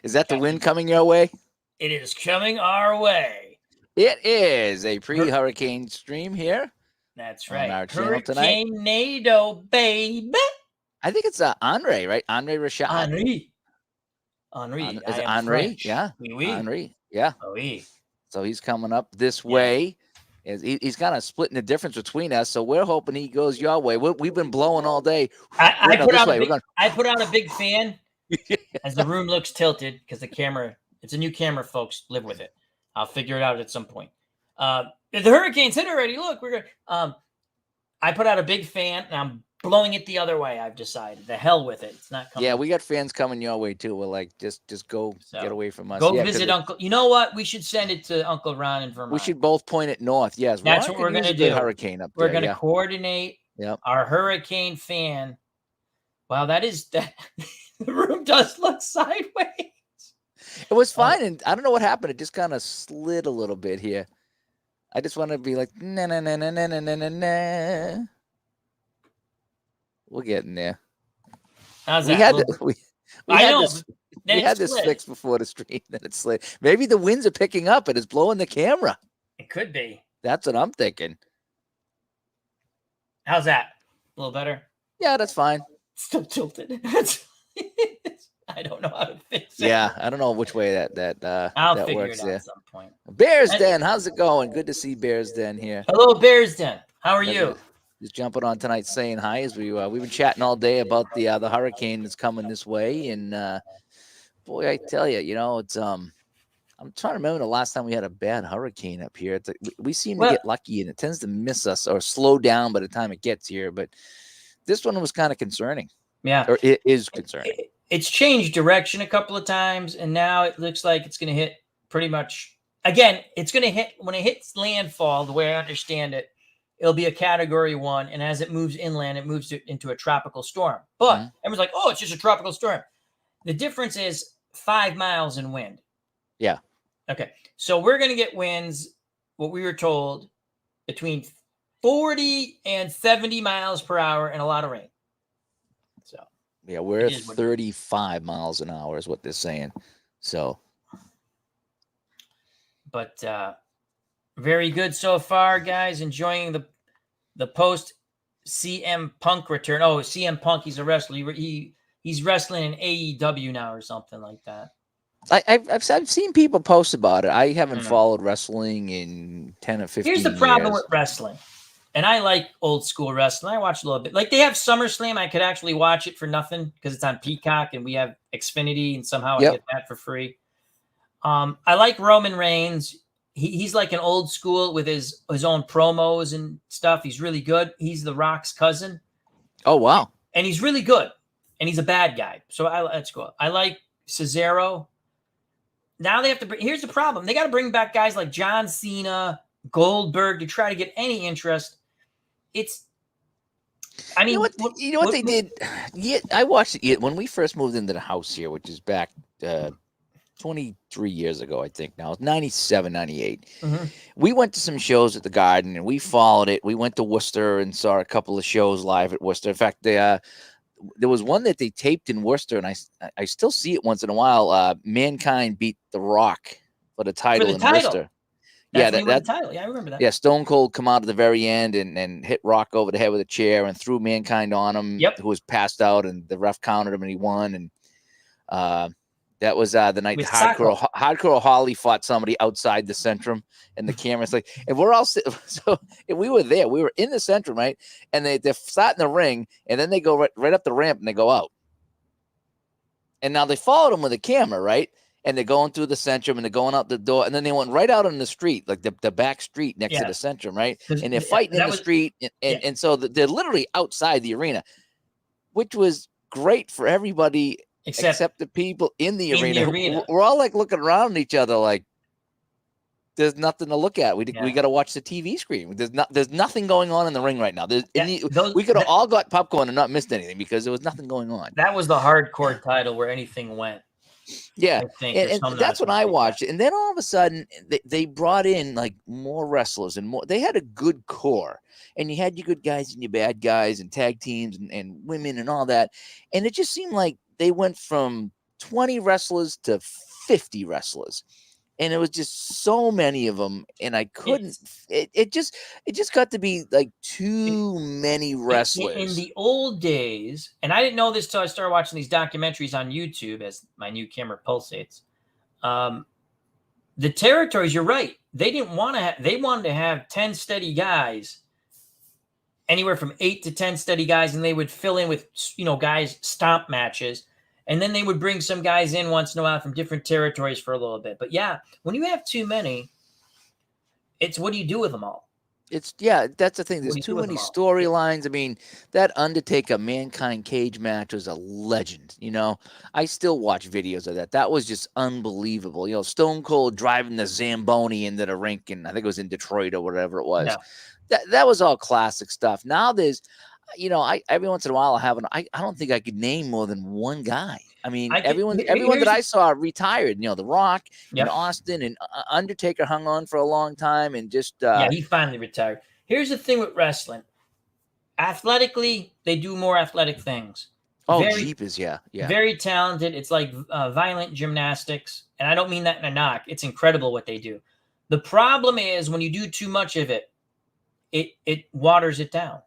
Is that the wind coming your way? It is coming our way. It is a pre-hurricane stream here. That's on right. our channel tonight. Hurricane-nado, baby. I think it's Andre, right? Andre Rashad. Henri. Is it I am Henri? French. Yeah. Oui, oui. Henri. Yeah. Oui. So he's coming up this way. He's kind of splitting the difference between us. So we're hoping he goes your way. We've been blowing all day. I put out a big fan as the room looks tilted because the camera, it's a new camera, folks. Live with it. I'll figure it out at some point. The hurricane's hit already. Look, we're good. I put out a big fan and I'm blowing it the other way. I've decided. The hell with it. It's not coming. Yeah, we got fans coming your way too. We're like, just go get away from us. Go visit Uncle. You know what? We should send it to Uncle Ron in Vermont. We should both point it north. Yes, that's what we're going to do. Hurricane up we're there. We're going to coordinate our hurricane fan. Wow, that. The room does look sideways. It was fine, and I don't know what happened. It just kind of slid a little bit here. I just want to be like, nah, nah, nah, nah, nah, nah, nah, nah. We're getting there. How's that? We had this fixed before the stream, then it slid. Maybe the winds are picking up and it's blowing the camera. It could be. That's what I'm thinking. How's that? A little better? Yeah, that's fine. Still tilted. I don't know how to fix it. Yeah, I don't know which way I'll that figure works it out there. at some point. Bears Den, how's it going? Good to see Bears Den here. Hello, Bears Den. How are you? Just jumping on tonight, saying hi as we've been chatting all day about the hurricane that's coming this way, and boy, I tell you, it's I'm trying to remember the last time we had a bad hurricane up here. It's like we seem to get lucky, and it tends to miss us or slow down by the time it gets here. But this one was kind of concerning. Yeah, or it is concerning. It's changed direction a couple of times, and now it looks like it's going to hit pretty much again. It's going to hit when it hits landfall. The way I understand it, it'll be a Category 1, and as it moves inland, it moves into a tropical storm. But everyone's like, "Oh, it's just a tropical storm." The difference is 5 miles in wind. Yeah. Okay. So we're going to get winds, what we were told, between 40 and 70 miles per hour and a lot of rain. So. Yeah, we're at 35 miles an hour is what they're saying. So. But very good so far, guys. Enjoying the post CM Punk return. Oh, CM Punk, he's a wrestler. He's wrestling in AEW now or something like that. I've seen people post about it. I haven't followed wrestling in 10 or 15 years. Here's the problem with wrestling. And I like old school wrestling. I watch a little bit. Like they have SummerSlam. I could actually watch it for nothing because it's on Peacock and we have Xfinity and somehow I get that for free. I like Roman Reigns. He's like an old school with his own promos and stuff. He's really good. He's The Rock's cousin. Oh, wow. And he's really good. And he's a bad guy. So that's cool. I like Cesaro. Now they have to bring, here's the problem. They got to bring back guys like John Cena, Goldberg to try to get any interest. I mean, you know what they did? Yeah, I watched it when we first moved into the house here, which is back 23 years ago, I think now. It's 97, 98. Mm-hmm. We went to some shows at the Garden and we followed it. We went to Worcester and saw a couple of shows live at Worcester. In fact, there was one that they taped in Worcester, and I still see it once in a while. Mankind beat The Rock for the title in Worcester. That's the title. Yeah, I remember that. Yeah, Stone Cold come out at the very end and hit Rock over the head with a chair and threw Mankind on him, who was passed out, and the ref counted him and he won. And that was the night Hardcore Holly fought somebody outside the Centrum, and the camera's like, and we're all so we were there. We were in the Centrum, right? And they're starting the ring, and then they go right up the ramp and they go out. And now they followed them with a camera, right? And they're going through the Centrum and they're going out the door, and then they went right out on the street, like the back street next to the Centrum, right? And they're fighting in the street, and so they're literally outside the arena, which was great for everybody except the people in the arena. We're all like looking around at each other like there's nothing to look at. We got to watch the TV screen. There's nothing going on in the ring right now. We could have all got popcorn and not missed anything because there was nothing going on. That was the hardcore title where anything went. Yeah, I think, or and some that's what nonsense I like that. watched. And then all of a sudden, they brought in like more wrestlers and more. They had a good core, and you had your good guys and your bad guys, and tag teams and women and all that. And it just seemed like they went from 20 wrestlers to 50 wrestlers. And it was just so many of them, and I couldn't. It just got to be like too many wrestlers. In the old days, and I didn't know this till I started watching these documentaries on YouTube as my new camera pulsates. The territories, you're right. They didn't want to. They wanted to have 10 steady guys, anywhere from 8 to 10 steady guys, and they would fill in with guys stomp matches. And then they would bring some guys in once in a while from different territories for a little bit. But yeah, when you have too many, it's what do you do with them all? That's the thing. There's too many storylines. I mean, that Undertaker Mankind cage match was a legend. I still watch videos of that. That was just unbelievable. Stone Cold driving the Zamboni into the rink, and I think it was in Detroit or whatever it was. Yeah. That was all classic stuff. Now there's, every once in a while I don't think I could name more than one guy. I mean, everyone that I saw retired. The Rock and Austin and Undertaker hung on for a long time, and just he finally retired. Here's the thing with wrestling: athletically, they do more athletic things. Oh, jeepers, yeah. Very talented. It's like violent gymnastics, and I don't mean that in a knock. It's incredible what they do. The problem is when you do too much of it, it waters it down.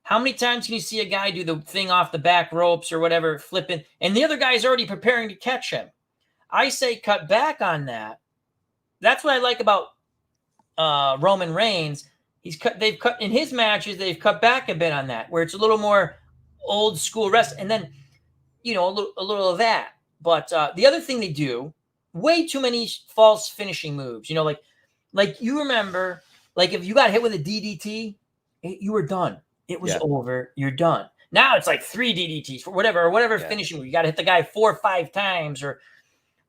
How many times can you see a guy do the thing off the back ropes or whatever, flipping, and the other guy's already preparing to catch him? I say cut back on that. That's what I like about Roman Reigns. They've cut in his matches. They've cut back a bit on that, where it's a little more old school wrestling, and then a little of that. But the other thing they do, way too many false finishing moves. Like you remember, like if you got hit with a DDT, you were done. It was over. You're done. Now it's like 3 DDTs for whatever finishing move. You got to hit the guy 4 or 5 times, or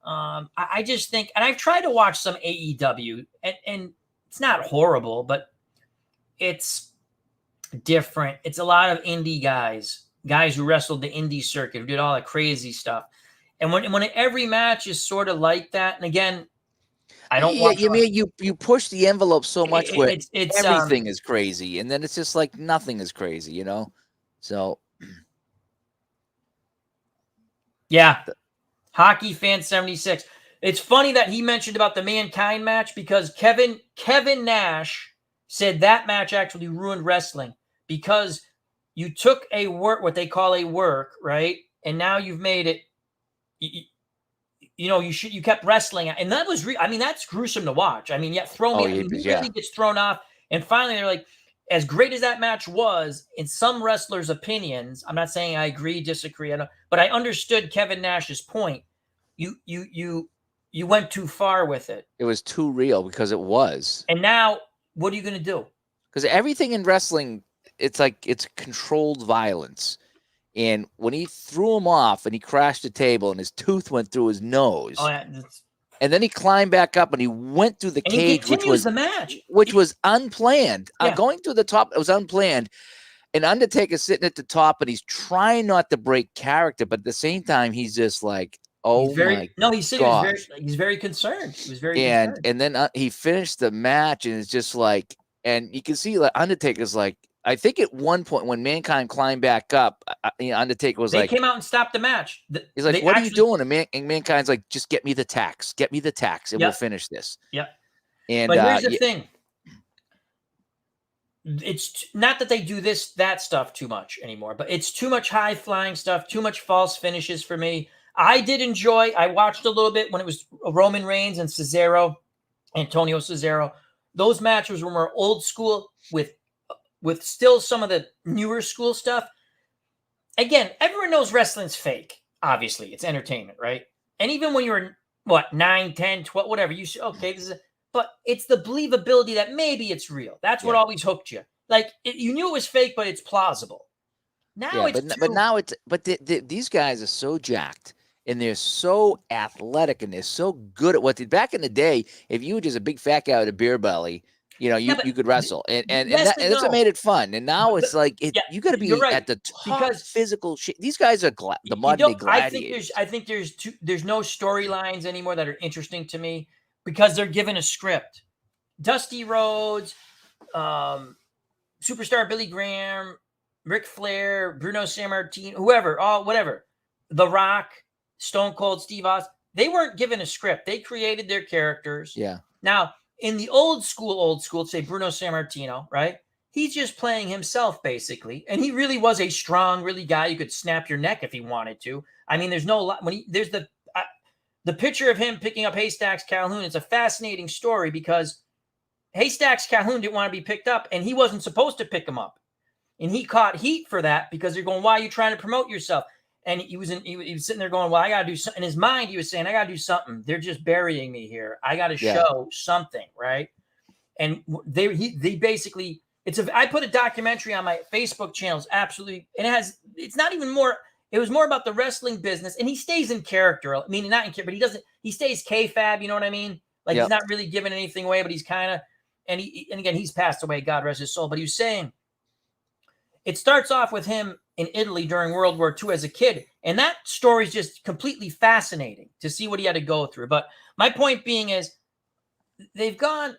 I just think, and I've tried to watch some AEW, and it's not horrible, but it's different. It's a lot of indie guys who wrestled the indie circuit, who did all the crazy stuff. And when every match is sort of like that, and again, I don't want. You mean you push the envelope so much where everything is crazy, and then it's just like nothing is crazy, So, yeah, Hockey Fan 76. It's funny that he mentioned about the Mankind match, because Kevin Nash said that match actually ruined wrestling, because you took what they call a work, right, and now you've made it. You kept wrestling, and that was that's gruesome to watch. I mean, he really gets thrown off, and finally they're like, as great as that match was, in some wrestlers' opinions, I'm not saying I agree, disagree, but I understood Kevin Nash's point. You went too far with it. It was too real, because it was. And now, what are you going to do? Because everything in wrestling, it's like it's controlled violence. And when he threw him off and he crashed the table and his tooth went through his nose, and then he climbed back up and he went through the cage, which was the match, which was unplanned. Going through the top, it was unplanned. And Undertaker's sitting at the top and he's trying not to break character, but at the same time, he's just like, he's very concerned. He was very concerned. And then he finished the match, and it's just like, and you can see like Undertaker's like, I think at one point when Mankind climbed back up, Undertaker was they came out and stopped the match. He's like, "What are you doing?" And Mankind's like, "Just get me the tax, and we'll finish this." Yeah. And but here's the thing: it's not that they do that stuff too much anymore, but it's too much high flying stuff, too much false finishes for me. I did enjoy. I watched a little bit when it was Roman Reigns and Antonio Cesaro. Those matches were more old school with still some of the newer school stuff. Again, everyone knows wrestling's fake. Obviously, it's entertainment, right? And even when you're 9, 10, 12, whatever, you say, okay, but it's the believability that maybe it's real. That's what always hooked you. Like you knew it was fake, but it's plausible. Now these guys are so jacked, and they're so athletic, and they're so good at what they. Back in the day, if you were just a big fat guy with a beer belly, you could wrestle, and that's what made it fun. And now it's like you got to be at the top physical shit. These guys are the modern day gladiators. I think there's no storylines anymore that are interesting to me because they're given a script. Dusty Rhodes, Superstar Billy Graham, Ric Flair, Bruno Sammartino, whoever, whatever. The Rock, Stone Cold Steve Austin. They weren't given a script. They created their characters. Yeah. Now, in the old school, say Bruno Sammartino, right? He's just playing himself, basically. And he really was a strong, really guy. You could snap your neck if he wanted to. I mean, there's no – there's the picture of him picking up Haystacks Calhoun. It's a fascinating story because Haystacks Calhoun didn't want to be picked up, and he wasn't supposed to pick him up. And he caught heat for that because they're going, why are you trying to promote yourself? And he was sitting there going, well, I got to do something. In his mind, he was saying, I got to do something. They're just burying me here. I got to show something, right? And they basically, I put a documentary on my Facebook channels, absolutely. And it's not even more, it was more about the wrestling business. And he stays in character. I mean, not in character, but he stays kayfabe, you know what I mean? Like he's not really giving anything away, but he's kind of, and again, he's passed away, God rest his soul. But he was saying, it starts off with him in Italy during World War II as a kid. And that story is just completely fascinating to see what he had to go through. But my point being is they've gone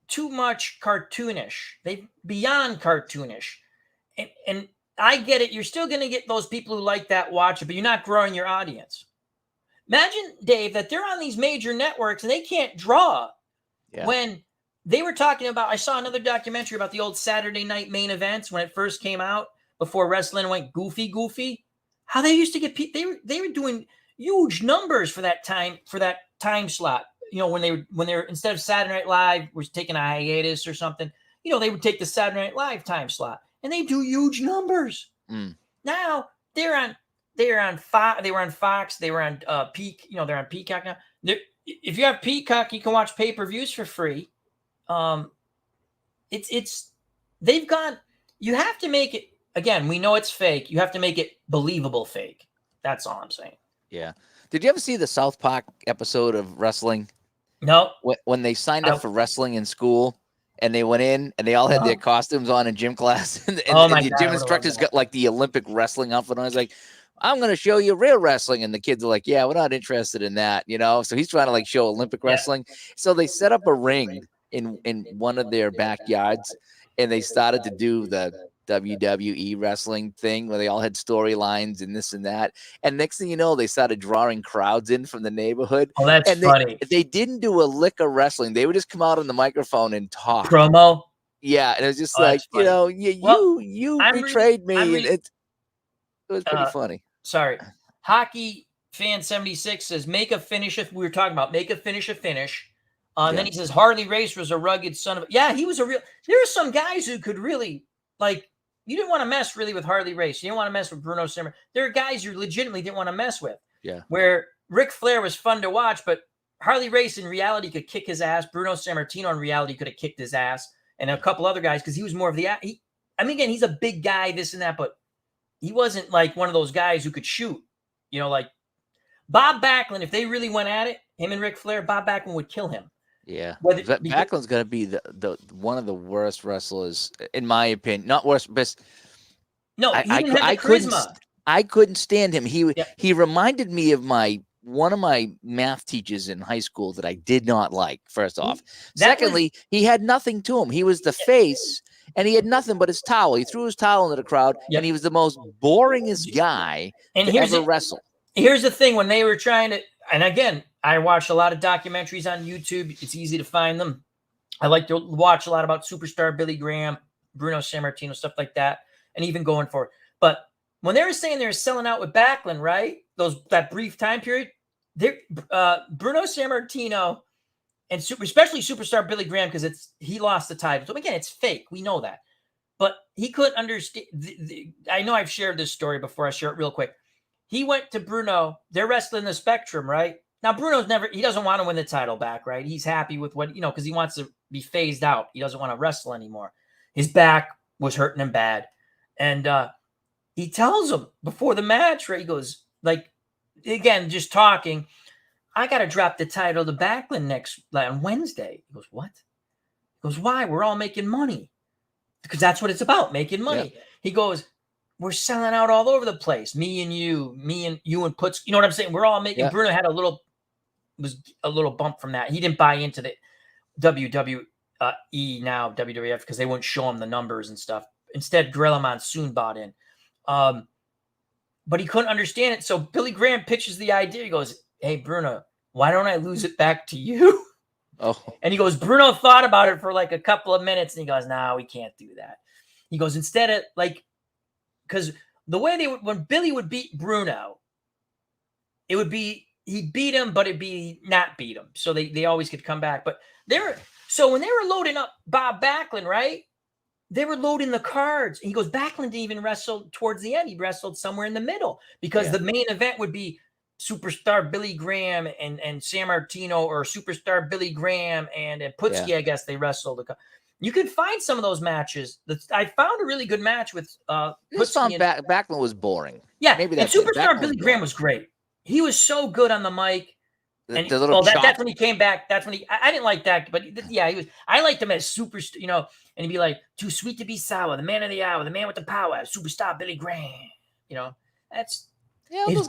too much cartoonish. They've beyond cartoonish. And I get it. You're still going to get those people who like that watch it, but you're not growing your audience. Imagine, Dave, that they're on these major networks and they can't draw. Yeah. When they were talking about, I saw another documentary about the old Saturday night main events when it first came out, before wrestling went goofy, how they used to get people, they were doing huge numbers for that time slot. You know, when they were instead of Saturday Night Live was taking a hiatus or something, you know, they would take the Saturday Night Live time slot and they do huge numbers. Now they're on Fox, they were on Peak, you know, they're on Peacock now. If you have Peacock, you can watch pay-per-views for free. They've gone, you have to make it, again, we know it's fake. You have to make it believable fake. That's all I'm saying. Yeah. Did you ever see the South Park episode of wrestling? No. When they signed up for wrestling in school and they went in and they all had their costumes on in gym class and the gym instructors got like the Olympic wrestling outfit on. I was like, I'm going to show you real wrestling. And the kids are like, yeah, we're not interested in that, you know? So he's trying to like show Olympic wrestling. So they set up a ring in one of their backyards and they started to do the WWE wrestling thing where they all had storylines and this and that. And next thing you know, they started drawing crowds in from the neighborhood. Oh, that's funny. They didn't do a lick of wrestling. They would just come out on the microphone and talk. Promo? Yeah. And it was just you know, you betrayed me. It was pretty funny. Sorry. Hockey Fan 76 says, make a finish. We were talking about make a finish. And then he says, Harley Race was a rugged son of. Yeah, he was a real. There are some guys who could really, like, you didn't want to mess really with Harley Race. You didn't want to mess with Bruno Sammartino. There are guys you legitimately didn't want to mess with. Yeah. Where Ric Flair was fun to watch, but Harley Race in reality could kick his ass. Bruno Sammartino in reality could have kicked his ass. And a couple other guys, because he was more of the. Again, he's a big guy, this and that, but he wasn't like one of those guys who could shoot. You know, like Bob Backlund, if they really went at it, him and Ric Flair, Bob Backlund would kill him. Yeah, Backlund's going to be the one of the worst wrestlers, in my opinion. Not worst, best. No, I couldn't stand him. He reminded me of one of my math teachers in high school that I did not like. First off, secondly, he had nothing to him. He was the face, and he had nothing but his towel. He threw his towel into the crowd, and he was the most boringest guy to ever wrestle. Here's the thing: when they were trying to, and again, I watch a lot of documentaries on YouTube. It's easy to find them. I like to watch a lot about Superstar Billy Graham, Bruno Sammartino, stuff like that, and even going forward. But when they were saying they were selling out with Backlund, right? That brief time period, Bruno Sammartino and especially Superstar Billy Graham, because he lost the title. So again, it's fake. We know that. But he couldn't understand. I know I've shared this story before. I'll share it real quick. He went to Bruno. They're wrestling the Spectrum, right? Now, Bruno's he doesn't want to win the title back, right? He's happy with what, because he wants to be phased out. He doesn't want to wrestle anymore. His back was hurting him bad. And he tells him before the match, right? He goes, like, again, just talking, I got to drop the title to Backlund on Wednesday. He goes, what? He goes, why? We're all making money. Because that's what it's about, making money. Yeah. He goes, we're selling out all over the place. Me and you and Puts. You know what I'm saying? We're all making. Bruno had a little bump from that. He didn't buy into the WWE now WWF because they wouldn't show him the numbers and stuff. Instead, Gorilla Monsoon bought in. But he couldn't understand it. So Billy Graham pitches the idea. He goes, hey, Bruno, why don't I lose it back to you? Oh. And he goes, Bruno thought about it for like a couple of minutes. And he goes, no, we can't do that. He goes, instead of like, because the way when Billy would beat Bruno, it would be, he'd beat him, but it'd be not beat him. So they always could come back. But so when they were loading up Bob Backlund, right? They were loading the cards. And he goes, Backlund didn't even wrestle towards the end. He wrestled somewhere in the middle because the main event would be superstar Billy Graham and San Martino, or superstar Billy Graham and Putski, I guess they wrestled. You can find some of those matches. I found a really good match with Putski. Backlund was boring. Yeah, maybe and superstar Billy Graham was great. He was so good on the mic. And that's when he came back. That's when I didn't like that, but yeah, he was. I liked him as superstar, and he'd be like, too sweet to be sour, the man of the hour, the man with the power, superstar Billy Graham. That's. Yeah, it was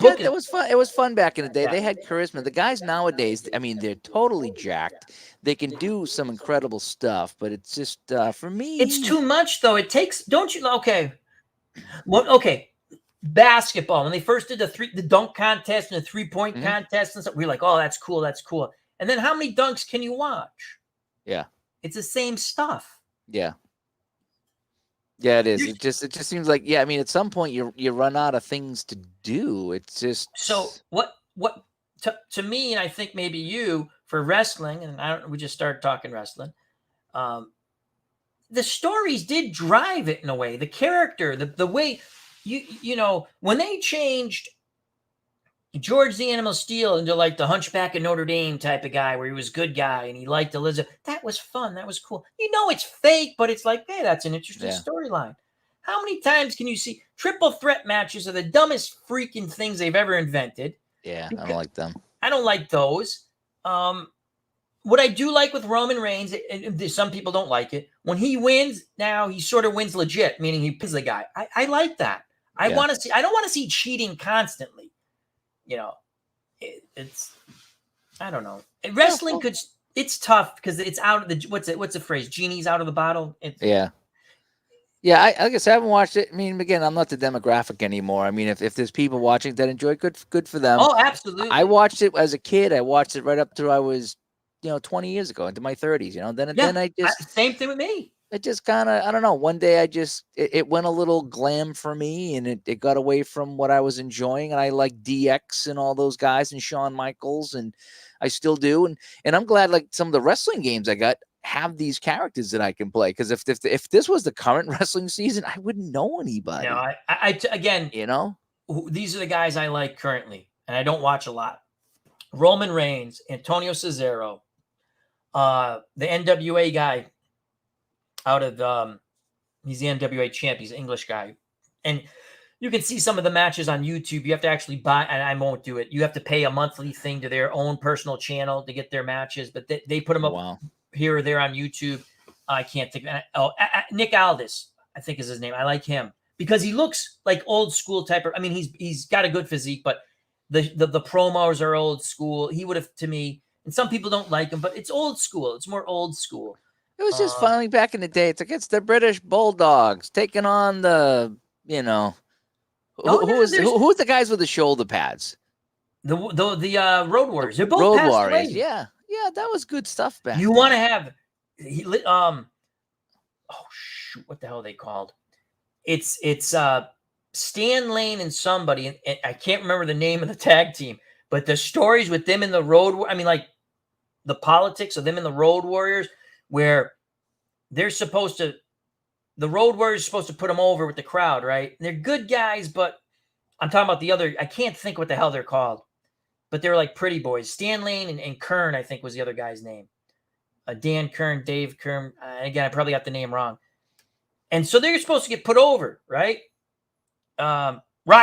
fun. It was fun back in the day. Yeah. They had charisma. The guys nowadays, I mean, they're totally jacked. They can do some incredible stuff, but it's just for me, it's too much though. It takes. Don't you? Okay. Okay. Basketball, when they first did the dunk contest and the 3-point contest and stuff, we were like, oh, that's cool. That's cool. And then how many dunks can you watch? Yeah. It's the same stuff. Yeah. Yeah, it is. It just seems like, I mean, at some point you run out of things to do. It's just so what to me, and I think maybe you for wrestling, and we just started talking wrestling. The stories did drive it in a way. The character, the way when they changed George the Animal Steel into like the Hunchback of Notre Dame type of guy where he was a good guy and he liked Elizabeth, that was fun. That was cool. It's fake, but it's like, hey, that's an interesting storyline. How many times can you see triple threat matches are the dumbest freaking things they've ever invented? Yeah, I don't like them. I don't like those. What I do like with Roman Reigns, some people don't like it. When he wins, now he sort of wins legit, meaning he wins the guy. I like that. I want to see. I don't want to see cheating constantly. It's. I don't know. Wrestling could. It's tough because it's out of the. What's the phrase? Genie's out of the bottle. Yeah. Like I said, I haven't watched it. I mean, again, I'm not the demographic anymore. I mean, if there's people watching that enjoy it, good for them. Oh, absolutely. I watched it as a kid. I watched it right up till I was, 20 years ago, into my 30s. Then I just same thing with me. It just kind of, I don't know. One day it went a little glam for me, and it got away from what I was enjoying. And I like DX and all those guys and Shawn Michaels, and I still do. And I'm glad like some of the wrestling games I got have these characters that I can play. Because if this was the current wrestling season, I wouldn't know anybody. No, again, these are the guys I like currently, and I don't watch a lot. Roman Reigns, Antonio Cesaro, the NWA guy. Out of he's the NWA champ. He's an English guy, and you can see some of the matches on YouTube. You have to actually buy, and I won't do it. You have to pay a monthly thing to their own personal channel to get their matches, but they put them up here or there on YouTube. I can't think. Nick Aldis, I think is his name. I like him because he looks like old school type. I mean, he's got a good physique, but the promos are old school. He would have, to me, and some people don't like him, but it's old school. It's more old school. It was just finally back in the day. It's like it's the British Bulldogs taking on the, who's the guys with the shoulder pads? The Road Warriors. They're both Road Warriors. Away. Yeah, that was good stuff back. You want to have, oh shoot, what the hell are they called? It's Stan Lane and somebody, and I can't remember the name of the tag team, but the stories with them in the Road. I mean, like the politics of them in the Road Warriors. Where they're supposed to, the Road Warriors are supposed to put them over with the crowd, right? And they're good guys, but I'm talking about the other, I can't think what the hell they're called, but they're like pretty boys. Stan Lane and Kern, I think was the other guy's name. Dan Kern, Dave Kern. Again, I probably got the name wrong. And so they're supposed to get put over, right? Rock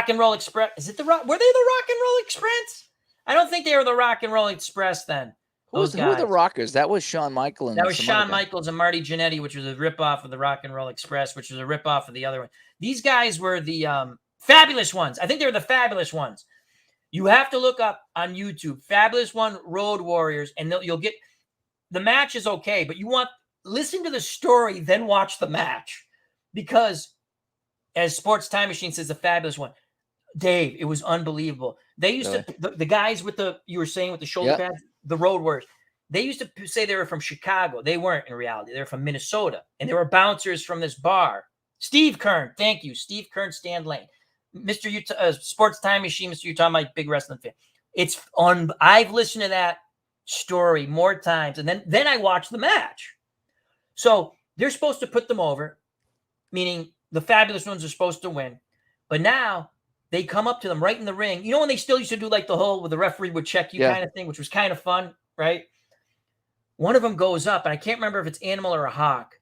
and Roll Express. Were they the Rock and Roll Express? I don't think they were the Rock and Roll Express then. Who were the Rockers? That was Shawn Michaels. That was Shawn Michaels and Marty Jannetty, which was a ripoff of the Rock and Roll Express, which was a ripoff of the other one. These guys were the Fabulous Ones. I think they were the Fabulous Ones. You have to look up on YouTube, Fabulous One Road Warriors, and you'll get the match is okay, but listen to the story, then watch the match. Because as Sports Time Machine says, the Fabulous One, Dave, it was unbelievable. They used to, the guys with you were saying with the shoulder pads, the Road Warriors, they used to say they were from Chicago. They weren't in reality. They were from Minnesota. And they were bouncers from this bar. Steve Kern, thank you. Steve Kern, Stan Lane. Mr. Utah, Sports Time Machine, Mr. Utah, my big wrestling fan. It's I've listened to that story more times. And then I watched the match. So they're supposed to put them over, meaning the Fabulous Ones are supposed to win. But now they come up to them right in the ring. You know when they still used to do like the whole where the referee would check you kind of thing, which was kind of fun, right? One of them goes up, and I can't remember if it's Animal or a Hawk.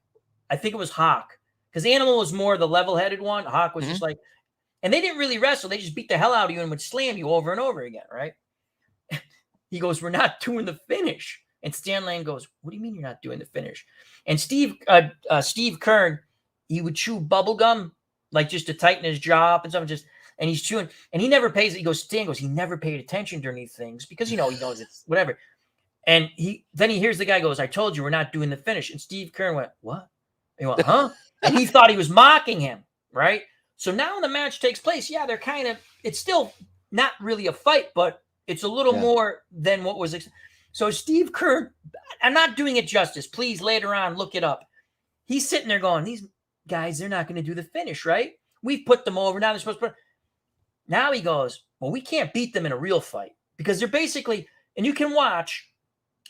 I think it was Hawk, because Animal was more the level-headed one. Hawk was just like, and they didn't really wrestle. They just beat the hell out of you and would slam you over and over again, right? He goes, we're not doing the finish. And Stan Lane goes, what do you mean you're not doing the finish? And Steve Kern, he would chew bubble gum, like just to tighten his jaw up and stuff, and he's chewing, and he never pays it. He goes, Stan goes, he never paid attention during these things because, he knows it's whatever. And then he hears the guy goes, I told you we're not doing the finish. And Steve Kern went, what? He went, huh? And he thought he was mocking him, right? So now when the match takes place, they're it's still not really a fight, but it's a little more than what was. So Steve Kern, I'm not doing it justice. Please, later on, look it up. He's sitting there going, these guys, they're not going to do the finish, right? We've put them over. Now they're supposed to. Now he goes, well, we can't beat them in a real fight because they're basically, and you can watch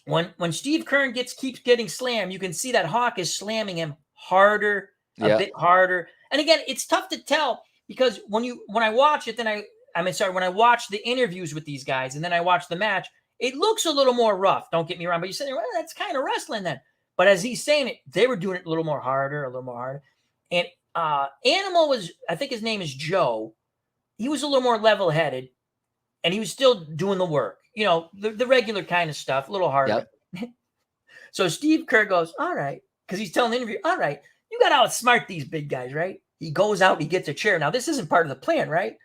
when Steve Kern keeps getting slammed, you can see that Hawk is slamming him harder, a bit harder. And again, it's tough to tell because when I watch it, then when I watch the interviews with these guys and then I watch the match, it looks a little more rough. Don't get me wrong, but you say, well, that's kind of wrestling then. But as he's saying it, they were doing it a little more harder. And Animal was, I think his name is Joe. He was a little more level-headed, and he was still doing the work. The regular kind of stuff, a little harder. Yep. So Steve Kerr goes, all right, because he's telling the interview, all right, you got to outsmart these big guys, right? He goes out, he gets a chair. Now, this isn't part of the plan, right?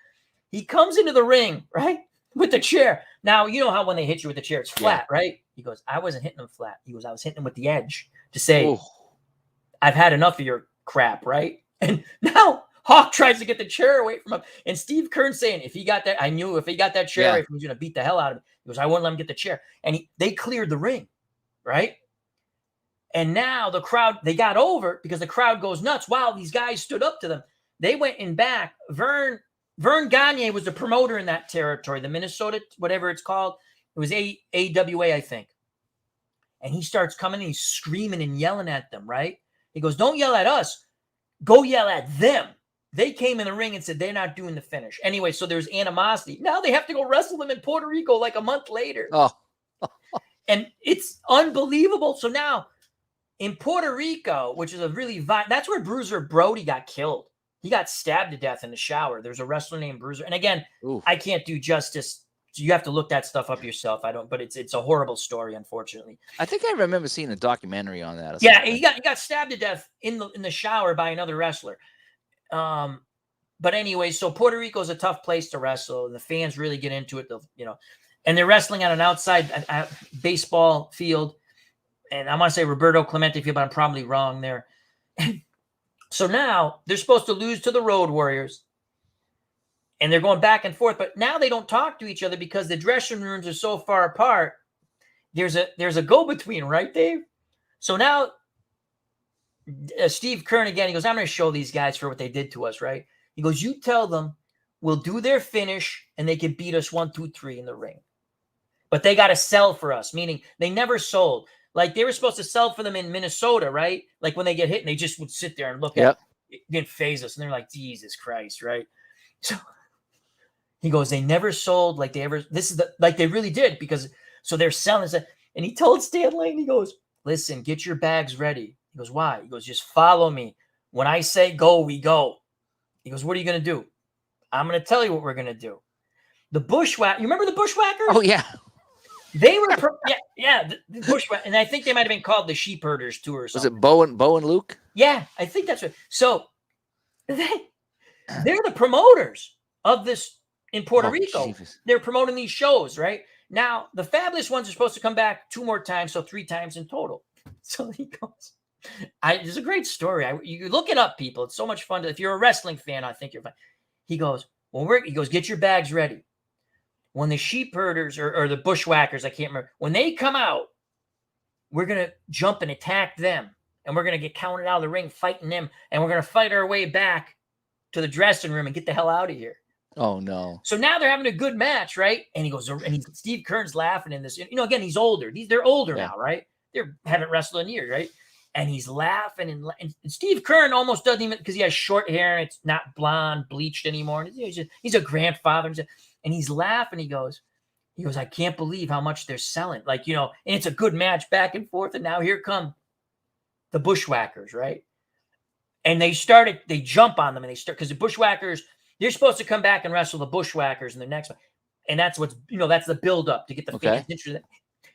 He comes into the ring, right, with the chair. Now, you know how when they hit you with the chair, it's flat, right? He goes, I wasn't hitting them flat. He goes, I was hitting them with the edge to say, I've had enough of your crap, right? And now Hawk tries to get the chair away from him. And Steve Kern saying, if he got that chair away from him, he was going to beat the hell out of him. He goes, I won't let him get the chair. And they cleared the ring, right? And now the crowd, they got over because the crowd goes nuts. Wow, these guys stood up to them. They went in back. Vern Gagne was the promoter in that territory, the Minnesota, whatever it's called. It was AWA, I think. And he starts coming and he's screaming and yelling at them, right? He goes, don't yell at us. Go yell at them. They came in the ring and said they're not doing the finish. Anyway, so there's animosity. Now they have to go wrestle them in Puerto Rico like a month later. Oh. And it's unbelievable. So now in Puerto Rico, which is a really that's where Bruiser Brody got killed. He got stabbed to death in the shower. There's a wrestler named Bruiser. And again, I can't do justice. You have to look that stuff up yourself. But it's a horrible story, unfortunately. I think I remember seeing a documentary on that. Yeah, he got stabbed to death in the shower by another wrestler. But anyway, so Puerto Rico is a tough place to wrestle. The fans really get into it, and they're wrestling on an outside baseball field. And I want to say Roberto Clemente field, but I'm probably wrong there. So now they're supposed to lose to the Road Warriors. And they're going back and forth, but now they don't talk to each other because the dressing rooms are so far apart. There's a go-between, right, Dave? So now Steve Kern again, he goes, I'm going to show these guys for what they did to us, right? He goes, you tell them we'll do their finish and they can beat us 1, 2, 3 in the ring. But they got to sell for us, meaning they never sold. Like they were supposed to sell for them in Minnesota, right? Like when they get hit and they just would sit there and look at it. It didn't phase us. And they're like, Jesus Christ, right? So he goes, they never sold like they really did so they're selling. And he told Stan Lane, he goes, listen, get your bags ready. He goes, why? He goes, just follow me. When I say go, we go. He goes, what are you going to do? I'm going to tell you what we're going to do. The Bushwhacker. You remember the Bushwhackers? Oh, yeah. They were, the Bushwhack, and I think they might have been called the Sheep Herders too, or something. Was it Bo and Luke? Yeah, I think that's right. So they're the promoters of this in Puerto Rico. Jesus. They're promoting these shows, right? Now, the Fabulous Ones are supposed to come back 2 more times, so 3 times in total. So he goes, it's a great story. You look it up, people. It's so much fun. If you're a wrestling fan, I think you're fine. He goes, get your bags ready. When the Sheep Herders or the Bushwhackers, I can't remember, when they come out, we're going to jump and attack them. And we're going to get counted out of the ring fighting them. And we're going to fight our way back to the dressing room and get the hell out of here. Oh, no. So now they're having a good match, right? And he goes, and Steve Kern's laughing in this. Again, he's older. They're older now, right? They haven't wrestled in years, right? And he's laughing. And Steve Kern almost doesn't even, because he has short hair and it's not blonde, bleached anymore. He's a grandfather. And he's laughing. He goes, I can't believe how much they're selling. And it's a good match back and forth. And now here come the Bushwhackers, right? And they jump on them and they start, because the Bushwhackers, they're supposed to come back and wrestle the Bushwhackers in the next one. And that's that's the build-up to get the fans interested.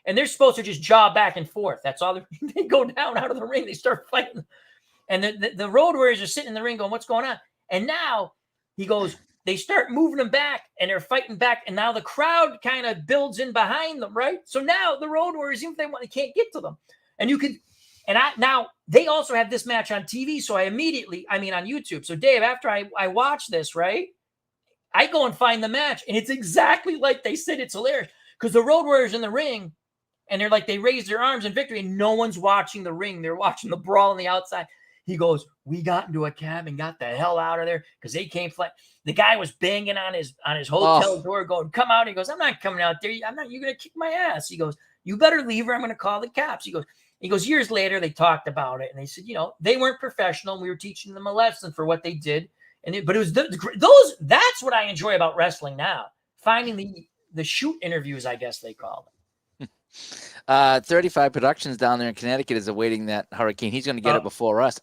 And they're supposed to just jaw back and forth. That's all. They go down out of the ring. They start fighting. And the Road Warriors are sitting in the ring going, what's going on? And now he goes, they start moving them back and they're fighting back. And now the crowd kind of builds in behind them, right? So now the Road Warriors, even if they can't get to them. And now they also have this match on TV. So on YouTube. So Dave, after I watch this, right, I go and find the match and it's exactly like they said. It's hilarious because the Road Warriors in the ring and they raise their arms in victory and no one's watching the ring. They're watching the brawl on the outside. He goes, we got into a cab and got the hell out of there because they came flat. The guy was banging on his hotel door going, come out. He goes, I'm not coming out there. You're going to kick my ass. He goes, you better leave or I'm going to call the cops. He goes, years later, they talked about it and they said, they weren't professional. And we were teaching them a lesson for what they did. But it was that's what I enjoy about wrestling now. Finding the shoot interviews, I guess they call them. 35 Productions down there in Connecticut is awaiting that hurricane. He's going to get it before us.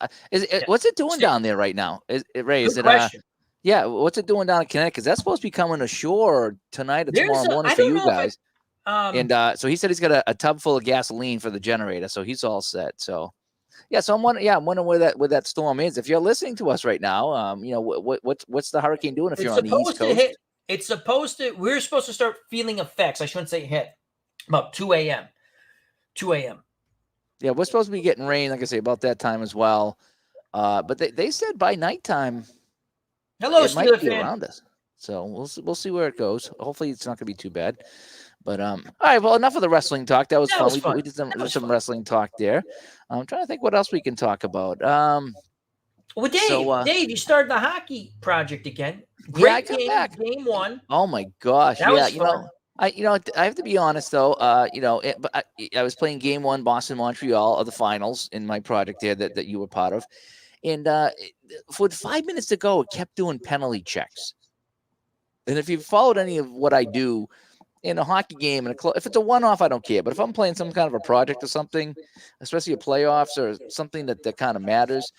What's it doing down there right now? Ray, is it what's it doing down in Connecticut? Is that supposed to be coming ashore tonight or tomorrow morning for you guys? So he said he's got a tub full of gasoline for the generator, so he's all set. So I'm wondering where that storm is. If you're listening to us right now, what's the hurricane doing if you're on the East Coast? It's supposed to. We're supposed to start feeling effects. I shouldn't say hit. About 2 a.m. 2 a.m. Yeah, we're supposed to be getting rain, like I say, about that time as well. But they said by nighttime, it might be around us. So we'll see where it goes. Hopefully, it's not going to be too bad. But all right, well, enough of the wrestling talk. That was fun. We did some wrestling talk there. I'm trying to think what else we can talk about. Well, Dave, you started the hockey project again. I come back. Game 1. Oh my gosh! That was fun. I have to be honest though. I was playing Game 1, Boston, Montreal of the finals in my project there that you were part of, and for 5 minutes to go, it kept doing penalty checks. And if you've followed any of what I do in a hockey game, if it's a one-off, I don't care. But if I'm playing some kind of a project or something, especially a playoffs or something that kind of matters,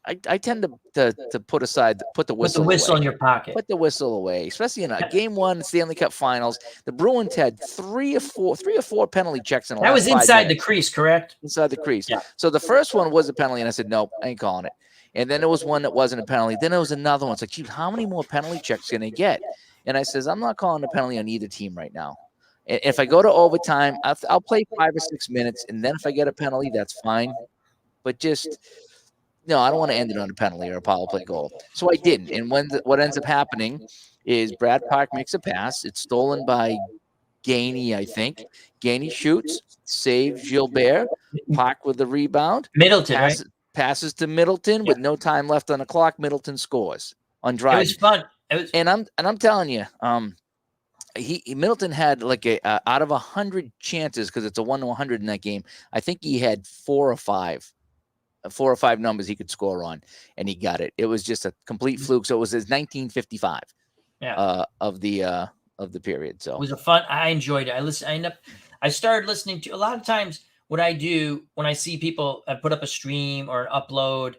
I tend to put the whistle away. In your pocket. Put the whistle away, especially in a Game 1 Stanley Cup Finals. The Bruins had three or four penalty checks in the last 5 minutes. That was inside the crease, correct? Inside the crease. Yeah. So the first one was a penalty, and I said, nope, I ain't calling it. And then there was one that wasn't a penalty. Then there was another one. It's like, geez, how many more penalty checks can they get? And I says, I'm not calling a penalty on either team right now. And if I go to overtime, I'll play 5 or 6 minutes, and then if I get a penalty, that's fine. But just – no, I don't want to end it on a penalty or a power play goal. So I didn't. And what ends up happening is Brad Park makes a pass. It's stolen by Gainey, I think. Gainey shoots, saves Gilbert. Park with the rebound. Middleton, passes to Middleton with no time left on the clock. Middleton scores on drive. It was fun. And I'm telling you, Middleton had like out of 100 chances, because it's a 1-100 in that game, I think he had 4 or 5 numbers he could score on, and he got it. It was just a complete fluke. So it was his 1955 of the period. So it was I enjoyed it. I started listening to a lot of times. What I do when I see people put up a stream or an upload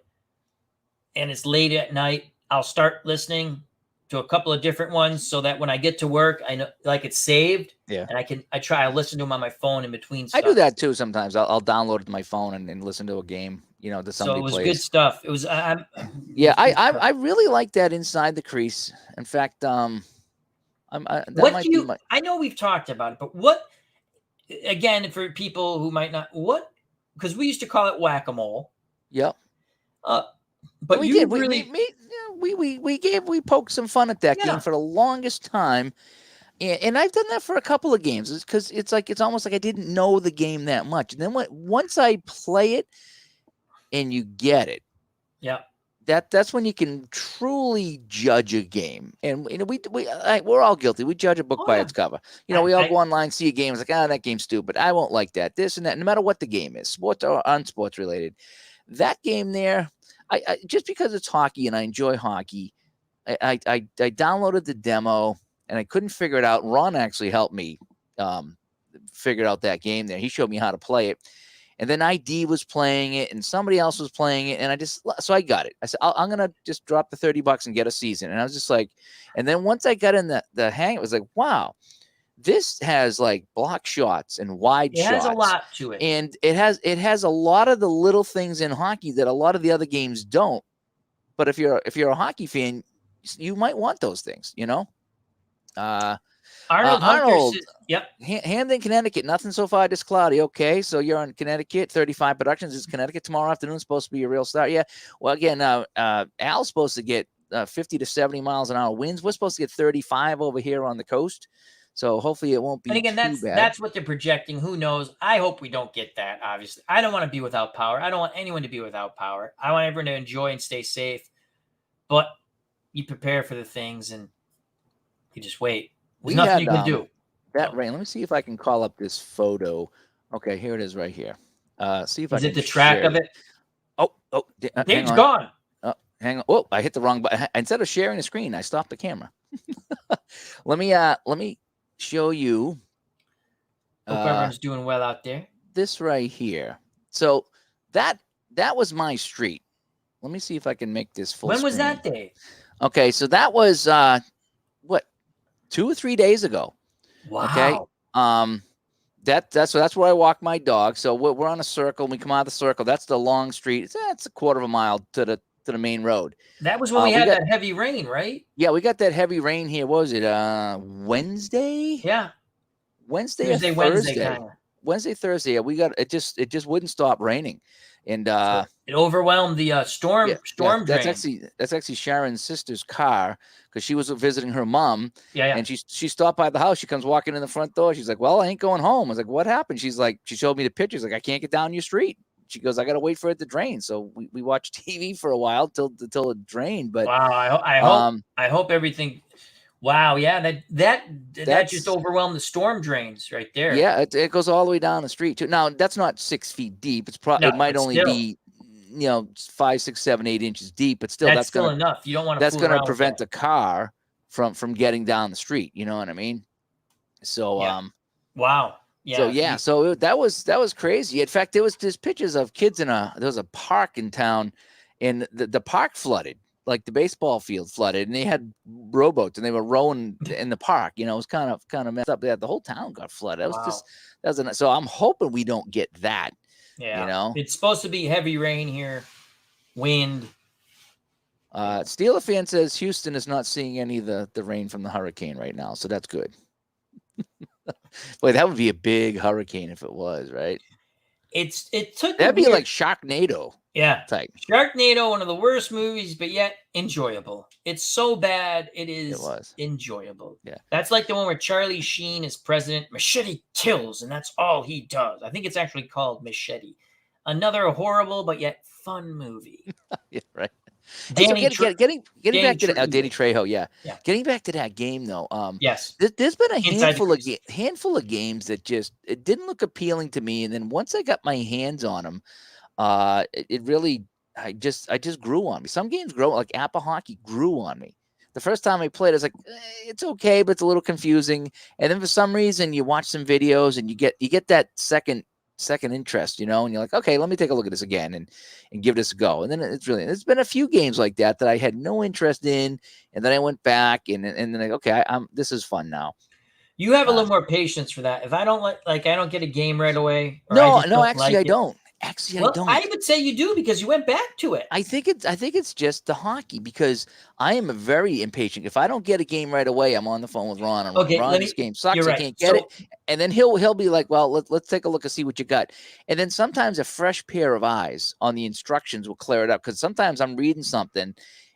and it's late at night, I'll start listening to a couple of different ones so that when I get to work, I know like it's saved. Yeah. And I listen to them on my phone in between stuff. I do that too sometimes. I'll download it to my phone and listen to a game, that somebody plays. So it was good stuff. It was I really like that Inside the Crease. In fact, I know we've talked about it, but what, again, for people who might not, because we used to call it whack-a-mole. Yep. But we poked some fun at that game for the longest time. And I've done that for a couple of games because it's almost like I didn't know the game that much. And then once I play it and you get it, that's when you can truly judge a game. And we're all guilty. We judge a book by its cover. We all go online, see a game, it's like, that game's stupid. I won't like that. This and that. No matter what the game is, sports or unsports related, that game there, I just because it's hockey and I enjoy hockey, I downloaded the demo. And I couldn't figure it out. Ron actually helped me figure out that game there. He showed me how to play it. And then ID was playing it and somebody else was playing it. And so I got it. I said, I'm going to just drop the $30 and get a season. And I was just like, and then once I got in the hang, it was like, wow, this has like block shots and wide shots. It has a lot to it. And it has a lot of the little things in hockey that a lot of the other games don't. But if you're a hockey fan, you might want those things, Arnold, Hamden, Connecticut. Nothing so far this cloudy. Okay, so you're in Connecticut. 35 Productions is Connecticut tomorrow afternoon. Supposed to be a real start. Yeah. Well, again, Al's supposed to get 50 to 70 miles an hour winds. We're supposed to get 35 over here on the coast. So hopefully it won't be. And again, that's what they're projecting. Who knows? I hope we don't get that. Obviously, I don't want to be without power. I don't want anyone to be without power. I want everyone to enjoy and stay safe. But you prepare for the things and you just wait. There's nothing you can do. That rain. Let me see if I can call up this photo. Okay, here it is right here. See if I can. Is it the track of it? Oh, Dave's gone. Oh, hang on. Oh, I hit the wrong button. Instead of sharing the screen, I stopped the camera. Let me show you. Hope everyone's doing well out there. This right here. So that was my street. Let me see if I can make this full. When was that day? Okay, so that was 2 or 3 days ago. Wow. Okay. That's where I walk my dog. So we're on a circle. We come out of the circle. That's the long street. It's a quarter of a mile to the main road. That was when we had that heavy rain, right? Yeah, we got that heavy rain here. What was it? Wednesday? Yeah. Wednesday, Wednesday, Thursday. Yeah, we got it. Just wouldn't stop raining. And it overwhelmed the storm drain. That's actually Sharon's sister's car because she was visiting her mom. Yeah. And she stopped by the house. She comes walking in the front door. She's like, "Well, I ain't going home." I was like, "What happened?" She's like, she showed me the pictures. Like, I can't get down your street. She goes, "I got to wait for it to drain." So we watched TV for a while till it drained. But wow, I hope everything. Wow, yeah, that just overwhelmed the storm drains right there. Yeah, it goes all the way down the street too. Now that's not 6 feet deep. It might only be 5, 6, 7, 8 inches deep, but still that's still enough. You don't want to. That's going to prevent the car from getting down the street. You know what I mean? So wow. Yeah. So that was crazy. In fact, there was just pictures of kids there was a park in town, and the park flooded. Like the baseball field flooded, and they had rowboats, and they were rowing in the park. It was kind of messed up. The whole town got flooded. So I'm hoping we don't get that. Yeah, it's supposed to be heavy rain here, wind. Steeler fan says Houston is not seeing any of the rain from the hurricane right now, so that's good. Boy, that would be a big hurricane if it was, right? That'd be like Sharknado. Yeah. Type. Sharknado, one of the worst movies, but yet enjoyable. It's so bad, it was enjoyable. Yeah. That's like the one where Charlie Sheen is president. Machete kills, and that's all he does. I think it's actually called Machete. Another horrible but yet fun movie. Yeah, right. Getting back to Danny Trejo, yeah. Getting back to that game though. Yes. There's been a handful of games that it didn't look appealing to me, and then once I got my hands on them, it really I just grew on me. Some games grow, like Apple Hockey grew on me. The first time I played, I was like, it's okay, but it's a little confusing. And then for some reason, you watch some videos and you get that second second interest, and you're like, okay, let me take a look at this again and give this a go. And then it's been a few games like that I had no interest in, and then I went back and then like, okay, this is fun now. You have a little more patience for that. If I don't I don't get a game right away, or no, I just don't actually, like I it. don't. Actually, Well, I don't. I would say you do because you went back to it. I think it's just the hockey, because I am very impatient. If I don't get a game right away, I'm on the phone with Ron. Ron, this game sucks. You're right. I can't get it. And then he'll be like, well, let's take a look and see what you got. And then sometimes a fresh pair of eyes on the instructions will clear it up, because sometimes I'm reading something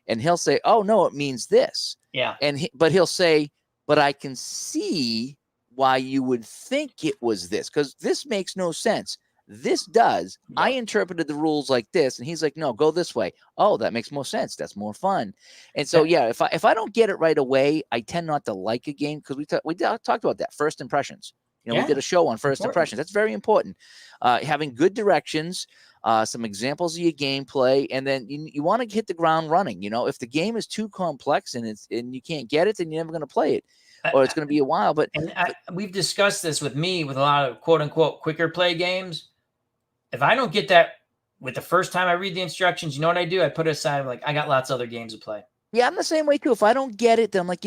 and he'll say, oh, no, it means this. Yeah. But he'll say, but I can see why you would think it was this, because this makes no sense. This does. Yep. I interpreted the rules like this, and he's like, no, go this way. Oh, that makes more sense. That's more fun. And so, yeah, if I don't get it right away, I tend not to like a game, because we talked about that, first impressions. We did a show on first impressions. That's very important. Having good directions, some examples of your gameplay, and then you want to hit the ground running. If the game is too complex and you can't get it, then you're never going to play it. Or it's going to be a while. But we've discussed this with me with a lot of quote unquote quicker play games. If I don't get that with the first time I read the instructions, you know what I do? I put it aside. I'm like, I got lots of other games to play. Yeah, I'm the same way too. If I don't get it, then I'm like,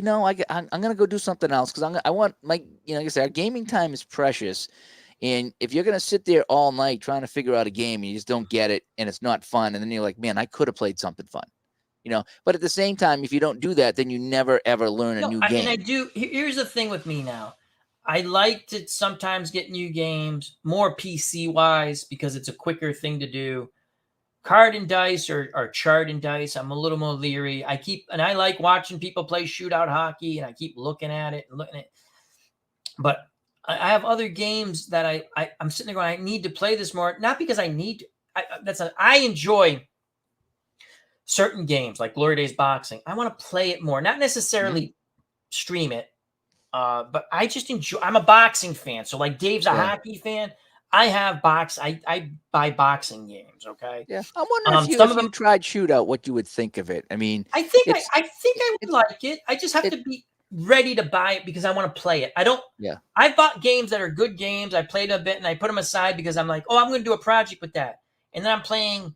I'm going to go do something else, because I want like I said, our gaming time is precious. And if you're going to sit there all night trying to figure out a game and you just don't get it and it's not fun, and then you're like, man, I could have played something fun. But at the same time, if you don't do that, then you never, ever learn a new game. And I do. Here's the thing with me now. I like to sometimes get new games, more PC-wise, because it's a quicker thing to do. Card and dice or chart and dice, I'm a little more leery. I like watching people play shootout hockey, and I keep looking at it. But I have other games that I'm sitting there going, I need to play this more. Not because I need to. I enjoy certain games like Glory Days Boxing. I want to play it more, not necessarily stream it. But I just enjoy. I'm a boxing fan, so like Dave's a hockey fan. I buy boxing games. Okay. Yeah, I'm wondering if you tried shootout, what you would think of it. I mean, I think I would like it. I just have to be ready to buy it because I want to play it. I don't. Yeah. I've bought games that are good games. I played a bit and I put them aside because I'm like, oh, I'm going to do a project with that, and then I'm playing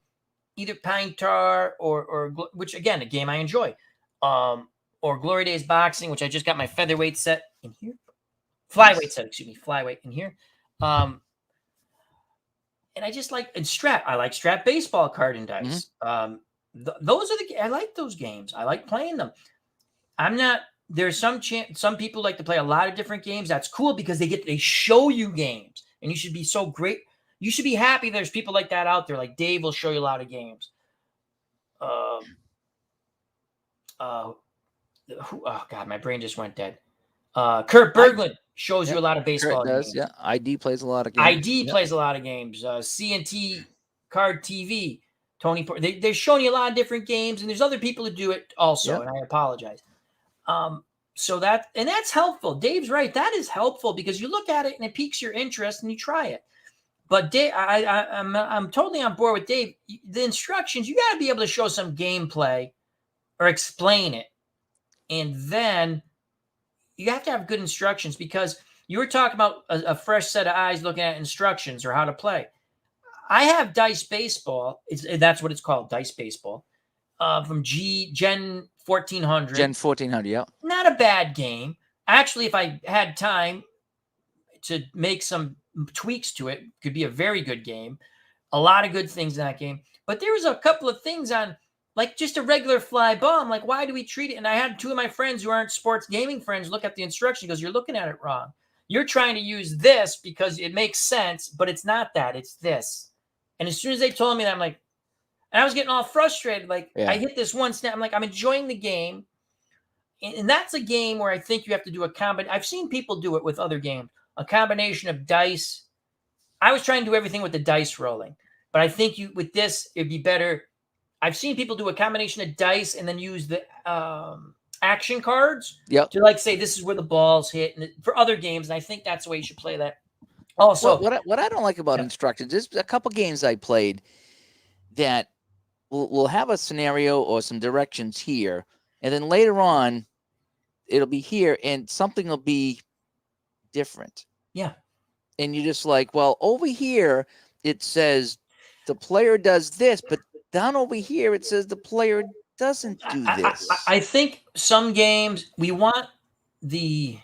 either Pine Tar or which again a game I enjoy. Or Glory Days Boxing, which I just got my featherweight set in here. Flyweight set, flyweight in here. And I just like Strat. I like Strat baseball card and dice. Those are I like those games. I like playing them. There's some people like to play a lot of different games. That's cool because they show you games, and you should be so great. You should be happy there's people like that out there. Like Dave will show you a lot of games. Oh God, my brain just went dead. Kurt Berglund shows you a lot of baseball games. Yeah, ID plays a lot of games. ID plays a lot of games. CNT Card TV, Tony. They're showing you a lot of different games, and there's other people who do it also. And I apologize. So that's helpful. Dave's right. That is helpful because you look at it and it piques your interest and you try it. But Dave, I'm totally on board with Dave. The instructions, you got to be able to show some gameplay or explain it. And then you have to have good instructions because you were talking about a fresh set of eyes looking at instructions or how to play. I have Dice Baseball. That's what it's called, Dice Baseball, from Gen 1400. Gen 1400, yeah. Not a bad game. Actually, if I had time to make some tweaks to it, could be a very good game. A lot of good things in that game. But there was a couple of things on like just a regular fly ball. I'm like, why do we treat it? And I had two of my friends who aren't sports gaming friends look at the instruction because you're looking at it wrong. You're trying to use this because it makes sense, but it's not that. It's this. And as soon as they told me that, I'm like, and I was getting all frustrated. Like I hit this one snap. I'm like, I'm enjoying the game. And that's a game where I think you have to do a combination. I've seen people do it with other games, a combination of dice. I was trying to do everything with the dice rolling, but I think with this, it'd be better. I've seen people do a combination of dice and then use the action cards to like say this is where the balls hit and for other games. And I think that's the way you should play that. Also, what I don't like about instructions is a couple games I played that will have a scenario or some directions here, and then later on it'll be here and something will be different. Yeah. and you're just like, well, over here it says the player does this, but down over here it says the player doesn't do this. I think some games we want the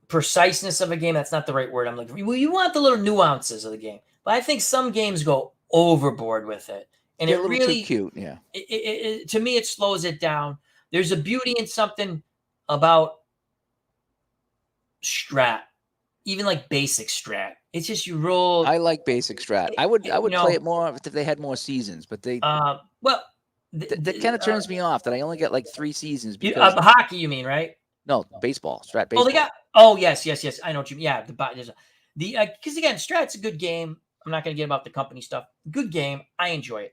preciseness of a game. That's not the right word I'm looking for. You want the little nuances of the game, but I think some games go overboard with it, and Get it a little really too cute. Yeah, to me it slows it down. There's a beauty in something about strat, even like basic strat. It's just you roll. I like basic strat. I would play it more if they had more seasons, but they well that kind of turns me off that I only get like 3 seasons because hockey. You mean right? No, baseball, strat baseball. Oh, they got. Oh, yes. I know what you mean. Yeah, the because again, Strat's a good game. I'm not going to get about the company stuff. Good game. I enjoy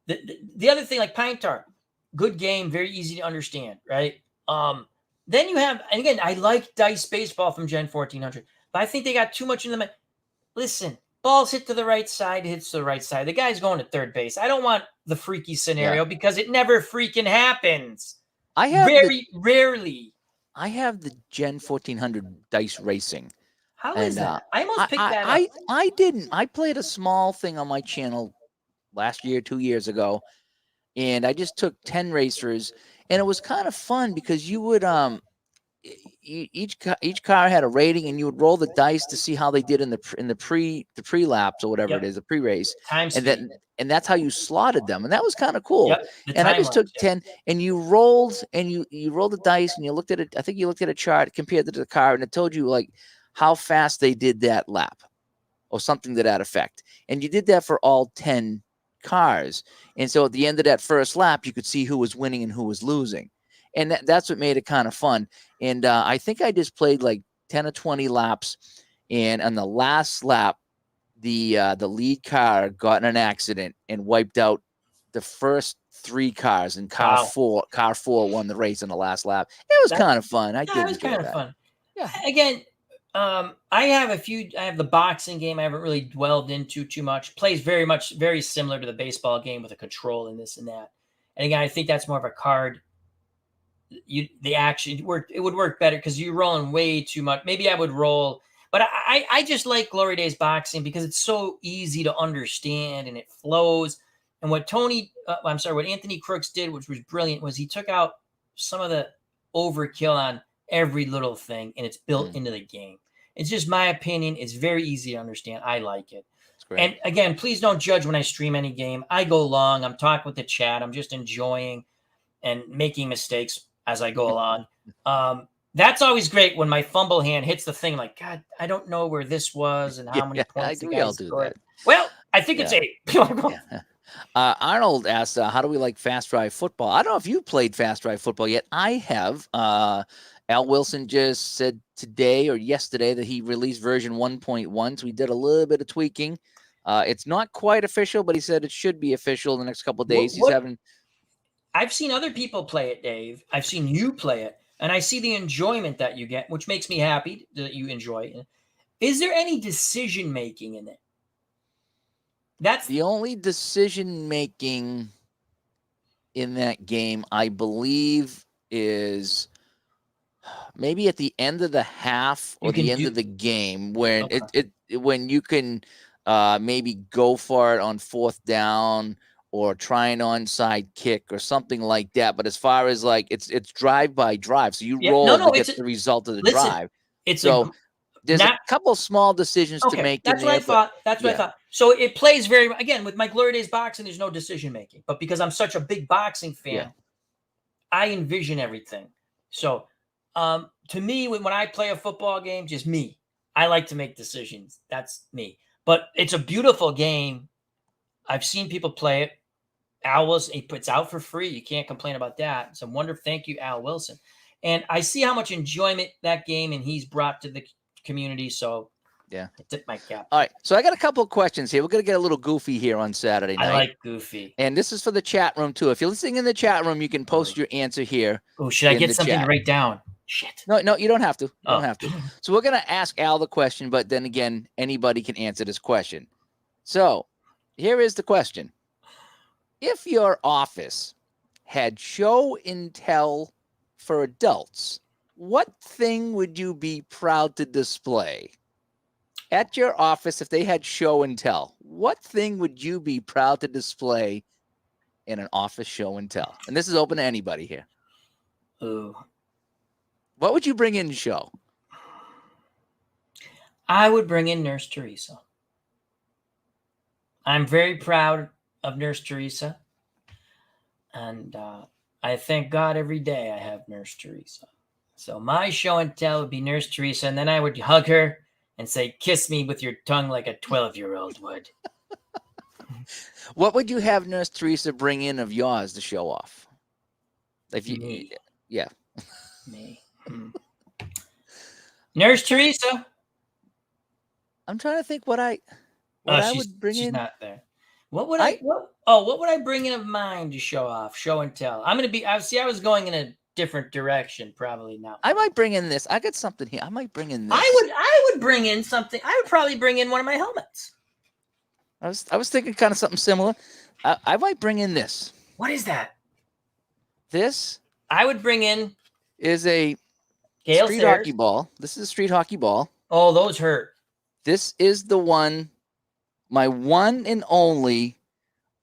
it. The other thing, like Pine Tar, good game, very easy to understand, right? Then you have, and again, I like Dice Baseball from Gen 1400, but I think they got too much in the. Listen, balls hit to the right side, hits to the right side. The guy's going to third base. I don't want the freaky scenario because it never freaking happens. I have very rarely. I have the Gen 1400 Dice Racing. How is that? I almost picked that up. I didn't. I played a small thing on my channel last year, 2 years ago, and I just took 10 racers, and it was kind of fun because you would each car had a rating, and you would roll the dice to see how they did in the pre-laps or whatever it is, the pre-race, and that's how you slotted them, and that was kind of cool. And I just took 10, and you rolled the dice, and you looked at it. I think you looked at a chart compared to the car, and it told you like how fast they did that lap, or something to that effect. And you did that for all 10 cars, and so at the end of that first lap, you could see who was winning and who was losing. And that's what made it kind of fun. And I think I just played like 10 or 20 laps. And on the last lap, the lead car got in an accident and wiped out the first 3 cars. And car four won the race on the last lap. It was kind of fun. I did enjoy that. It was kind of fun. Yeah. Again, I have the boxing game I haven't really dwelled into too much. Plays very similar to the baseball game with a control and this and that. And again, I think that's more of a card. The action it would work better because you're rolling way too much. Maybe I would roll, but I just like Glory Days boxing because it's so easy to understand and it flows. And what Anthony Crooks did, which was brilliant, was he took out some of the overkill on every little thing, and it's built into the game. It's just my opinion. It's very easy to understand. I like it. And again, please don't judge when I stream any game. I go long. I'm talking with the chat. I'm just enjoying and making mistakes as I go along. That's always great when my fumble hand hits the thing. Like, God, I don't know where this was and how many points the guys scored. Well, I think it's 8. Arnold asked, how do we like Fast Drive Football? I don't know if you played Fast Drive Football yet. I have. Al Wilson just said today or yesterday that he released version 1.1, so we did a little bit of tweaking. It's not quite official, but he said it should be official in the next couple of days. I've seen other people play it, Dave. I've seen you play it, and I see the enjoyment that you get, which makes me happy that you enjoy it. Is there any decision-making in it? That's the only decision-making in that game, I believe, is maybe at the end of the half or the end of the game when when you can maybe go for it on 4th down or try an onside kick or something like that. But as far as like it's drive by drive, so you roll to get the result of the drive. There's a couple small decisions to make. That's what I thought. That's what I thought. So it plays again with my Glory Days boxing. There's no decision making, but because I'm such a big boxing fan, I envision everything. So to me, when I play a football game, just me, I like to make decisions. That's me. But it's a beautiful game. I've seen people play it. Al Wilson, he puts out for free. You can't complain about that. It's a wonderful. Thank you, Al Wilson. And I see how much enjoyment that game and he's brought to the community. So I tip my cap. All right. So I got a couple of questions here. We're going to get a little goofy here on Saturday night. I like goofy. And this is for the chat room too. If you're listening in the chat room, you can post your answer here. Oh, should I get something to write down? Shit. No, you don't have to. You don't have to. So we're going to ask Al the question, but then again, anybody can answer this question. So here is the question. If your office had show and tell for adults, what thing would you be proud to display at your office if they had show and tell? What thing would you be proud to display in an office show and tell? And this is open to anybody here. Ooh. What would you bring in to show? I would bring in Nurse Teresa. I'm very proud of Nurse Teresa. And I thank God every day I have Nurse Teresa. So my show and tell would be Nurse Teresa. And then I would hug her and say, kiss me with your tongue like a 12-year-old would. What would you have Nurse Teresa bring in of yours to show off? If you, Me. Yeah. Me. Nurse Teresa. I'm trying to think what I would bring in. She's not there. What would I bring in of mine to show off, show and tell? I was going in a different direction, probably not. I might bring in this. I got something here. I might bring in this. I would bring in something. I would probably bring in one of my helmets. I was thinking kind of something similar. I might bring in this. What is that? This I would bring in is a Gale street Sayers. hockey ball. This is a street hockey ball. Oh, those hurt. This is the one, my one and only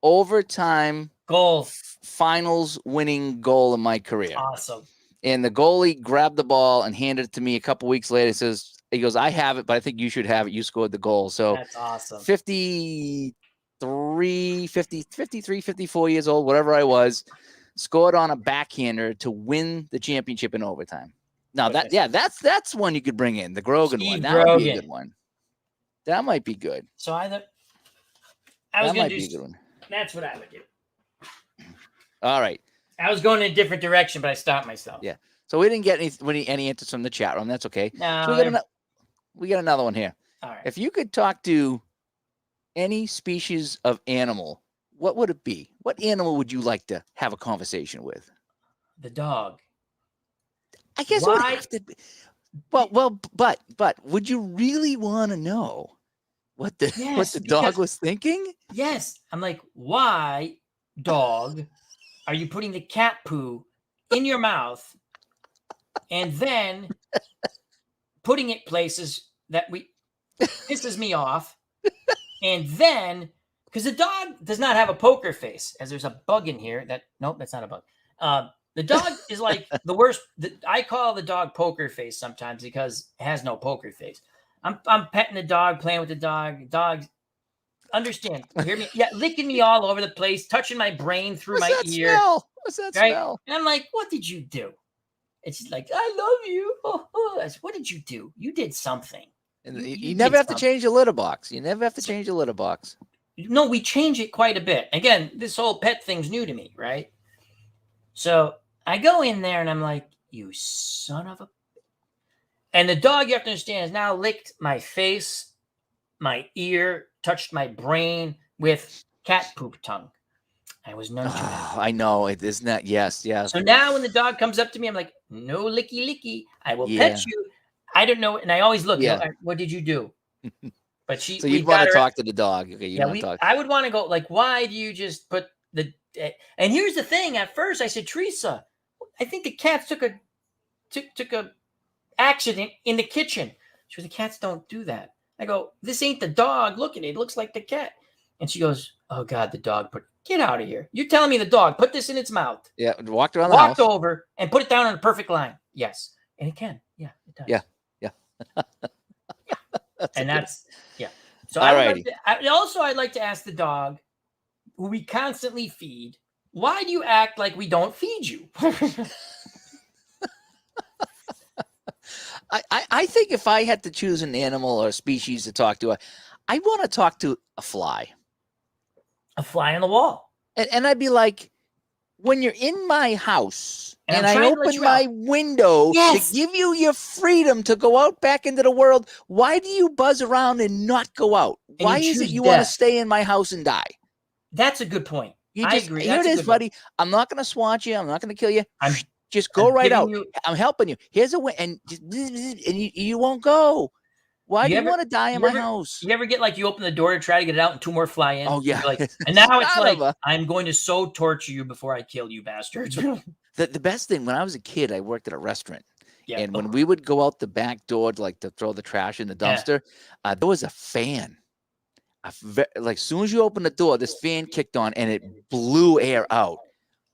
overtime goal, finals winning goal in my career. Awesome. And the goalie grabbed the ball and handed it to me a couple weeks later. He goes, I have it, but I think you should have it. You scored the goal. So that's awesome. 53, 54 years old, whatever I was, scored on a backhander to win the championship in overtime. Now that's one you could bring in, the Grogan one. That would be a good one. That might be good. So I was going to do. That's what I would do. All right. I was going in a different direction, but I stopped myself. Yeah. So we didn't get any answers from the chat room. That's okay. No. So we got another one here. All right. If you could talk to any species of animal, what would it be? What animal would you like to have a conversation with? The dog. I guess it would have to be. Well, but would you really want to know what the dog was thinking? Yes. I'm like, why, dog, are you putting the cat poo in your mouth and then putting it places that pisses me off? And then, because the dog does not have a poker face, as there's a bug in here nope, that's not a bug. The dog is like the worst. I call the dog poker face sometimes because it has no poker face. I'm petting the dog, playing with the dog. Dog, understand? Hear me? Yeah, licking me all over the place, touching my brain through my ear. What's that smell? And I'm like, what did you do? And she's like, I love you. I said, what did you do? You did something. And you never have to change the litter box. You never have to change the litter box. No, we change it quite a bit. Again, this whole pet thing's new to me, right? So I go in there and I'm like, you son of a... And the dog, you have to understand, has now licked my face, my ear, touched my brain with cat poop tongue. I was none too happy. I know. It isn't that. Yes. So now when the dog comes up to me, I'm like, no licky. I will pet you. I don't know. And I always look, what did you do? But so you'd want to talk to the dog. Okay, I would want to go like, why do you just put the... And here's the thing. At first I said, Teresa, I think the cats took a accident in the kitchen. She goes, the cats don't do that. I go, this ain't the dog. Look at it. It looks like the cat. And she goes, oh God, the dog get out of here. You're telling me the dog put this in its mouth. Yeah. Walked around the house. Walked over and put it down on a perfect line. Yes. And it can. Yeah, it does. Yeah. So I'd like to ask the dog, who we constantly feed, why do you act like we don't feed you? I think if I had to choose an animal or a species to talk to, I want to talk to a fly. A fly on the wall. And I'd be like, when you're in my house and I open my window to give you your freedom to go out back into the world, why do you buzz around and not go out? Why is it you want to stay in my house and die? That's a good point. I agree. Here it is, buddy. I'm not going to swat you. I'm not going to kill you. Just go right out. I'm helping you. Here's a way, and you won't go. Why do you want to die in my house? You ever get like you open the door to try to get it out and two more fly in? Oh, yeah. And now it's like, I'm going to so torture you before I kill you bastards. The best thing, when I was a kid, I worked at a restaurant. Yeah. And when we would go out the back door to throw the trash in the dumpster, there was a fan. Like, as soon as you open the door, this fan kicked on and it blew air out,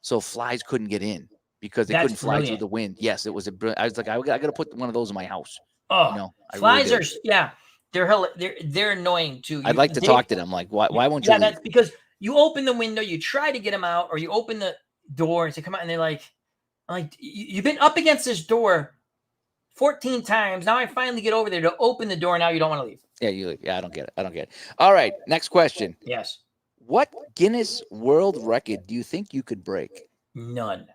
so flies couldn't get in because they couldn't fly through the wind. Yes, it was I was like, I got to put one of those in my house. Oh, flies really they're annoying too. I'd like to talk to them. Like, why won't you leave? That's because you open the window, you try to get them out, or you open the door and say, come out, and they're like, you've been up against this door 14 times. Now I finally get over there to open the door. Now you don't want to leave. Yeah, you leave. Yeah, I don't get it. All right, next question. Yes. What Guinness World Record do you think you could break? None.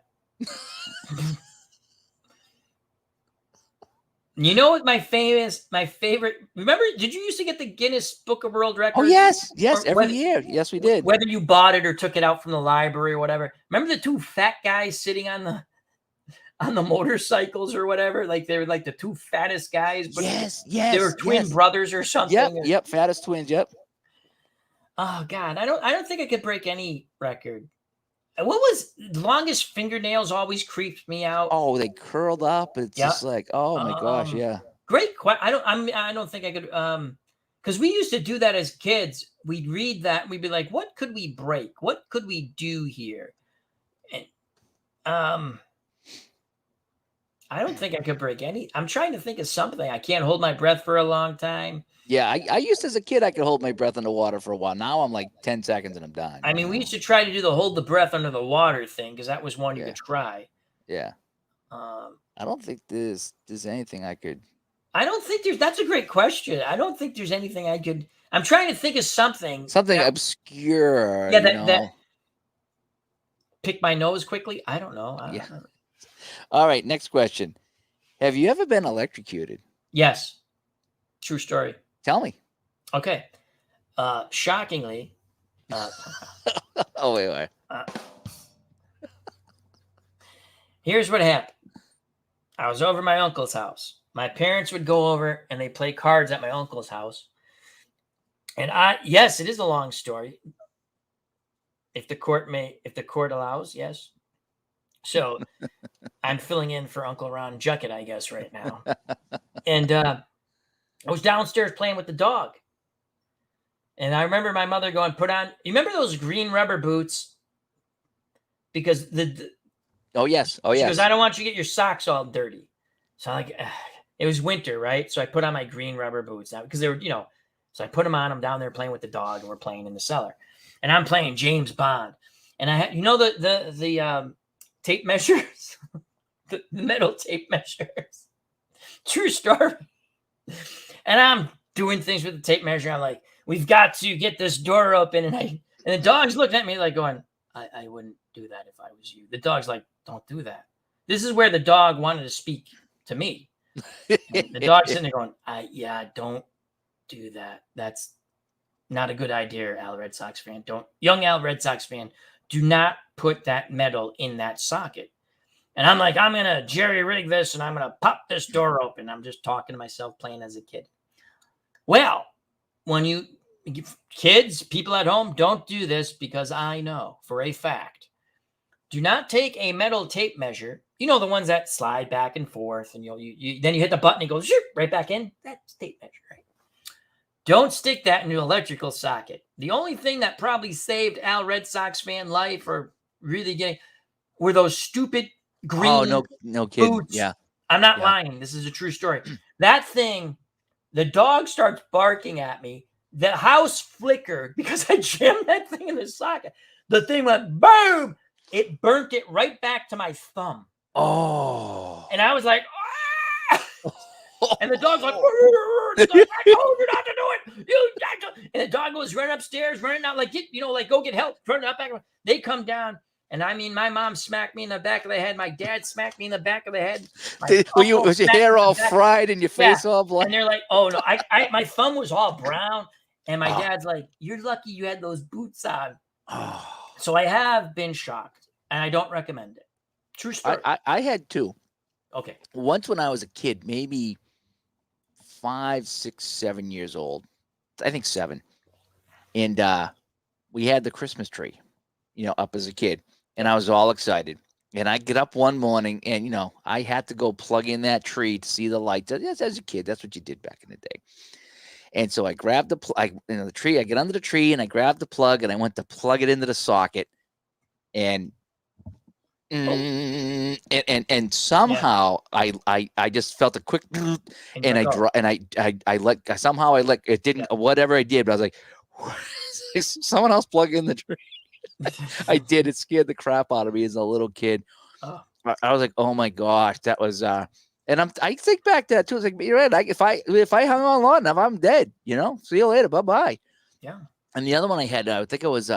You know what my favorite, remember, did you used to get the Guinness Book of World Records? Oh, yes, every year. Yes, we did. Whether you bought it or took it out from the library or whatever. Remember the two fat guys sitting on the motorcycles or whatever? Like, they were like the two fattest guys. But yes. They were twin brothers or something. Yep, fattest twins, yep. Oh, God, I don't think I could break any record. What was longest fingernails always creeped me out? Oh, they curled up. It's just like, oh my gosh, yeah. Great question. I don't think I could, because we used to do that as kids. We'd read that and we'd be like, what could we break? What could we do here? And I don't think I could break any. I'm trying to think of something. I can't hold my breath for a long time. Yeah, I used to, as a kid, I could hold my breath underwater for a while. Now I'm like 10 seconds and I'm done. I mean, we used to try to do the hold the breath under the water thing because that was one you could try. Yeah. I don't think there's anything I could. I don't think that's a great question. I don't think there's anything I could. I'm trying to think of something. Something obscure. Yeah, that pick my nose quickly. I don't know. I don't know. All right, next question. Have you ever been electrocuted? Yes. True story. Tell me. Okay. Shockingly. Oh, wait. Here's what happened. I was over at my uncle's house. My parents would go over and they play cards at my uncle's house. And yes, it is a long story. If the court allows, yes. So I'm filling in for Uncle Ron Juckett, I guess, right now. And I was downstairs playing with the dog. And I remember my mother going, you remember those green rubber boots? Because oh, yes. She goes, I don't want you to get your socks all dirty. So I'm like, it was winter, right? So I put on my green rubber boots now because they were, so I put them on. I'm down there playing with the dog and we're playing in the cellar. And I'm playing James Bond. And I had, the tape measures, the metal tape measures. True story. And I'm doing things with the tape measure. I'm like, we've got to get this door open. And the dog's looking at me like going, I wouldn't do that if I was you. The dog's like, don't do that. This is where the dog wanted to speak to me. The dog's sitting there going, don't do that. That's not a good idea, Al Red Sox fan. Young Al Red Sox fan, do not put that metal in that socket. And I'm like, I'm going to jerry rig this and I'm going to pop this door open. I'm just talking to myself, playing as a kid. Well, when kids, people at home, don't do this because I know for a fact. Do not take a metal tape measure. The ones that slide back and forth and then you hit the button and it goes right back in. That's tape measure, right? Don't stick that into an electrical socket. The only thing that probably saved Al Red Sox fan life or really were those stupid green no kidding. boots. Yeah. I'm not lying. This is a true story. That thing, the dog starts barking at me. The house flickered because I jammed that thing in the socket. The thing went boom. It burnt it right back to my thumb. Oh. And I was like, and the dog's like, I told you not to do it. And the dog goes running upstairs, running out like, go get help, running up back. They come down. And I mean, my mom smacked me in the back of the head. My dad smacked me in the back of the head. Was your hair all fried and your face all black? And they're like, oh no, my thumb was all brown. And my dad's like, you're lucky you had those boots on. So I have been shocked and I don't recommend it. True story. I had two. Okay. Once when I was a kid, maybe 5, 6, 7 years old. I think 7. And we had the Christmas tree, up as a kid. And I was all excited. And I get up one morning, and I had to go plug in that tree to see the light. Yes, as a kid, that's what you did back in the day. And so I grabbed the tree. I get under the tree, and I grabbed the plug, and I went to plug it into the socket, and somehow I just felt a quick, and somehow I let it didn't whatever I did, but I was like, someone else plug in the tree. I did. It scared the crap out of me as a little kid. Oh. I was like, oh my gosh, that was and I think back to that too. It's like, you're right. If I hung on long enough, I'm dead. See you later. Bye bye. Yeah. And the other one I had, I think I was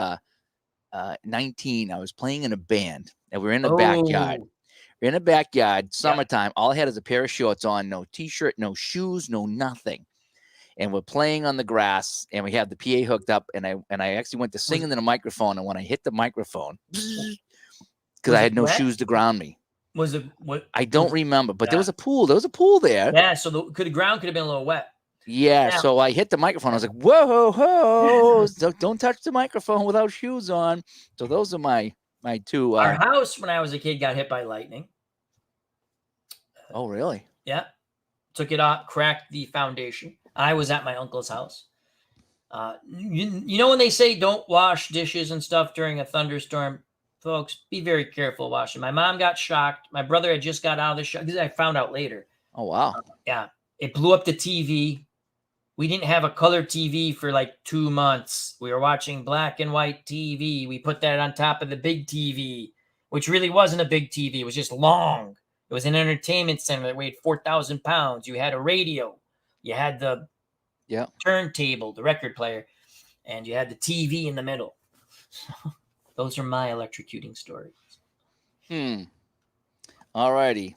19. I was playing in a band, and we were in the backyard. We're in the backyard, summertime. All I had is a pair of shorts on, no t-shirt, no shoes, no nothing. And we're playing on the grass, and we have the PA hooked up, and I actually went to sing into the microphone, and when I hit the microphone, because I had no shoes to ground me. Was it what? I don't remember, but there was a pool. There was a pool there. Yeah, so the ground could have been a little wet. Yeah, so I hit the microphone. I was like, whoa, don't touch the microphone without shoes on. So those are my two. Our house, when I was a kid, got hit by lightning. Oh, really? Yeah. Took it off, cracked the foundation. I was at my uncle's house. You know when they say don't wash dishes and stuff during a thunderstorm? Folks, be very careful washing. My mom got shocked. My brother had just got out of the shock. This I found out later. Oh, wow. Yeah. It blew up the TV. We didn't have a color TV for like 2 months. We were watching black and white TV. We put that on top of the big TV, which really wasn't a big TV. It was just long. It was an entertainment center that weighed 4,000 pounds. You had a radio. You had the turntable, the record player, and you had the TV in the middle. Those are my electrocuting stories. All righty.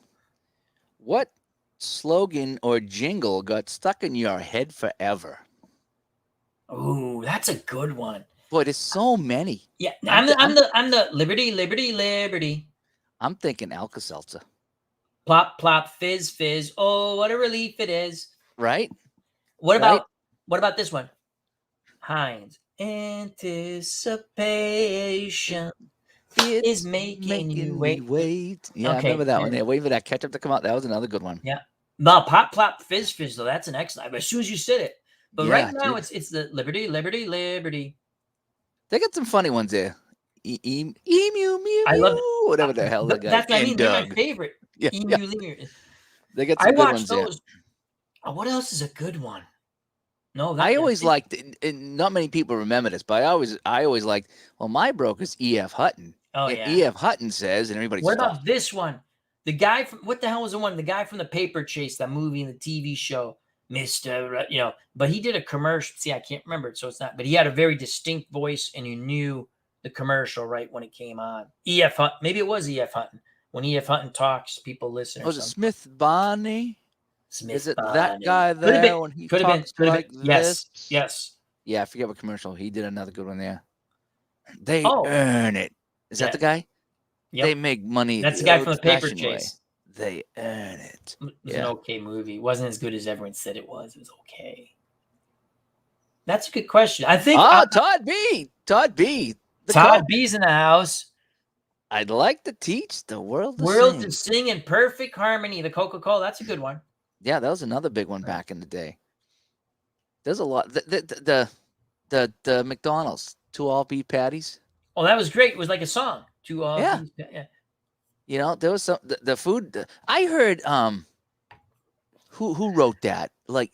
What slogan or jingle got stuck in your head forever? Oh, that's a good one. Boy, there's so many. Yeah, I'm the liberty, liberty, liberty. I'm thinking Alka-Seltzer. Plop, plop, fizz, fizz. Oh, what a relief it is. Right? What about this one? Heinz. Anticipation is making you wait. Yeah, okay. I remember that one. They're waiting for that ketchup to come out. That was another good one. Yeah. No, pop, plop, fizz, fizz, though. That's an excellent. As soon as you said it. But right now, it's the liberty, liberty, liberty. They got some funny ones there. Emu, mew, I love whatever the hell the guy. That's what I mean. They're my favorite. Yeah, Emu, they got some good ones those. Oh, what else is a good one? No, I always liked, and not many people remember this, but I always liked, well, my broker's E.F. Hutton. Oh, and yeah. E.F. Hutton says, and everybody What about this one? The guy from, what the hell was the one? The guy from the Paper Chase, that movie and the TV show, Mr. But he did a commercial. See, I can't remember it, so it's not, but he had a very distinct voice, and you knew the commercial right when it came on. E.F. Hutton, maybe it was E.F. Hutton. When E.F. Hutton talks, people listen. Was it Smith Barney? Is it Barney. That guy there when he talks like this? Yes. Yeah, I forget what commercial. He did another good one there. They earn it. Is that the guy? Yep. They make money. That's the guy from the Paper Chase. They earn it. It was an okay movie. It wasn't as good as everyone said it was. It was okay. That's a good question. I think. Todd B. Todd B. Todd B's in the house. I'd like to teach the world to sing in perfect harmony. The Coca-Cola. That's a good one. Yeah, that was another big one back in the day. There's a lot. The McDonald's 2 all-beef patties. Oh, that was great. It was like a song. 2 all-beef. Yeah. There was some the food. I heard who wrote that? Like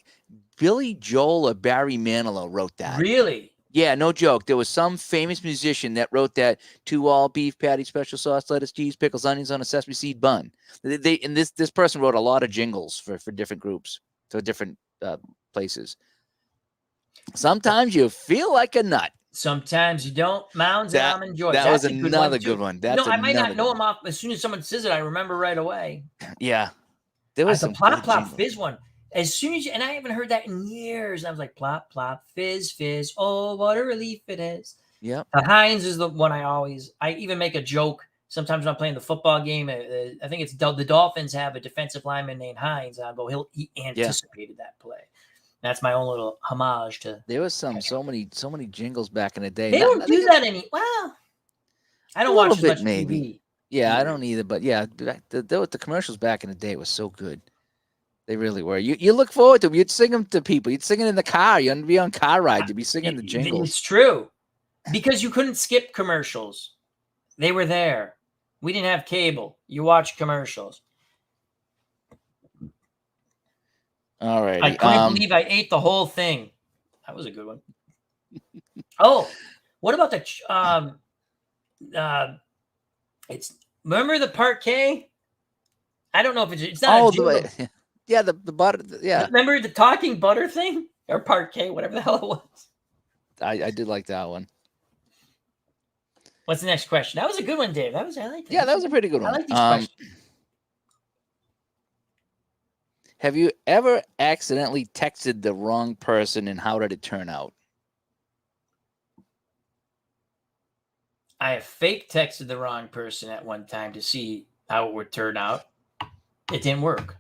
Billy Joel or Barry Manilow wrote that. Really? Yeah, no joke. There was some famous musician that wrote that 2 all-beef patty, special sauce, lettuce, cheese, pickles, onions on a sesame seed bun. And this person wrote a lot of jingles for different groups, for different places. Sometimes you feel like a nut. Sometimes you don't. Mounds and almond joy. That was another good one. I might not know them off. As soon as someone says it, I remember right away. Yeah. There was some plop, plop, fizz one. As soon as and I haven't heard that in years. I was like, plop, plop, fizz, fizz. Oh, what a relief it is. Yeah. Heinz is the one I even make a joke. Sometimes when I'm playing the football game, I think it's the Dolphins have a defensive lineman named Heinz. I'll go, he anticipated that play. That's my own little homage to. There was so many jingles back in the day. They don't do that any. Well, I don't watch as much TV. Yeah, I don't either. But yeah, the commercials back in the day was so good. They really were. You look forward to them. You'd sing them to people. You'd sing it in the car. You'd be on car ride. You'd be singing the jingles. It's true. Because you couldn't skip commercials. They were there. We didn't have cable. You watch commercials. All right. I couldn't believe I ate the whole thing. That was a good one. Oh, what about the it's remember the parquet? I don't know if it's not. Yeah, the butter. Yeah, remember the talking butter thing or parquet, whatever the hell it was. I did like that one. What's the next question? That was a good one, Dave. I like that. Yeah, that was a pretty good one. I like these questions. Have you ever accidentally texted the wrong person, and how did it turn out? I have fake texted the wrong person at one time to see how it would turn out. It didn't work.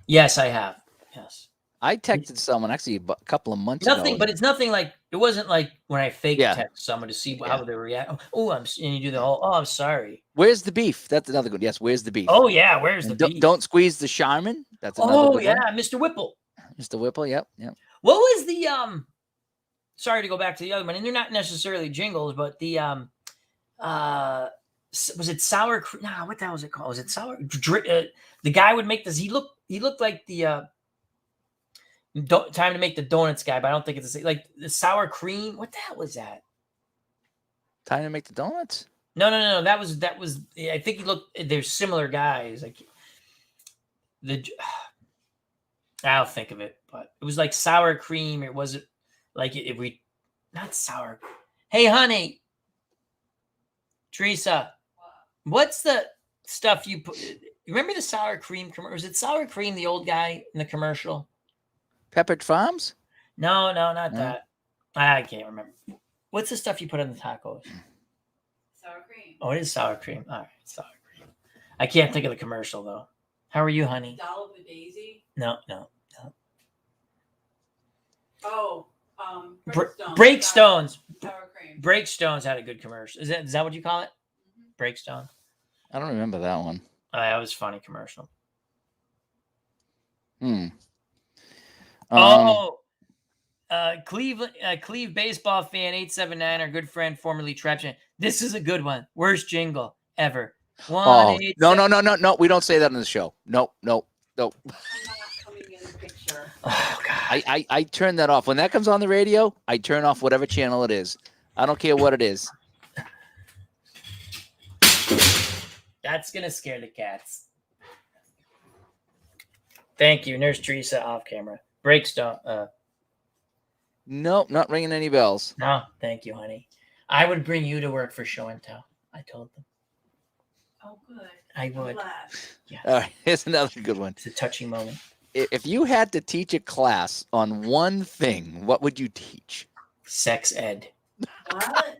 Yes, I have. Yes. I texted someone actually a couple of months ago. But it's nothing like, it wasn't like when I fake text someone to see how they react. Oh, and you do the whole, I'm sorry. Where's the beef? That's another good. Yes, where's the beef? Oh, yeah, where's the beef? Don't squeeze the Charmin. That's another good one. Mr. Whipple. Mr. Whipple, yep. What was the, sorry to go back to the other one, and they're not necessarily jingles, but the, was it sour cream? Nah, what the hell was it called? Was it sour? The guy would make this, he looked like the, time to make the donuts guy, but I don't think it's the same. Like the sour cream. What the hell was that? Time to make the donuts? No. That was. I think he looked. They're similar guys. Like I'll think of it, but it was like sour cream. It wasn't like not sour. Hey, honey, Teresa, what's the stuff you put? Remember the sour cream commercial? Was it sour cream? The old guy in the commercial. Peppered Farms? No, not that. I can't remember. What's the stuff you put on the tacos? Sour cream. Oh, it is sour cream. All right, sour cream. I can't think of the commercial though. How are you, honey? Dollop a daisy? No. Oh, Breakstones. Sour cream. Breakstones had a good commercial. Is that what you call it? Mm-hmm. Breakstone. I don't remember that one. That was a funny commercial. Cleve baseball fan 879, our good friend, formerly Trap Chan. This is a good one. Worst jingle ever. No. We don't say that on the show. No. I'm not coming in the picture. Oh God. I turn that off. When that comes on the radio, I turn off whatever channel it is. I don't care what it is. That's gonna scare the cats. Thank you, Nurse Teresa, off camera. Breakstone. Nope, not ringing any bells. No, thank you, honey. I would bring you to work for show and tell. I told them. Oh, good. I would. Yeah. All right, here's another good one. It's a touching moment. If you had to teach a class on one thing, what would you teach? Sex ed. What?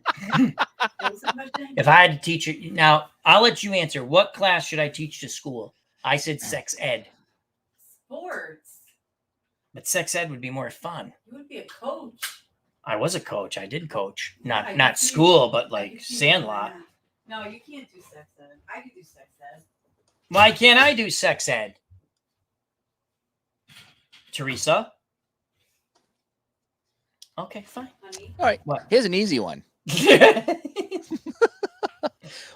If I had to teach it, now I'll let you answer. What class should I teach to school? I said sex ed. Sports. But sex ed would be more fun. You would be a coach. I was a coach. I did coach. Not school, but like Sandlot. No, you can't do sex ed. I could do sex ed. Why can't I do sex ed? Teresa? Okay, fine. Honey? All right. What? Here's an easy one.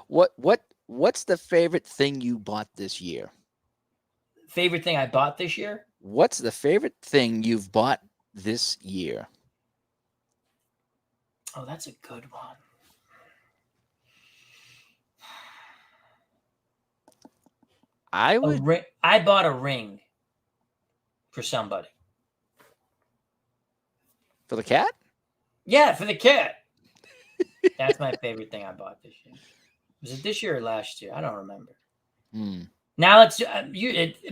What's the favorite thing you bought this year? Favorite thing I bought this year? What's the favorite thing you've bought this year? Oh, that's a good one. I bought a ring for somebody. For the cat? Yeah, for the cat. That's my favorite thing I bought this year. Was it this year or last year? I don't remember. Now let's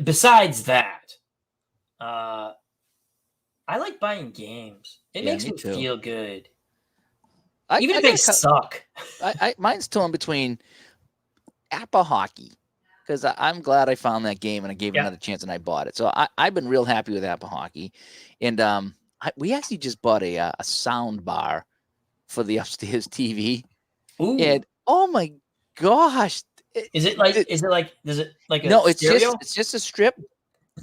besides that, I like buying games. It makes me feel good. Even if they suck. Mine's torn between Apple Hockey, because I'm glad I found that game and I gave it another chance and I bought it. So I've been real happy with Apple Hockey. And we actually just bought a sound bar for the upstairs TV. Ooh. And Oh my gosh! Is it like? Is it like? Is it like a no? It's stereo? just a strip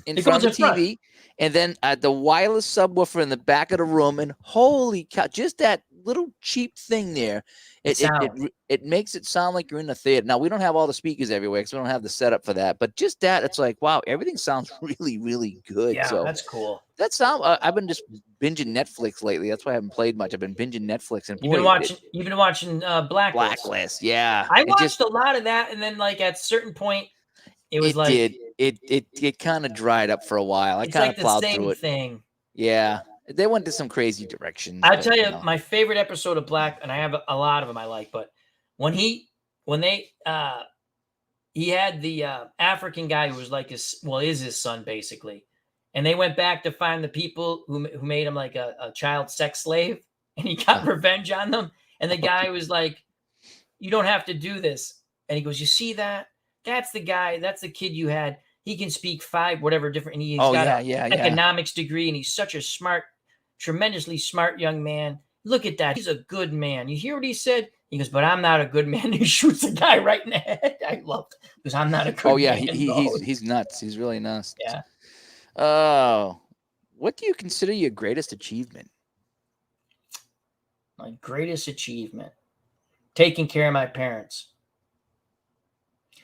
in It front goes of the in front. TV, and then the wireless subwoofer in the back of the room. And holy cow! Just that little cheap thing there. It makes it sound like you're in the theater. Now we don't have all the speakers everywhere because we don't have the setup for that. But just that, it's like wow, everything sounds really, really good. Yeah, so that's cool. That sound. I've been just binging Netflix lately. That's why I haven't played much. I've been binging Netflix, and You've been watching Blacklist. Blacklist. Yeah, I watched a lot of that, and then like at a certain point, it was it kind of dried up for a while. I kind of plowed through it. Thing. Yeah, they went to some crazy directions. I'll tell you, my favorite episode of Black, and I have a lot of them I like, but when he had the African guy who was like is his son basically, and they went back to find the people who made him like a child sex slave, and he got revenge on them. And the guy was like, "You don't have to do this," and he goes, "You see that? That's the guy. That's the kid you had. He can speak 5 whatever different. And he's got an economics degree, and he's such a smart, tremendously smart young man. Look at that. He's a good man. You hear what he said?" He goes, "But I'm not a good man." He shoots the guy right in the head. I love it because I'm not a good man. He's nuts. He's really nuts. Yeah. Oh, what do you consider your greatest achievement? My greatest achievement, taking care of my parents.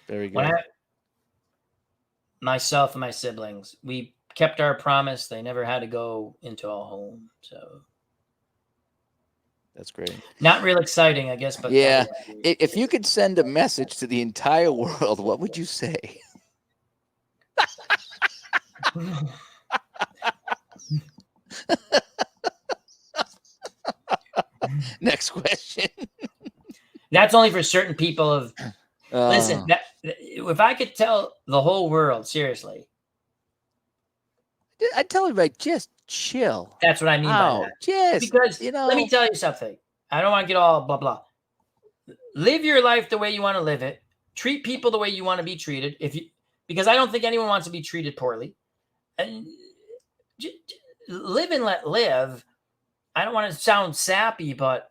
Very good. Myself and my siblings, we kept our promise. They never had to go into a home, so. That's great. Not real exciting, I guess, but yeah. If you could send a message to the entire world, what would you say? Next question. That's only for certain people of listen, if I could tell the whole world, seriously. I tell everybody, just chill. That's what I mean by that. Just because let me tell you something. I don't want to get all blah blah. Live your life the way you want to live it. Treat people the way you want to be treated. Because I don't think anyone wants to be treated poorly. And live and let live. I don't want to sound sappy, but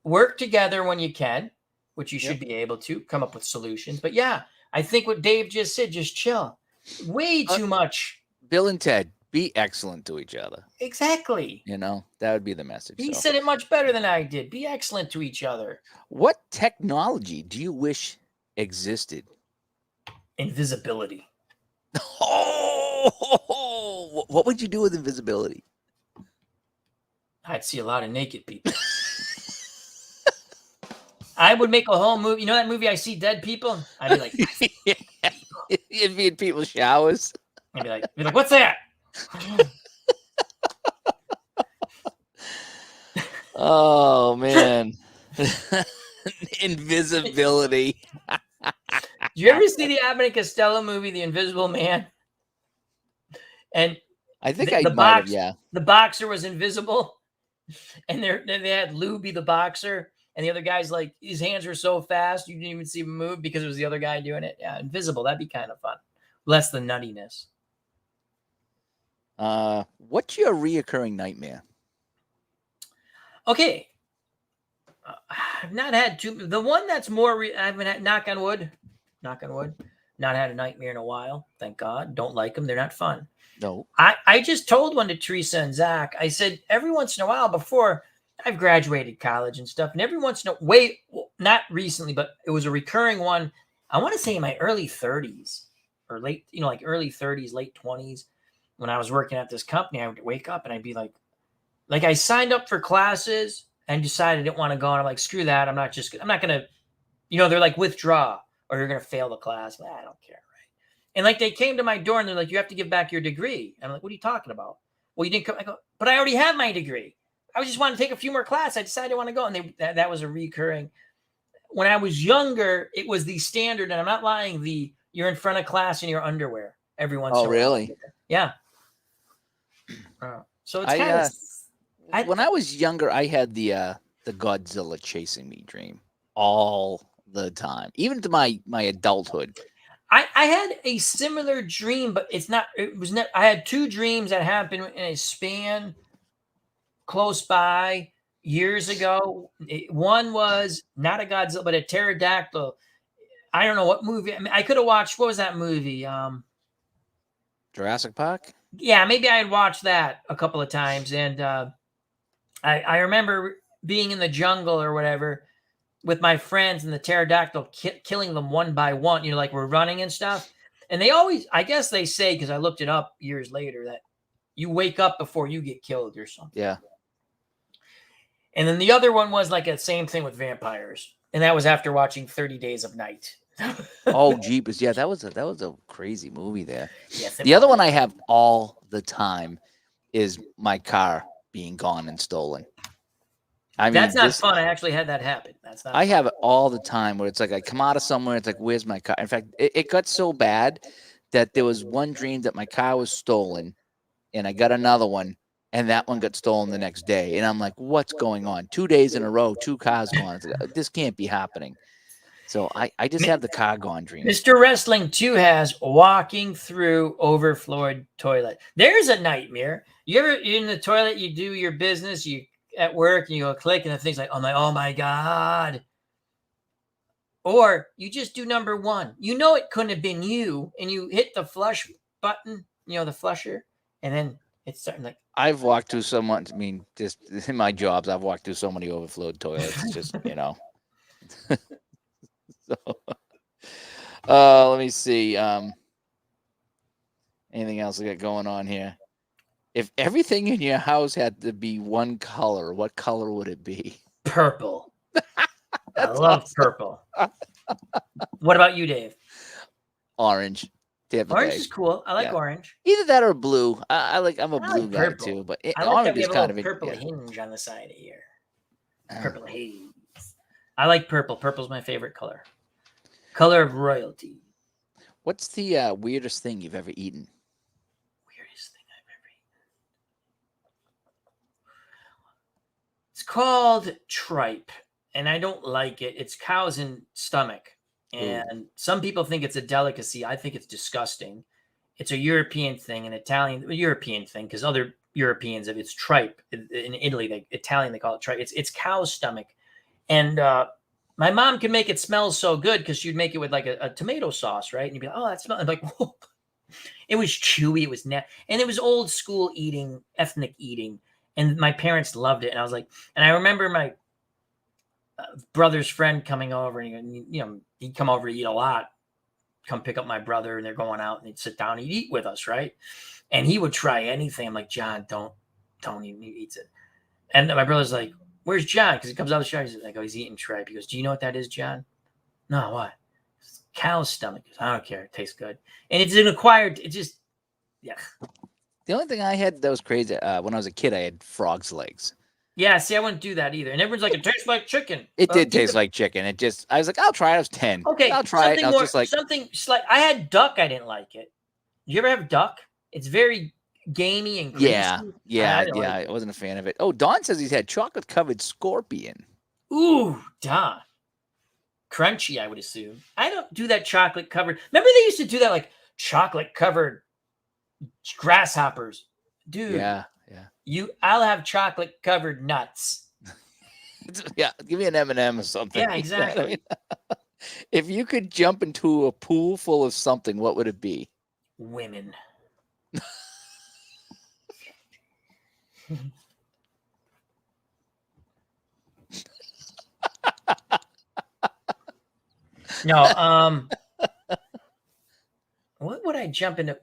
work together when you can, which you should be able to come up with solutions. But yeah, I think what Dave just said, just chill. Way too much. Bill and Ted, be excellent to each other. Exactly. That would be the message. He said it much better than I did. Be excellent to each other. What technology do you wish existed? Invisibility. Oh, what would you do with invisibility? I'd see a lot of naked people. I would make a whole movie. You know that movie I See Dead People? I'd be like, You'd be in people's showers. I'd be like, what's that? Oh man. Invisibility. Did you ever see the Abbott and Costello movie, The Invisible Man? And I think I might have, yeah. The boxer was invisible, and they had Lou be the boxer, and the other guy's like, his hands were so fast you didn't even see him move because it was the other guy doing it. Yeah, invisible. That'd be kind of fun. Less the nuttiness. What's your reoccurring nightmare? Okay. I've not had two. The one that's more, I haven't had, knock on wood, not had a nightmare in a while. Thank God. Don't like them. They're not fun. No. I just told one to Teresa and Zach. I said, every once in a while before I've graduated college and stuff, and every once in a not recently, but it was a recurring one. I want to say in my early 30s or late, like early 30s, late 20s, when I was working at this company, I would wake up and I'd be like I signed up for classes and decided I didn't want to go. And I'm like, screw that. I'm not going to, they're like, withdraw or you're going to fail the class. I don't care. Right. And like, they came to my door and they're like, you have to give back your degree. And I'm like, what are you talking about? Well, you didn't come. I go, but I already have my degree. I just want to take a few more classes. I decided I want to go. And that was a recurring. When I was younger, it was the standard, and I'm not lying, you're in front of class in your underwear every once in a while. Oh, really? Yeah. So it's kind of... When I was younger, I had the Godzilla chasing me dream all the time, even to my adulthood. I had a similar dream, but I had two dreams that happened in a span close by. years ago. One was not a Godzilla, but a pterodactyl. I don't know what movie. I mean, I could have watched. What was that movie? Jurassic Park. Yeah, maybe I had watched that a couple of times, and I remember being in the jungle or whatever with my friends, and the pterodactyl killing them one by one. You know, like we're running and stuff. And they always, I guess they say, because I looked it up years later, that you wake up before you get killed or something. Yeah. And then the other one was like a same thing with vampires, and that was after watching 30 Days of Night. Oh, Jeepers. Yeah, that was a crazy movie there. Yes, the other one I have all the time is my car being gone and stolen. I mean, that's not fun. I actually had that happen. That's not. I have it all the time where it's like I come out of somewhere. It's like, where's my car? In fact, it got so bad that there was one dream that my car was stolen, and I got another one, and that one got stolen the next day. And I'm like, what's going on? 2 days in a row, 2 cars gone. It's like, this can't be happening. So I just have the car gone dream. Mr. Wrestling 2 has walking through overflowed toilet. There's a nightmare. You're in the toilet, you do your business, you at work, and you go click, and the thing's like, oh my God. Or you just do number 1. You know it couldn't have been you, and you hit the flush button, you know, the flusher, and then it's starting like. I've walked through someone. I mean, just in my jobs, I've walked through so many overflowed toilets. It's just, you know. So, let me see. Anything else we got going on here? If everything in your house had to be one color, what color would it be? Purple. I love purple. What about you, Dave? Orange. Orange is cool. I like orange. Either that or blue. I'm a blue guy purple too, but I like orange that we is have kind a of purple hinge on the side of here. Purple haze. I like purple. Purple's my favorite color. Color of royalty. What's the weirdest thing you've ever eaten? Weirdest thing I've ever eaten. It's called tripe, and I don't like it. It's cow's in stomach, and some people think it's a delicacy. I think it's disgusting. It's a European thing, an European thing, because other Europeans, if it's tripe in Italy, Italian, they call it tripe. It's cow's stomach, and my mom can make it smell so good because she'd make it with like a tomato sauce, right? And you'd be like, oh, that smells like, whoa. It was chewy. It was and it was old school eating, ethnic eating. And my parents loved it. And I was like, and I remember my brother's friend coming over, and he'd come over to eat a lot, come pick up my brother, and they're going out, and he'd sit down and he'd eat with us, right? And he would try anything. I'm like, John, don't eat. He eats it. And my brother's like, where's John? Because he comes out of the shower. He's like, oh, he's eating tripe. He goes, do you know what that is, John? No, what? It's cow's stomach. He goes, I don't care. It tastes good. And it's an acquired, it just, yeah. The only thing I had that was crazy, when I was a kid, I had frog's legs. Yeah, see, I wouldn't do that either. And everyone's like, it tastes like chicken. It did taste like chicken. I was like, I'll try it. I was 10. Okay. I'll try it. I was just like, something slight. I had duck. I didn't like it. Did you ever have duck? It's very gamey and greasy. Yeah. I wasn't a fan of it. Oh, Don says he's had chocolate covered scorpion. Ooh, Don. Crunchy, I would assume. I don't do that chocolate covered. Remember they used to do that like chocolate covered grasshoppers, dude. Yeah. I'll have chocolate covered nuts. Yeah, give me an M&M or something. Yeah, exactly. I mean, if you could jump into a pool full of something, what would it be? Women. No, what would I jump into?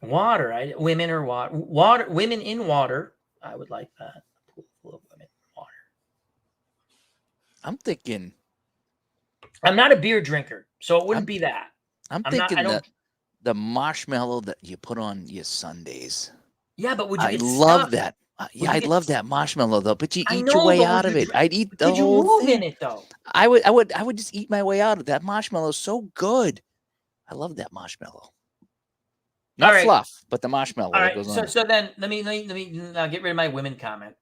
Water. Women or water. Women in water. I would like that. A pool full of women in water. I'm thinking. I'm not a beer drinker, so it wouldn't be that. I'm thinking the marshmallow that you put on your sundaes. Yeah, but would you? I love that. Yeah, I'd love that marshmallow though, but you eat your way out of it. I'd eat the whole thing. Could you move in it though? I would just eat my way out of that marshmallow. So good. I love that marshmallow. Not fluff, but the marshmallow. All right. So then let me get rid of my women comment.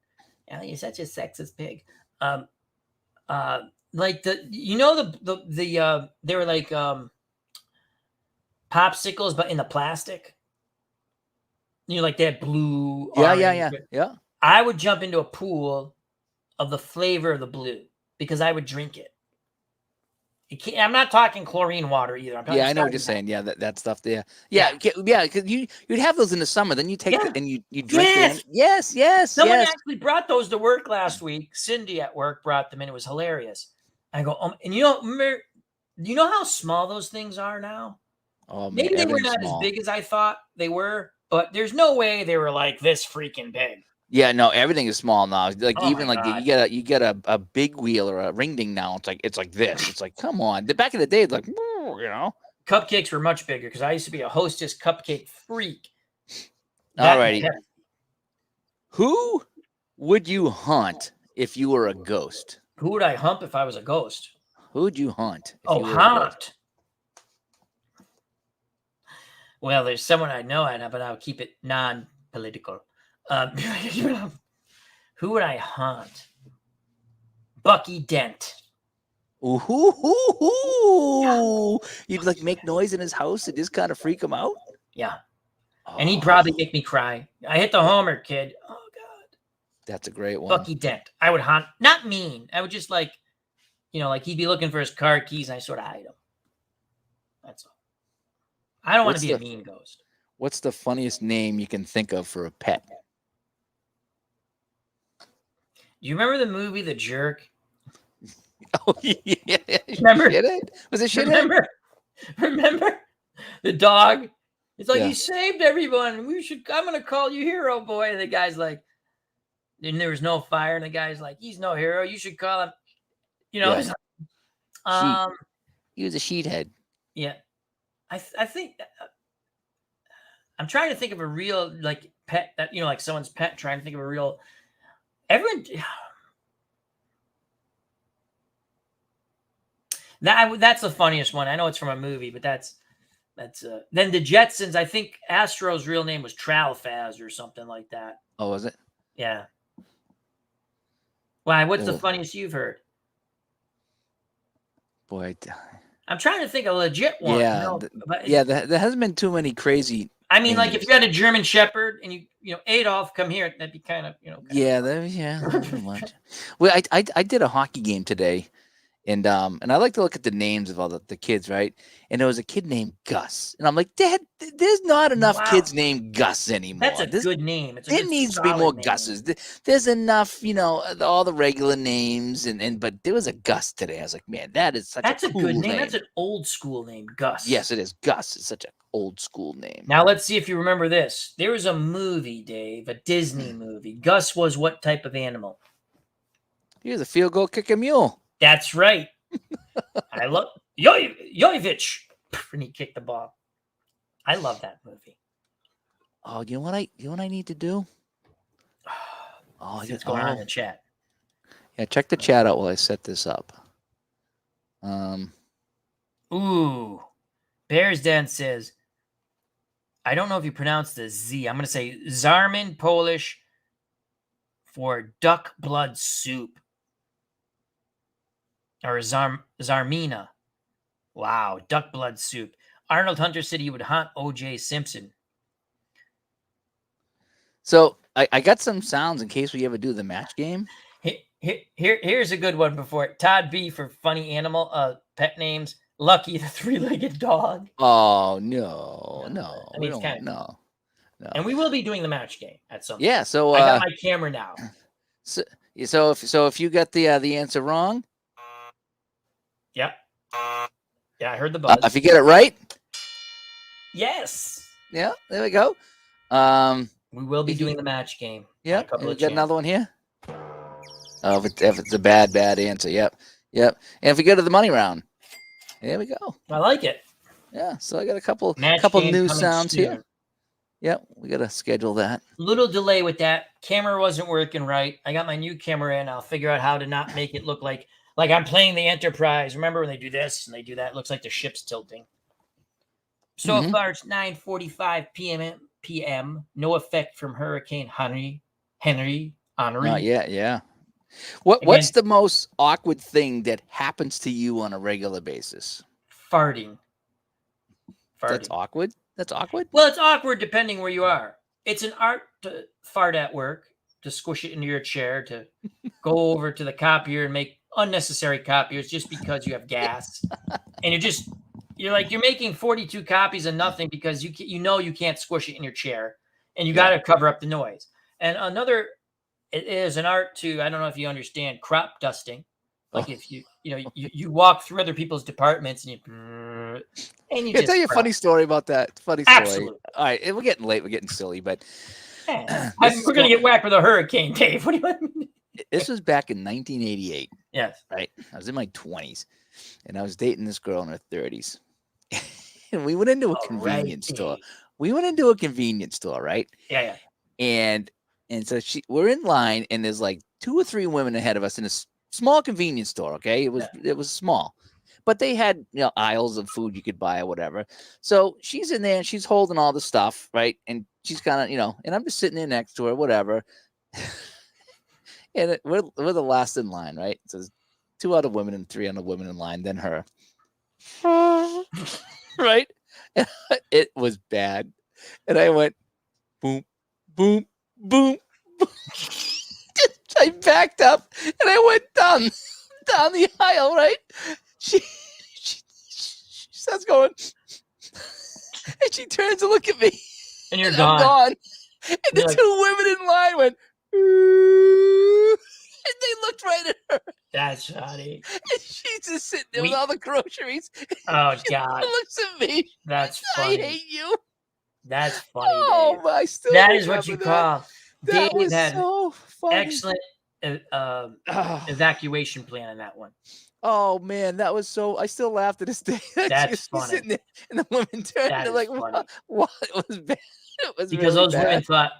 Yeah, you're such a sexist pig. Like they were like popsicles, but in the plastic. Like that blue. Yeah. I would jump into a pool of the flavor of the blue because I would drink it. I'm not talking chlorine water either. I'm talking I know what you're saying. Yeah, that stuff there. Yeah. Because you'd have those in the summer. Then you take it and you drink it. Yes. Someone actually brought those to work last week. Cindy at work brought them in. It was hilarious. I go, and you know how small those things are now? Oh, man, maybe they were not as big as I thought they were, but there's no way they were like this freaking big. Yeah, no, everything is small now. Like you get a big wheel or a ring ding now. It's like this. It's like, come on. Back in the day, it's like, Cupcakes were much bigger because I used to be a Hostess cupcake freak. Alrighty. Who would you hunt if you were a ghost? Who would I hump if I was a ghost? Who would you hunt? Hunt. Well, there's someone I know, but I'll keep it non-political. Who would I hunt? Bucky Dent. Ooh. You'd like make noise in his house and just kind of freak him out? Yeah. And he'd probably make me cry. I hit the homer, kid. Oh, God. That's a great one. Bucky Dent. I would hunt. Not mean. I would just like he'd be looking for his car keys and I sort of hide him. That's all. I don't want to be a mean ghost. What's the funniest name you can think of for a pet? Do you remember the movie The Jerk? Oh, yeah. Remember? Shithead? Was it Shithead? Remember? The dog? It's like, he saved everyone. I'm going to call you hero, boy. And the guy's like, and there was no fire. And the guy's like, he's no hero. You should call him. He was a sheethead. Yeah. I think I'm trying to think of a real like pet that, like someone's pet, trying to think of a real, everyone. That's the funniest one. I know it's from a movie, but that's then the Jetsons. I think Astro's real name was Tralfaz or something like that. Oh, was it? Yeah. Why? What's the funniest you've heard? Boy, I'm trying to think of a legit one. Yeah, there hasn't been too many crazy. I mean, like if you had a German Shepherd and you Adolf, come here, that'd be kind of pretty much. Well, I did a hockey game today. And I like to look at the names of all the kids, right? And there was a kid named Gus. And I'm like, Dad, there's not enough kids named Gus anymore. That's a good name. There needs to be more Gus's. There's enough, all the regular names. But there was a Gus today. I was like, man, that's a cool good name. That's an old school name, Gus. Yes, it is. Gus is such an old school name. Now, let's see if you remember this. There was a movie, Dave, a Disney movie. Gus was what type of animal? He was a field goal kicking mule. That's right. I love Yoyevich, and he kicked the ball. I love that movie. Oh, you know what I need to do? What's going on in the chat? Yeah, check the chat out while I set this up. Ooh, Bears Den says, I don't know if you pronounce the Z. I'm going to say Zarmin Polish for duck blood soup. Or Zarmina. Wow, duck blood soup. Arnold Hunter said he would hunt O.J. Simpson. So I got some sounds in case we ever do the match game. Here's a good one before it. Todd B for funny animal pet names. Lucky the three-legged dog. Oh no. I mean, it's kind of no. And we will be doing the match game at some point. Yeah. So I got my camera now. So if you got the answer wrong. Yep. Yeah, I heard the buzz. If you get it right. Yes. Yeah, there we go. We will be doing the match game. Yep. We got another one here. Oh, if it's a bad answer. Yep. And if we go to the money round. There we go. I like it. Yeah. So I got a couple new new sounds here. Yep. We got to schedule that. Little delay with that. Camera wasn't working right. I got my new camera in. I'll figure out how to not make it look like I'm playing the Enterprise. Remember when they do this and they do that? It looks like the ship's tilting. So far, it's 9:45 p.m. No effect from Hurricane Henry. Not yet, yeah. What's the most awkward thing that happens to you on a regular basis? Farting. That's awkward? That's awkward? Well, it's awkward depending where you are. It's an art to fart at work. to squish it into your chair, to go over to the copier and make unnecessary copiers just because you have gas. And you're making 42 copies of nothing because you can't squish it in your chair, and you got to cover up the noise. And it is an art too. I don't know if you understand crop dusting. Like if you walk through other people's departments and you I'll tell you a funny story about that. Funny story. Absolutely. All right, we're getting late. We're getting silly, but we're gonna get whacked with a hurricane, Dave. What do you want? This was back in 1988. Yes. Right. I was in my 20s, and I was dating this girl in her 30s, and we went into a convenience store. We went into a convenience store, right? Yeah. And so we're in line, and there's like 2 or 3 women ahead of us in a small convenience store. Okay, it was small, but they had aisles of food you could buy or whatever. So she's in there and she's holding all the stuff, right? And she's kind of and I'm just sitting there next to her, whatever. And we're the last in line, right? So there's 2 other women and 3 other women in line, then her. Right? And it was bad. And I went boom, boom, boom, boom. I backed up and I went down the aisle, right? She starts going, and she turns to look at me. And you're gone. I'm gone. And the 2 women in line went, and they looked right at her. That's funny. And she's just sitting there with all the groceries. Oh, God. Looks at me. That's funny. I hate you. That's funny. Oh, Dave. my! That is what you call. That was had so funny. Excellent evacuation plan on that one. Oh man, that was so. I still laugh to this day. That's funny. Sitting there, and the women turned. They're like, "What?" It was bad. It was because really those bad. women thought,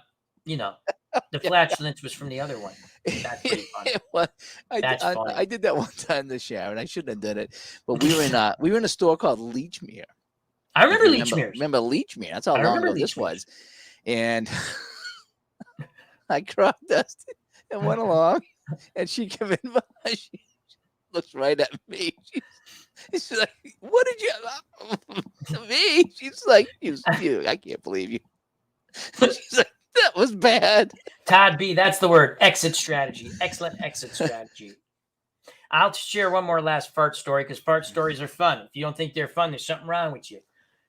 the flatulence was from the other one. That's pretty funny. I did that one time this year, and I shouldn't have done it. But we were in a store called Lechmere. I remember Lechmere. Remember Lechmere? That's how long ago this was. And I crop dusted and went along, and she came in behind. She looks right at me. She's like, "What did you?" To me, she's like, "You, I can't believe you." She's like, "That was bad." Todd B, that's the word. Exit strategy. Excellent exit strategy. I'll share one more last fart story because fart stories are fun. If you don't think they're fun, there's something wrong with you.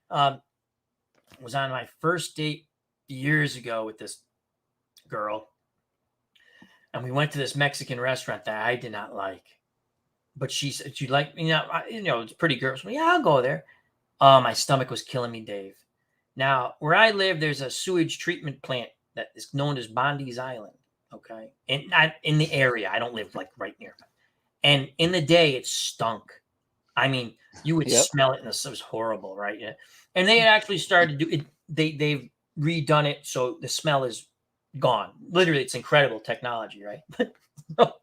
Was on my first date years ago with this girl, and we went to this Mexican restaurant that I did not like. But she said, "You like, it's pretty girls." So, yeah, I'll go there. My stomach was killing me, Dave. Now, where I live, there's a sewage treatment plant that is known as Bondi's Island. Okay, and not in the area. I don't live like right near. And in the day, it stunk. I mean, you would smell it, and it was horrible, right? Yeah. And they had actually started to do it. They've redone it, so the smell is gone. Literally, it's incredible technology, right? But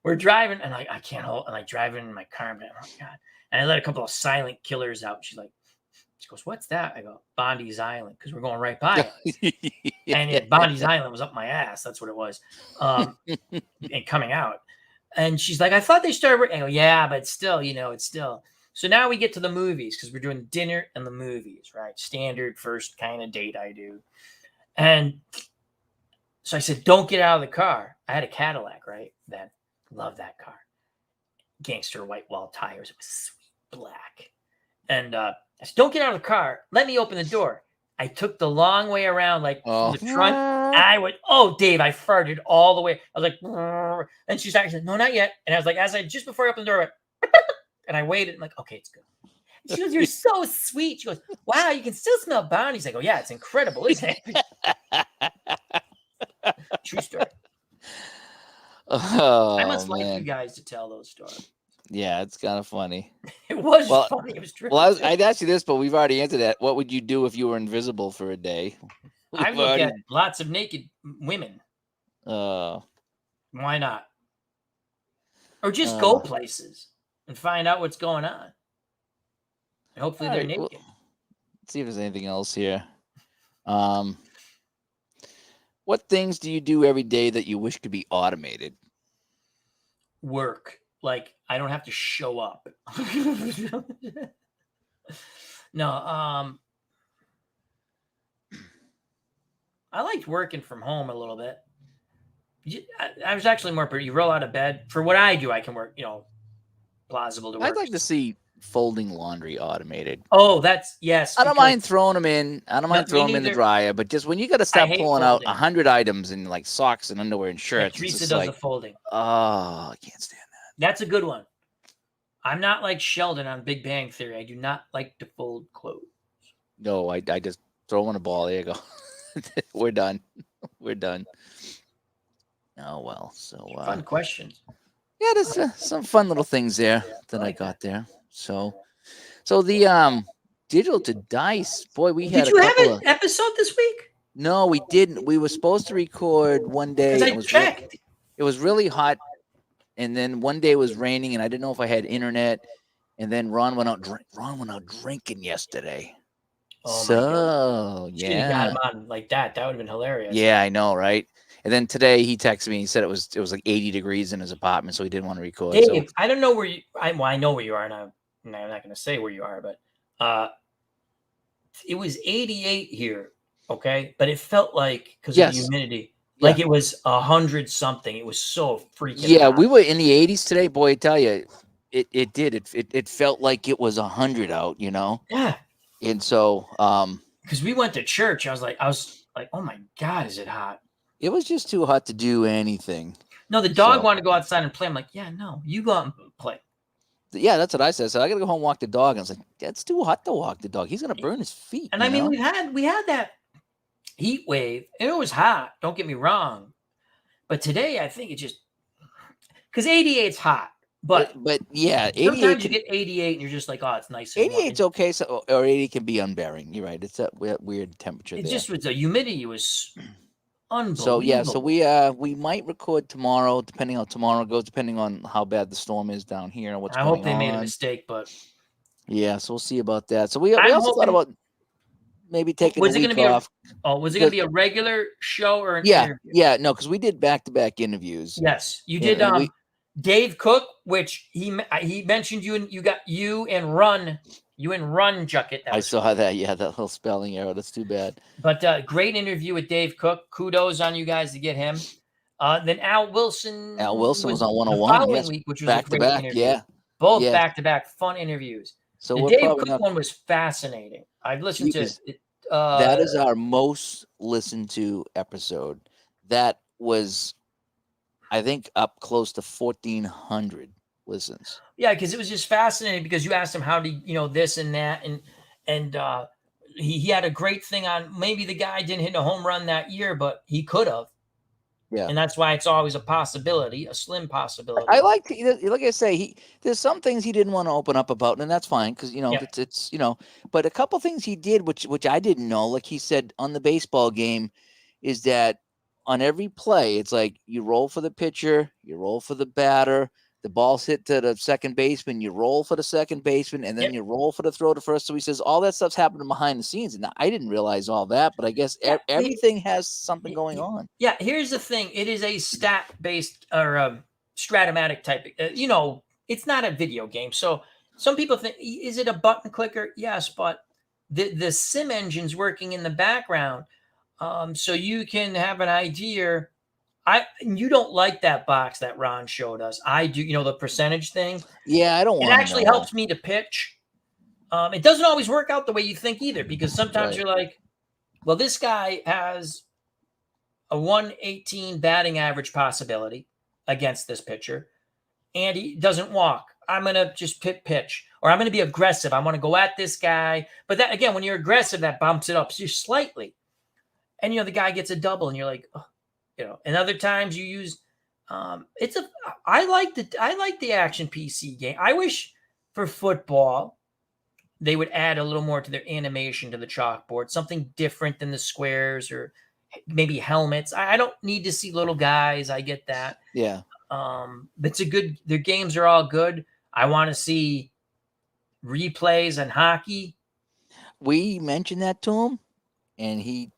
we're driving, and I can't hold. And I drive in my car, and oh God! And I let a couple of silent killers out. She goes, "What's that?" I go, "Bondi's Island," because we're going right by it. And Bondi's Island was up my ass. That's what it was, and coming out. And she's like, "I thought they started." I go, "Yeah, but still, it's still." So now we get to the movies because we're doing dinner and the movies, right? Standard first kind of date I do. And so I said, "Don't get out of the car." I had a Cadillac, right? Then love that car. Gangster white wall tires. It was sweet black. And I said, "Don't get out of the car. Let me open the door." I took the long way around, from the front. I went, "Oh, Dave, I farted all the way." I was like, and she's actually, "No, not yet." And I was like, just before I opened the door, I went, and I waited. I'm like, "Okay, it's good." She goes, "You're so sweet." She goes, "Wow, you can still smell Bondi's." I go, "Yeah, it's incredible, isn't it?" True story. Oh, I must like you guys to tell those stories. Yeah, it's kind of funny. It was funny. It was true. Well, I'd ask you this, but we've already answered that. What would you do if you were invisible for a day? I look at lots of naked women. Why not? Or just go places and find out what's going on. And hopefully they're naked. Let's see if there's anything else here. What things do you do every day that you wish could be automated? Work. Like, I don't have to show up. No, I liked working from home a little bit. I was actually more. You roll out of bed for what I do. I can work. Plausible to work. I'd like to see folding laundry automated. Oh, that's yes. I don't mind throwing them in. I don't mind throwing them in the dryer, but just when you got to start pulling out 100 items in like socks and underwear and shirts, Teresa does the folding. Oh, I can't stand that. That's a good one. I'm not like Sheldon on Big Bang Theory. I do not like to fold clothes. No, I just throw in a ball. There you go. We're done. We're done. Oh well. So fun questions. Yeah, there's some fun little things there that I got there. So the digital to dice, boy, we had. Did you have an episode this week? No, we didn't. We were supposed to record one day. I checked. It was really hot, and then one day it was raining, and I didn't know if I had internet. And then Ron went out drinking yesterday. Oh so yeah, you got him on like that. That would have been hilarious. Yeah, I know, right? And then today he texted me. He said it was like 80 degrees in his apartment, so he didn't want to record. Dave, I don't know where you. I know where you are, and I'm not going to say where you are, but it was 88 here, okay? But it felt like because of the humidity, like it was 100 something. It was so freaking. Hot. We were in the 80s today. Boy, I tell you, it did. It felt like it was 100 out. Yeah. And so, because we went to church, I was like, oh my God, is it hot? It was just too hot to do anything. No, the dog wanted to go outside and play. I'm like, yeah, no, you go out and play. Yeah, that's what I said. So I got to go home and walk the dog. And I was like, that's too hot to walk the dog. He's going to burn his feet. And I mean, we had that heat wave. And it was hot. Don't get me wrong. But today, I think it just because 88's hot. But yeah, 88 sometimes you get 88 and you're just like, oh, it's nice. 88's okay. So or 80 can be unbearing. You're right. It's that weird temperature. It just was the humidity was unbelievable. So yeah, so we might record tomorrow, depending on how tomorrow goes, depending on how bad the storm is down here and what's going on. I hope they made a mistake, but yeah, so we'll see about that. So we also thought about maybe taking a week off. Was it going to be a regular show or an interview? Yeah, no, because we did back-to-back interviews. Yes, you did. Dave Cook, which he mentioned you and you and Run Jucket. I saw that. Yeah, that little spelling error. That's too bad. But great interview with Dave Cook. Kudos on you guys to get him. Then Al Wilson. Al Wilson was on 101. Yes, week, which was back a great to back. interview. Yeah, both back to back fun interviews. So the Dave Cook one was fascinating. I've listened to it. That is our most listened to episode. That was, I think, up close to 1,400 listens. Yeah, because it was just fascinating because you asked him how to, this and that, and he had a great thing on. Maybe the guy didn't hit a home run that year, but he could have. Yeah, and that's why it's always a possibility, a slim possibility. I like I say, there's some things he didn't want to open up about, and that's fine because it's But a couple things he did, which I didn't know, like he said on the baseball game, is that on every play, it's like you roll for the pitcher, you roll for the batter. The ball's hit to the second baseman, you roll for the second baseman, and then you roll for the throw to first. So he says all that stuff's happening behind the scenes. And I didn't realiise all that, but I guess everything has something going on. Yeah, here's the thing. It is a stat-based or stratomatic type. It's not a video game. So some people think, is it a button clicker? Yes, but the sim engine's working in the background. So you can have an idea. You don't like that box that Ron showed us. I do, the percentage thing. Yeah, I don't want it. Actually helps me to pitch. It doesn't always work out the way you think either, because sometimes you're like, well, this guy has a 118 batting average possibility against this pitcher, and he doesn't walk. I'm going to just pitch, or I'm going to be aggressive. I want to go at this guy. But that, again, when you're aggressive, that bumps it up just slightly. And, the guy gets a double, and you're like, oh. And other times you use I like the action PC game. I wish for football they would add a little more to their animation to the chalkboard, something different than the squares or maybe helmets. I don't need to see little guys. I get that. Yeah. But their games are all good. I want to see replays on hockey. We mentioned that to him, and he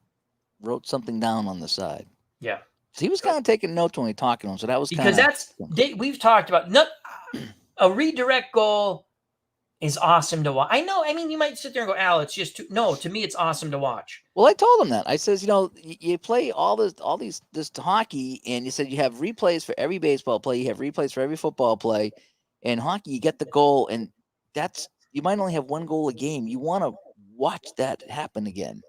wrote something down on the side. Yeah. So he was kind of taking notes when we talking to him. So that was we've talked about a redirect goal is awesome to watch. I know. I mean, you might sit there and go, Al, it's just no. To me, it's awesome to watch. Well, I told him that. I says, you play this hockey, and you said you have replays for every baseball play, you have replays for every football play. In hockey, you get the goal, and you might only have one goal a game. You want to watch that happen again.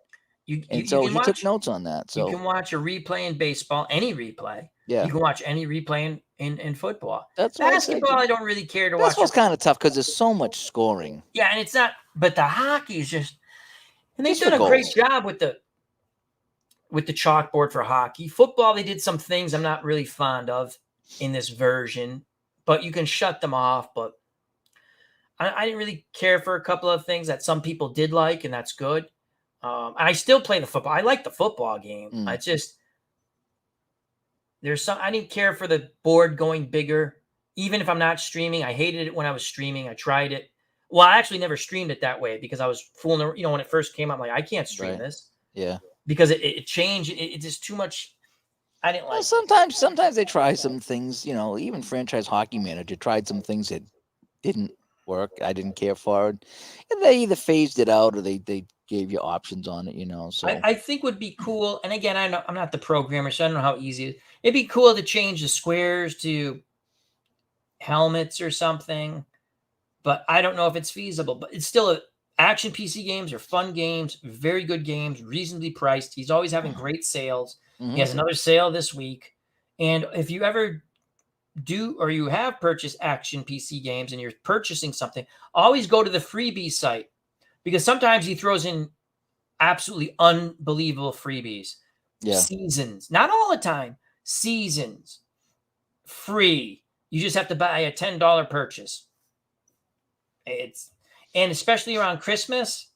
So he took notes on that. So you can watch a replay in baseball, any replay. Yeah. You can watch any replay in football. That's basketball. I don't really care to watch. Basketball's kind of tough because there's so much scoring. Yeah, and it's not. But the hockey is just, and they've done a great job with the chalkboard for hockey. Football, they did some things I'm not really fond of in this version, but you can shut them off. But I didn't really care for a couple of things that some people did like, and that's good. I still play the football. I like the football game. I just, I didn't care for the board going bigger, even if I'm not streaming. I hated it when I was streaming. I tried it. Well, I actually never streamed it that way because I was fooling. When it first came out, I'm like, I can't stream this. Yeah. Because it changed. It's just too much. I didn't like it. Sometimes they try some things, even Franchise Hockey Manager tried some things that didn't work. I didn't care for it. And they either phased it out or they gave you options on it, so I think would be cool. And again, I know I'm not the programmer, so I don't know how easy it is. It'd be cool to change the squares to helmets or something, but I don't know if it's feasible. But it's still action PC games are fun games, very good games, reasonably priced. He's always having great sales. He has another sale this week. And if you ever do or you have purchased action PC games and you're purchasing something, always go to the freebie site. Because sometimes he throws in absolutely unbelievable freebies. Yeah. Seasons. Not all the time. Seasons. Free. You just have to buy a $10 purchase. And especially around Christmas,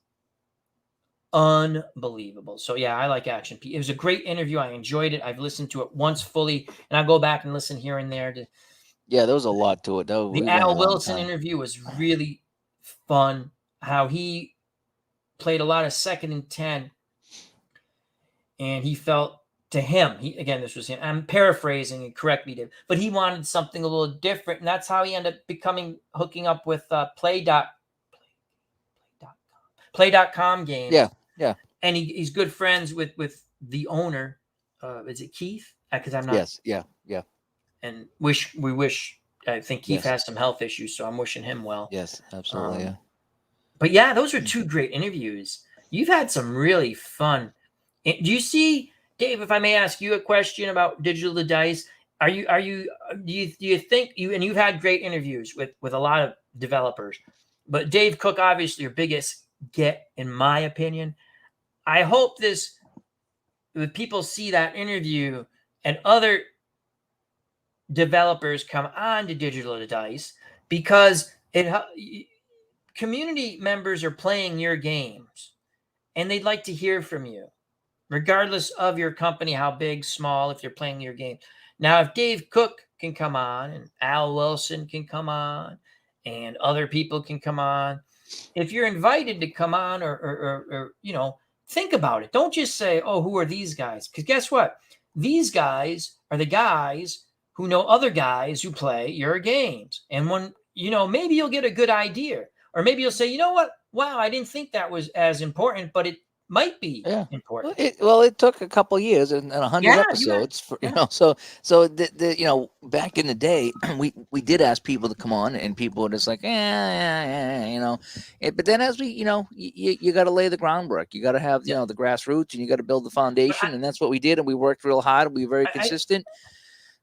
unbelievable. So yeah, I like Action P. It was a great interview. I enjoyed it. I've listened to it once fully, and I'll go back and listen here and there. Yeah, there was a lot to it. The Al Wilson interview was really fun. How he played a lot of 2nd and 10, and he felt to him, this was him. I'm paraphrasing, and correct me, Dave, but he wanted something a little different, and that's how he ended up hooking up with Play.com games. Yeah. And he's good friends with the owner. Is it Keith? Because I'm not. Yes. Yeah. And I think Keith has some health issues, so I'm wishing him well. Yes, absolutely. Yeah. But yeah, those are 2 great interviews. You've had some really fun. Do you see, Dave, if I may ask you a question about Digital to Dice, do you think you've had great interviews with a lot of developers, but Dave Cook, obviously your biggest get, in my opinion. I hope that people see that interview and other developers come on to Digital to Dice, because community members are playing your games and they'd like to hear from you, regardless of your company, how big, small, if you're playing your game. Now, if Dave Cook can come on and Al Wilson can come on and other people can come on, if you're invited to come on or think about it. Don't just say, oh, who are these guys? Because guess what? These guys are the guys who know other guys who play your games. And when, maybe you'll get a good idea. Or maybe you'll say, you know what? Wow, I didn't think that was as important, but it might be important. It took a couple of years and 100 episodes so back in the day, we did ask people to come on, and people were just like, but then as we, you got to lay the groundwork. You got to have, the grassroots, and you got to build the foundation. And that's what we did. And we worked real hard. And we were very consistent.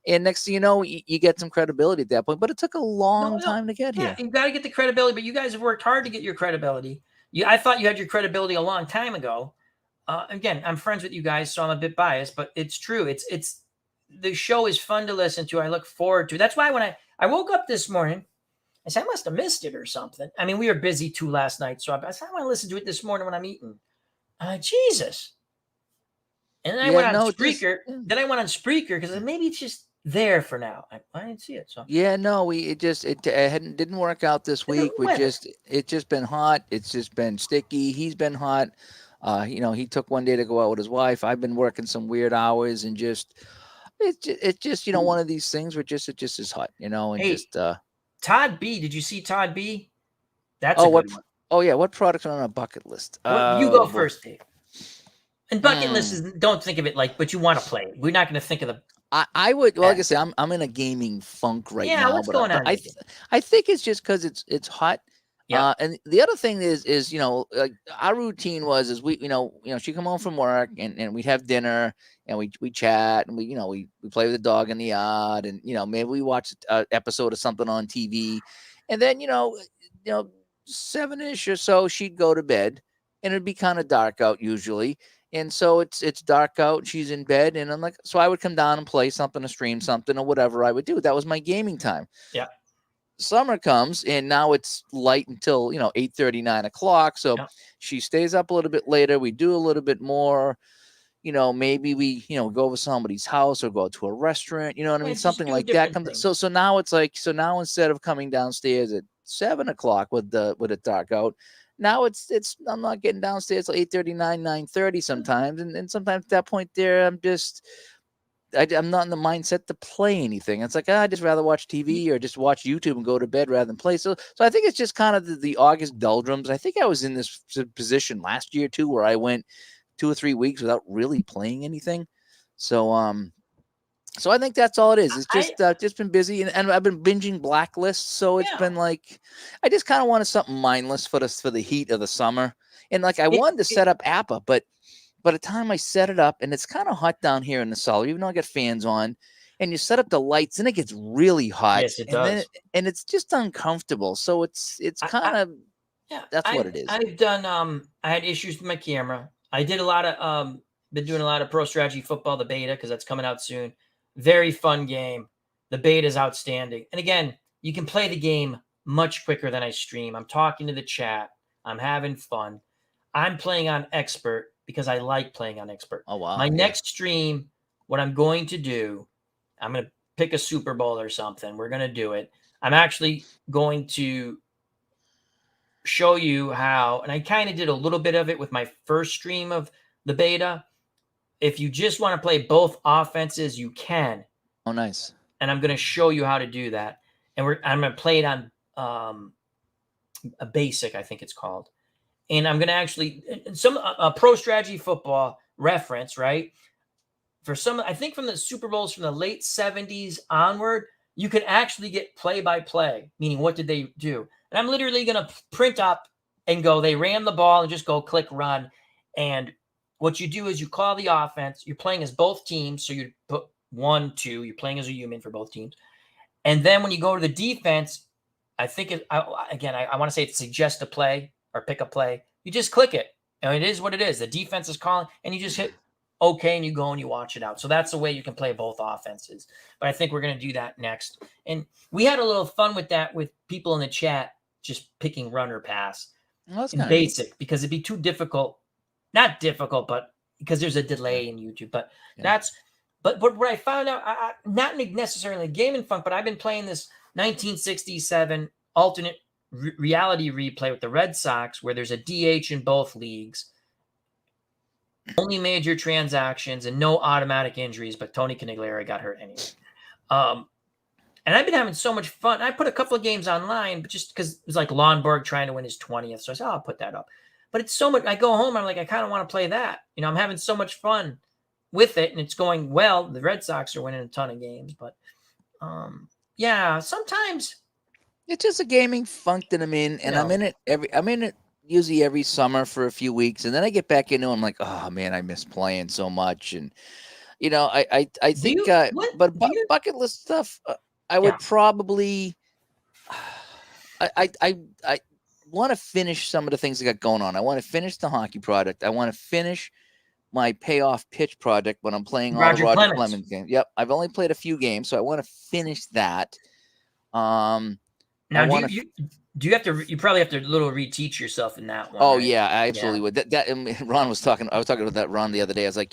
And next thing you know, you get some credibility at that point. But it took a long time to get here. You got to get the credibility. But you guys have worked hard to get your credibility. I thought you had your credibility a long time ago. Again, I'm friends with you guys, so I'm a bit biased. But it's true. It's the show is fun to listen to. I look forward to. That's why when I woke up this morning, I said I must have missed it or something. I mean, we were busy too last night, so I said I want to listen to it this morning when I'm eating. Jesus. And then I went on Spreaker. Then I went on Spreaker because maybe it's just there for now. I didn't see it. So it didn't work out this week. It's just been hot. It's just been sticky. He's been hot. He took one day to go out with his wife. I've been working some weird hours, and it's just one of these things where it just is hot, and Todd B. Did you see Todd B? That's a good one. Oh yeah, what products are on a bucket list? You go first, Dave. And bucket list is, don't think of it like, but you want to play it. We're not going to think of the. I would, well, like I say, I'm in a gaming funk right now. What's going on? I think it's just because it's hot. Yeah. And the other thing is like our routine is we she come home from work and we'd have dinner and we chat and we play with the dog in the yard and maybe we watch an episode of something on TV, and then 7-ish or so she'd go to bed and it'd be kind of dark out usually. And so it's dark out, she's in bed, and I'm like, so I would come down and play something, or stream something, or whatever I would do. That was my gaming time. Yeah. Summer comes, and now it's light until 8:30, 9 o'clock. So she stays up a little bit later. We do a little bit more. Maybe we go over somebody's house or go to a restaurant. You know what I mean? Something like that comes. So now it's like, so now instead of coming downstairs at 7 o'clock with it dark out, now it's I'm not getting downstairs till 8:30, 9:30 sometimes, and sometimes at that point there I'm not in the mindset to play anything. It's like I'd just rather watch TV or just watch YouTube and go to bed rather than play. So I think it's just kind of the August doldrums. I think I was in this position last year too, where I went 2 or 3 weeks without really playing anything. So I think that's all it is. It's just been busy, and I've been binging Blacklist. So it's been like, I just kind of wanted something mindless for the heat of the summer. And like I wanted to set up Appa, but by the time I set it up, and it's kind of hot down here in the cellar, even though I got fans on, and you set up the lights, and it gets really hot. Yes, it does. And it's just uncomfortable. So it's kind of that's what it is. I've done I had issues with my camera. I did a lot of been doing a lot of Pro Strategy Football, the beta, because that's coming out soon. Very fun game. The beta is outstanding. And again, you can play the game much quicker than I stream. I'm talking to the chat. I'm having fun. I'm playing on expert because I like playing on expert. Oh, wow. My next stream, what I'm going to do, I'm going to pick a Super Bowl or something. We're going to do it. I'm actually going to show you how, and I kind of did a little bit of it with my first stream of the beta. If you just want to play both offenses, you can. Oh, nice. And I'm going to show you how to do that. And I'm going to play it on a basic, I think it's called. And I'm going to actually a Pro Strategy Football reference, right? For some, I think from the Super Bowls from the late 70s onward, you can actually get play-by-play, meaning what did they do? And I'm literally going to print up and go, they ran the ball and just go click run. And what you do is you call the offense. You're playing as both teams. So you put 1, 2. You're playing as a human for both teams. And then when you go to the defense, I think, I want to say it's suggest a play or pick a play. You just click it. And it is what it is. The defense is calling, and you just hit OK, and you go and you watch it out. So that's the way you can play both offenses. But I think we're going to do that next. And we had a little fun with that with people in the chat just picking run or pass. Well, that's basic, because it'd be too difficult. Not difficult, but because there's a delay in YouTube. But but what I found out, not necessarily gaming funk, but I've been playing this 1967 alternate reality replay with the Red Sox, where there's a DH in both leagues, only major transactions and no automatic injuries. But Tony Canigliere got hurt anyway. And I've been having so much fun. I put a couple of games online, but just because it was like Lonborg trying to win his 20th, so I said, I'll put that up. But it's so much. I go home, I'm like, I kind of want to play that. I'm having so much fun with it, and it's going well. The Red Sox are winning a ton of games, but sometimes it's just a gaming funk that I'm in, and I'm in it usually every summer for a few weeks, and then I get back into it. I'm like, oh man, I miss playing so much, and I think, bucket list stuff, I would probably, I want to finish some of the things I got going on. I want to finish the hockey product. I want to finish my payoff pitch project when I'm playing all the Roger Clemens games. Yep. I've only played a few games, so I want to finish that. Now, do you have to, you probably have to reteach yourself in that one. Oh, right? Yeah, I absolutely would. That Ron was talking, I was talking about that Ron the other day. I was like,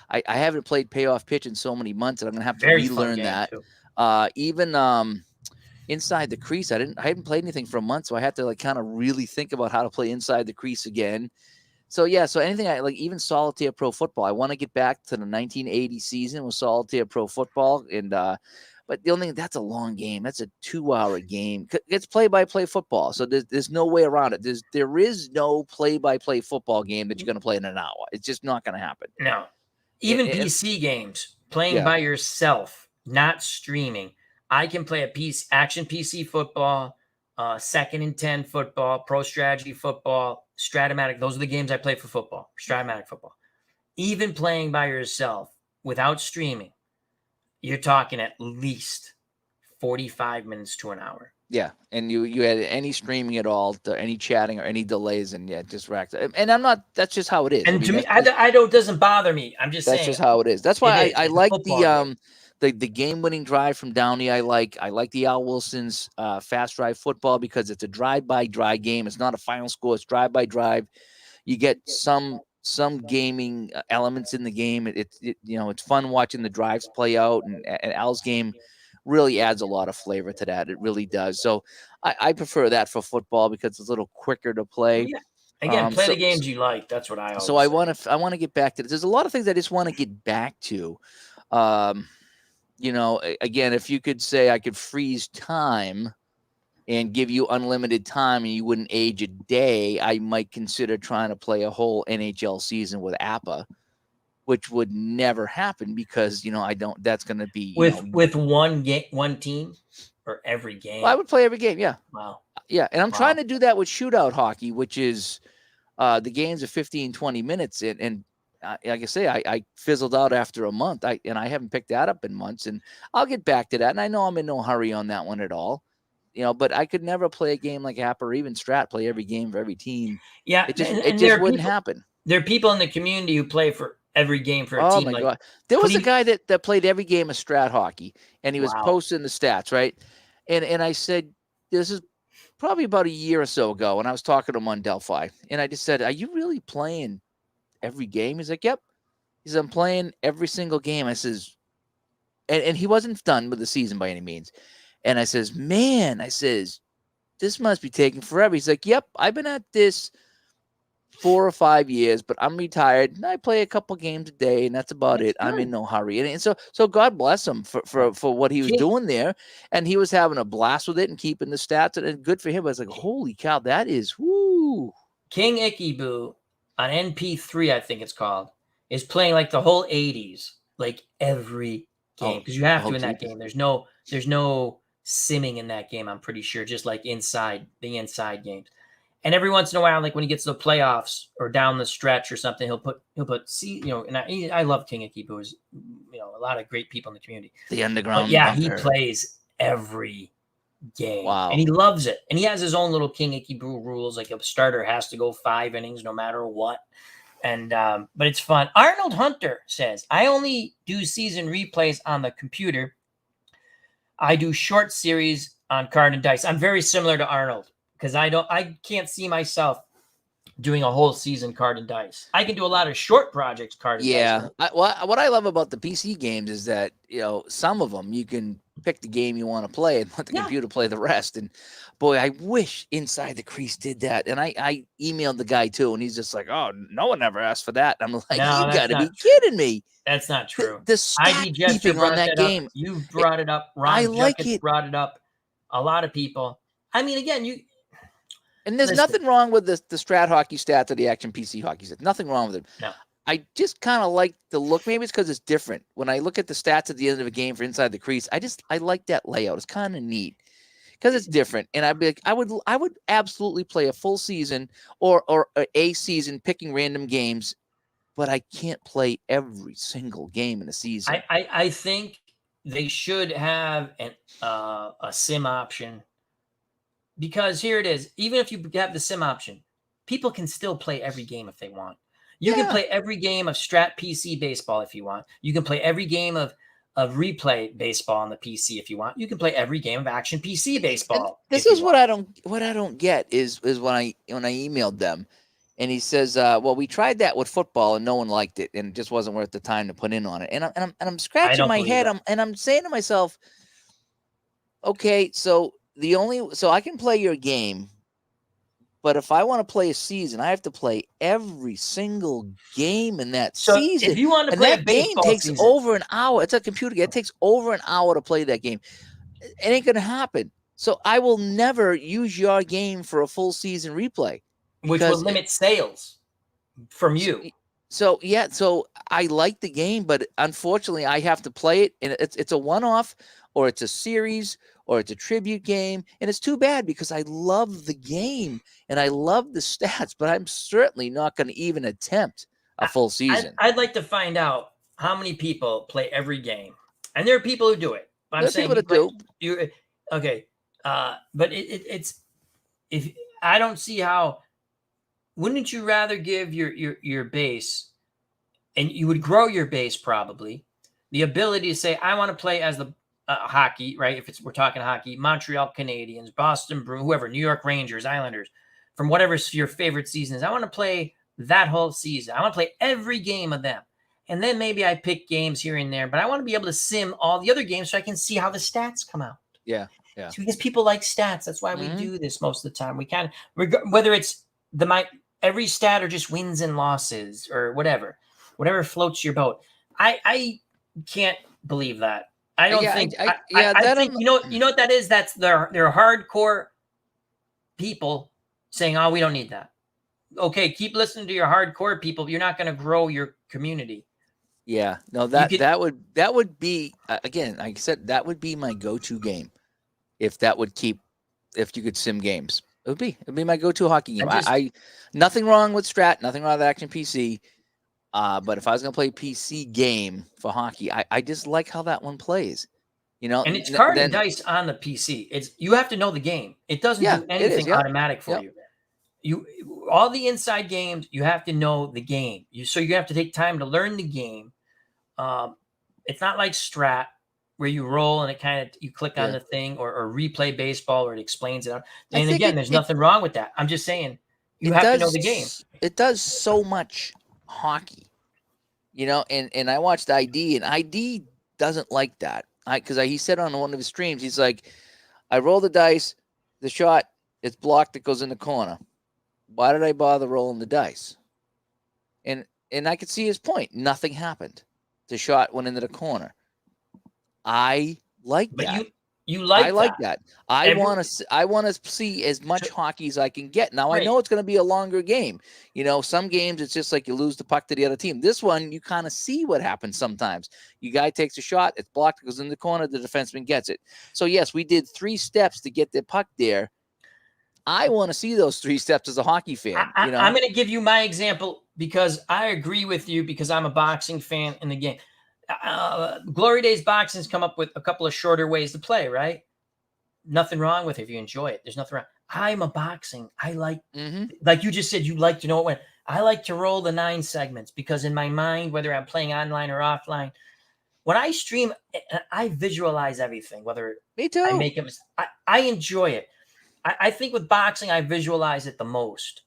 I haven't played payoff pitch in so many months that I'm going to have to relearn that. Even, inside the crease, I hadn't played anything for a month, so I had to kind of really think about how to play inside the crease again. So anything even Solitaire Pro Football. I want to get back to the 1980 season with Solitaire Pro Football, and But the only thing, that's a long game. That's a 2-hour game. It's play-by-play football, so there's no way around it. There is no play-by-play football game that you're going to play in an hour. It's just not going to happen. No. Even PC games, playing by yourself, not streaming. I can play a action PC football, 2nd and 10 football, pro strategy football, Stratomatic. Those are the games I play for football, Stratomatic football. Even playing by yourself without streaming, you're talking at least 45 minutes to an hour. Yeah, and you had any streaming at all, any chatting or any delays, and just racked. And I'm not. That's just how it is. And to me, I don't. It doesn't bother me. I'm just saying. That's just how it is. That's why I like the game-winning drive from Downey. I like the Al Wilson's fast drive football because it's a drive-by-drive game. It's not a final score. It's drive-by-drive. You get some gaming elements in the game. It's fun watching the drives play out, and Al's game really adds a lot of flavor to that. It really does. So I prefer that for football because it's a little quicker to play. Yeah. Again, play the games you like. That's what I always say. I want to get back to this. There's a lot of things I just want to get back to. Again, if you could say I could freeze time and give you unlimited time and you wouldn't age a day, I might consider trying to play a whole NHL season with APA, which would never happen because, that's going to be with one team or every game. Well, I would play every game. Yeah. Wow. Yeah. And I'm trying to do that with shootout hockey, which is the games are 15, 20 minutes. And like I say, I fizzled out after a month. I haven't picked that up in months, and I'll get back to that. And I know I'm in no hurry on that one at all. But I could never play a game like APA or even Strat, play every game for every team. Yeah. It just wouldn't happen. There are people in the community who play for every game for a team. Oh my God. There was a guy that played every game of Strat hockey, and he was posting the stats, right? And I said, this is probably about a year or so ago, and I was talking to him on Delphi, and I just said, are you really playing every game? He's like, yep. He said, I'm playing every single game. I says, and he wasn't done with the season by any means. And I says, man, this must be taking forever. He's like, yep, I've been at this 4 or 5 years, but I'm retired and I play a couple games a day, and that's about it. I'm in no hurry. And so God bless him for what he was doing there. And he was having a blast with it and keeping the stats, and good for him. I was like, holy cow, that is woo. King Ikeboo on NP3, I think it's called, is playing like the whole 80s, like every game. Because you have to in that game. There's no simming in that game, I'm pretty sure, just like the inside games. And every once in a while, like when he gets to the playoffs or down the stretch or something, he'll put and I love King Ikeboo. There's a lot of great people in the community. The underground. But yeah, he plays every game. Wow. And he loves it. And he has his own little King Ikeboo rules. Like a starter has to go 5 innings no matter what. And but it's fun. Arnold Hunter says, I only do season replays on the computer. I do short series on card and dice. I'm very similar to Arnold because I can't see myself doing a whole season card and dice. I can do a lot of short projects card and dice. Yeah. What I love about the PC games is that, some of them you can pick the game you want to play and let the computer play the rest. And boy, I wish Inside the Crease did that. And I emailed the guy too, and he's just like, oh, no one ever asked for that. And I'm like, no, you got to be kidding me. That's not true. The stat keeping on that game. You brought it up. Ron Junkett brought it up. A lot of people. I mean, again, and there's nothing wrong with the Strat hockey stats or the Action PC hockey stats. Nothing wrong with it. No. I just kind of like the look. Maybe it's because it's different. When I look at the stats at the end of a game for Inside the Crease, I like that layout. It's kind of neat because it's different. And I'd be like, I would absolutely play a full season or a season picking random games, but I can't play every single game in a season. I think they should have a sim option, because here it is. Even if you have the sim option, people can still play every game if they want. You can play every game of Strat PC baseball if you want. You can play every game of replay baseball on the PC if you want. You can play every game of Action PC baseball. And this is what I don't get is when I emailed them, and he says, well, we tried that with football and no one liked it, and it just wasn't worth the time to put in on it. And I'm scratching my head. I'm saying to myself, okay, so I can play your game, But if I want to play a season, I have to play every single game in that season. If you want to and play that a game baseball takes season, over an hour. It's a computer game. It takes over an hour to play that game. It ain't going to happen. So I will never use your game for a full season replay. Which will limit sales from you. So I like the game, but unfortunately I have to play it, and it's a one-off, or it's a series, or it's a tribute game, and it's too bad because I love the game and I love the stats, but I'm certainly not going to even attempt a full season. I'd like to find out how many people play every game, and there are people who do it. I'm saying people that do. Okay, but it's if I don't see how. Wouldn't you rather give your base, and you would grow your base probably, the ability to say, I want to play as the hockey, right? If we're talking hockey, Montreal Canadiens, Boston Bruins, whoever, New York Rangers, Islanders, from whatever your favorite season is. I want to play that whole season. I want to play every game of them. And then maybe I pick games here and there, but I want to be able to sim all the other games so I can see how the stats come out. Yeah. It's because people like stats. That's why we do this most of the time. We kind of, whether it's every stat or just wins and losses or whatever floats your boat. I can't believe that. I don't think. I think you know what that is. That's they're hardcore people saying, "Oh, we don't need that." Okay, keep listening to your hardcore people. You're not going to grow your community. Yeah, no, that would be again, like I said, that would be my go-to game. If you could sim games, it'd be my go-to hockey game. I nothing wrong with Strat, nothing wrong with Action PC. But if I was going to play PC game for hockey, I just like how that one plays, And it's card and dice on the PC. You have to know the game. It doesn't do anything automatic for you. All the inside games, you have to know the game. So you have to take time to learn the game. It's not like Strat where you roll and it kind of you click on the thing, or replay baseball where it explains it. And again, there's nothing wrong with that. I'm just saying you have to know the game. It does so much hockey, and I watched ID, and ID doesn't like that. Because he said on one of his streams, he's like, I roll the dice, the shot, it's blocked, it goes in the corner. Why did I bother rolling the dice? And I could see his point. Nothing happened. The shot went into the corner. I like that. You like I like that. I want to see as much hockey as I can get. Now I know it's going to be a longer game. Some games it's just like you lose the puck to the other team. This one you kind of see what happens sometimes. You guy takes a shot, it's blocked, it goes in the corner, the defenseman gets it. So yes, we did 3 steps to get the puck there. I want to see those 3 steps as a hockey fan. I'm going to give you my example because I agree with you because I'm a boxing fan in the game. Glory Days Boxing's come up with a couple of shorter ways to play, right? Nothing wrong with it if you enjoy it. There's nothing wrong. I'm a boxing. I like, like you just said, you like to know it when. I like to roll the 9 segments because in my mind, whether I'm playing online or offline, when I stream, I visualize everything. Whether me too, I make it, I enjoy it. I think with boxing, I visualize it the most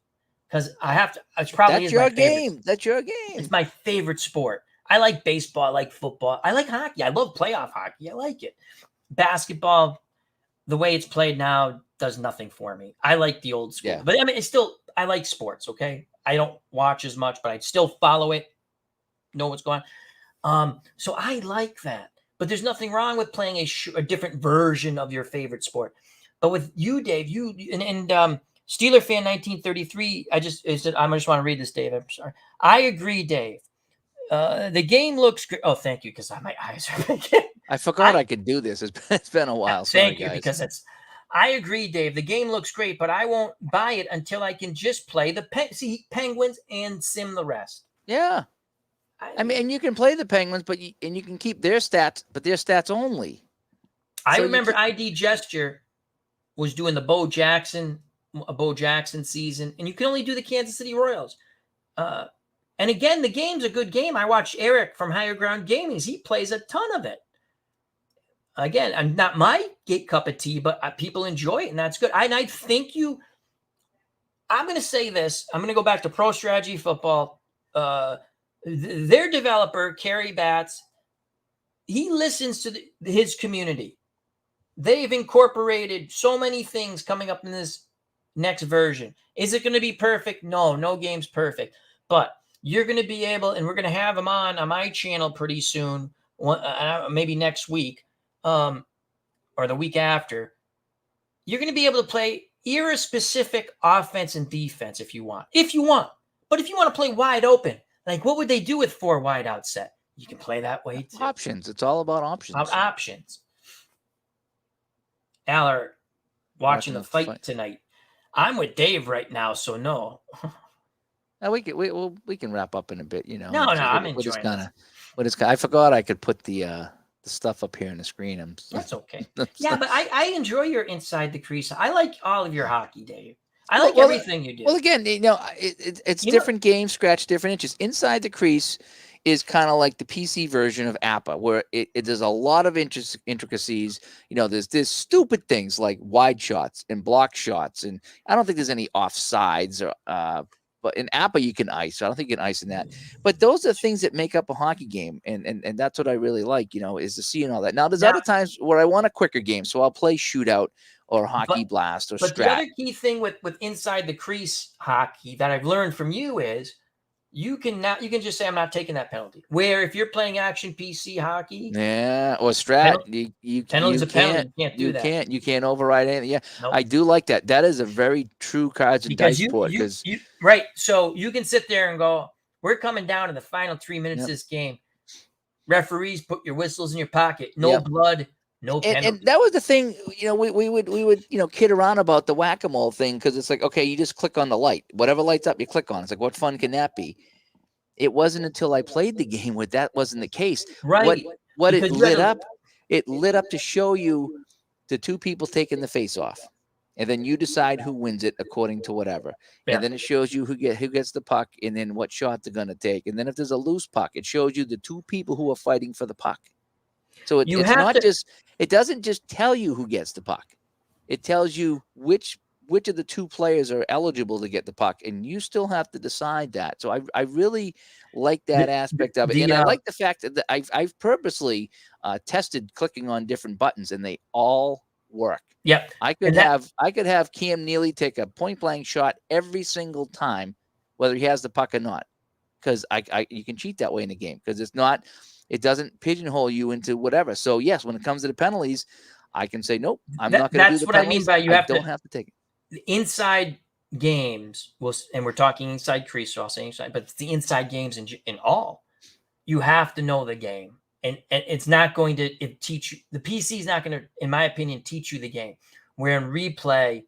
because I have to. It's probably that's your game. That's your game. It's my favorite sport. I like baseball. I like football. I like hockey. I love playoff hockey. I like it. Basketball, the way it's played now, does nothing for me. I like the old school. Yeah. But I mean, I like sports, okay? I don't watch as much, but I still follow it, know what's going on. So I like that. But there's nothing wrong with playing a different version of your favorite sport. But with you, Dave, and Steeler fan 1933, I just want to read this, Dave. I'm sorry. I agree, Dave. The game looks great. Oh, thank you, because my eyes are big. I forgot I could do this. It's been a while. Thank you, because I agree, Dave. The game looks great, but I won't buy it until I can just play the Penguins and sim the rest. Yeah, I mean, and you can play the Penguins, but you can keep their stats, but their stats only. I remember ID Gesture was doing the Bo Jackson season, and you can only do the Kansas City Royals. And again, the game's a good game. I watch Eric from Higher Ground Gaming. He plays a ton of it. Again, I'm not my cup of tea, but people enjoy it, and that's good. And I think I'm going to say this. I'm going to go back to Pro Strategy Football. Their developer, Kerry Batts, he listens to his community. They've incorporated so many things coming up in this next version. Is it going to be perfect? No game's perfect. But you're going to be able, and we're going to have them on my channel pretty soon, maybe next week, or the week after. You're going to be able to play era-specific offense and defense if you want. But if you want to play wide open, like what would they do with 4 wide out set? You can play that way too. Options. It's all about options. Options. Aller, watching the fight tonight. I'm with Dave right now, so no. We can wrap up in a bit, No, I'm enjoying this. I forgot I could put the stuff up here on the screen. That's okay. Yeah, but I enjoy your inside the crease. I like all of your hockey, Dave. I like everything you do. Well, again, it's different games, scratch different inches. Inside the crease is kind of like the PC version of APA, where there's a lot of intricacies. There's stupid things like wide shots and block shots, and I don't think there's any offsides or but in APA you can ice. So I don't think you can ice in that. But those are things that make up a hockey game, and that's what I really like. Is to see and all that. Now there's other times where I want a quicker game, so I'll play shootout or hockey blast or strat. But the other key thing with inside the crease hockey that I've learned from you is you can just say I'm not taking that penalty. Where if you're playing action PC hockey, or strat, you can't override anything. Yeah, nope. I do like that. That is a very true cards and dice sport. Right. So you can sit there and go, we're coming down to the final 3 minutes of this game. Referees, put your whistles in your pocket. No blood. No penalty. And that was the thing, we would kid around about the whack-a-mole thing, because it's like, okay, you just click on the light. Whatever lights up, you click on. It's like, what fun can that be? It wasn't until I played the game where that wasn't the case. Right. What it lit up, to show you the two people taking the face off. And then you decide who wins it according to whatever. Yeah. And then it shows you who gets the puck and then what shot they're going to take. And then if there's a loose puck, it shows you the two people who are fighting for the puck. So it doesn't just tell you who gets the puck. It tells you which of the two players are eligible to get the puck, and you still have to decide that. So I really like that aspect of it. And I like the fact that I've purposely tested clicking on different buttons, and they all work. Yeah. I could have Cam Neely take a point blank shot every single time, whether he has the puck or not. Because you can cheat that way in the game, because it doesn't pigeonhole you into whatever. So yes, when it comes to the penalties, I can say, nope, I'm not going to do the penalties. That's what I mean by don't have to take it. The inside games, and we're talking inside crease, so I'll say inside, but it's the inside games in all. You have to know the game. And it's not going to teach you. The PC is not going to, in my opinion, teach you the game. Where in replay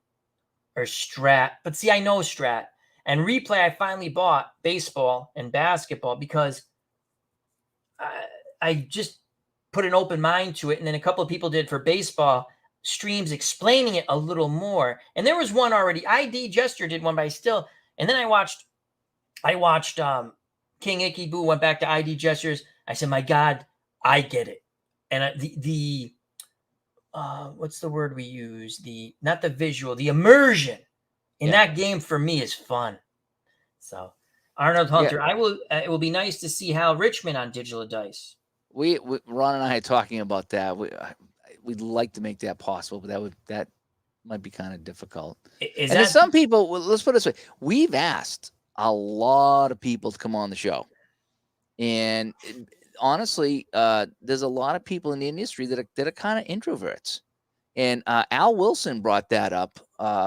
or strat, but see, I know strat. And replay, I finally bought baseball and basketball because I just put an open mind to it. And then a couple of people did for baseball streams explaining it a little more. And there was one already. ID Gesture did one, but and then I watched King Icky Boo went back to ID Gestures. I said, my God, I get it. And what's the word we use? Not the visual, the immersion in that game for me is fun. So Arnold Hunter, it will be nice to see Hal Richmond on Digital Dice. Ron and I are talking about that. We'd like to make that possible, but that might be kind of difficult. There's some people, let's put it this way. We've asked a lot of people to come on the show. And honestly, there's a lot of people in the industry that are kind of introverts. And Al Wilson brought that up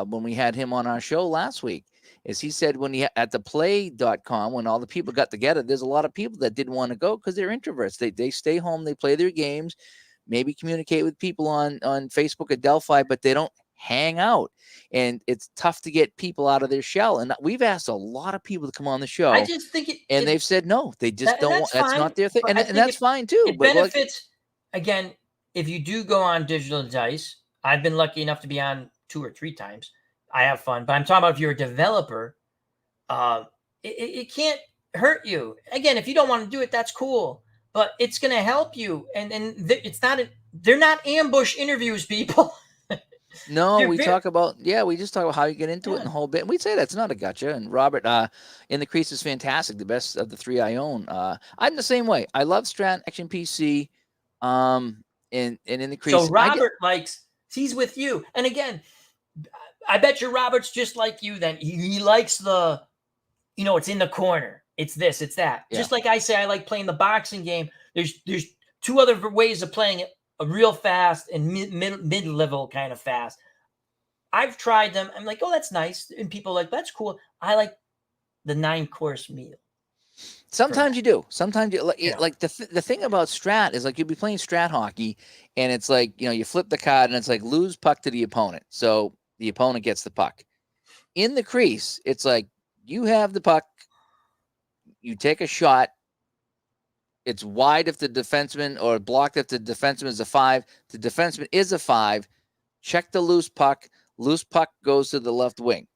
when we had him on our show last week. As he said, at the play.com, when all the people got together, there's a lot of people that didn't want to go because they're introverts. They stay home, they play their games, maybe communicate with people on Facebook or Delphi, but they don't hang out. And it's tough to get people out of their shell. And we've asked a lot of people to come on the show. I just think they've said no. They just don't want. That's not their thing. And that's fine too. It benefits, again, if you do go on Digital Dice. I've been lucky enough to be on 2 or 3 times. I have fun. But I'm talking about if you're a developer, it can't hurt you. Again, if you don't want to do it, that's cool. But it's going to help you. And they're not ambush interviews, people. No, we just talk about how you get into it and the whole bit. And we'd say that's not a gotcha. And Robert in the crease is fantastic. The best of the 3 I own. I'm the same way. I love Strat Action PC. And in the crease. So Robert he's with you. And again, I bet you Robert's just like you. Then he likes the, it's in the corner. It's this, it's that. Yeah. Just like I say, I like playing the boxing game. There's two other ways of playing it: a real fast and mid-level kind of fast. I've tried them. I'm like, oh, that's nice, and people are like, that's cool. I like the 9-course meal. Sometimes you do. Sometimes you like the thing about strat is like you'll be playing strat hockey, and it's like you flip the card and it's like lose puck to the opponent, so the opponent gets the puck. In the crease, it's like you have the puck, you take a shot. It's wide if the defenseman, or blocked if the defenseman is a 5. The defenseman is a 5. Check the loose puck. Loose puck goes to the left wing.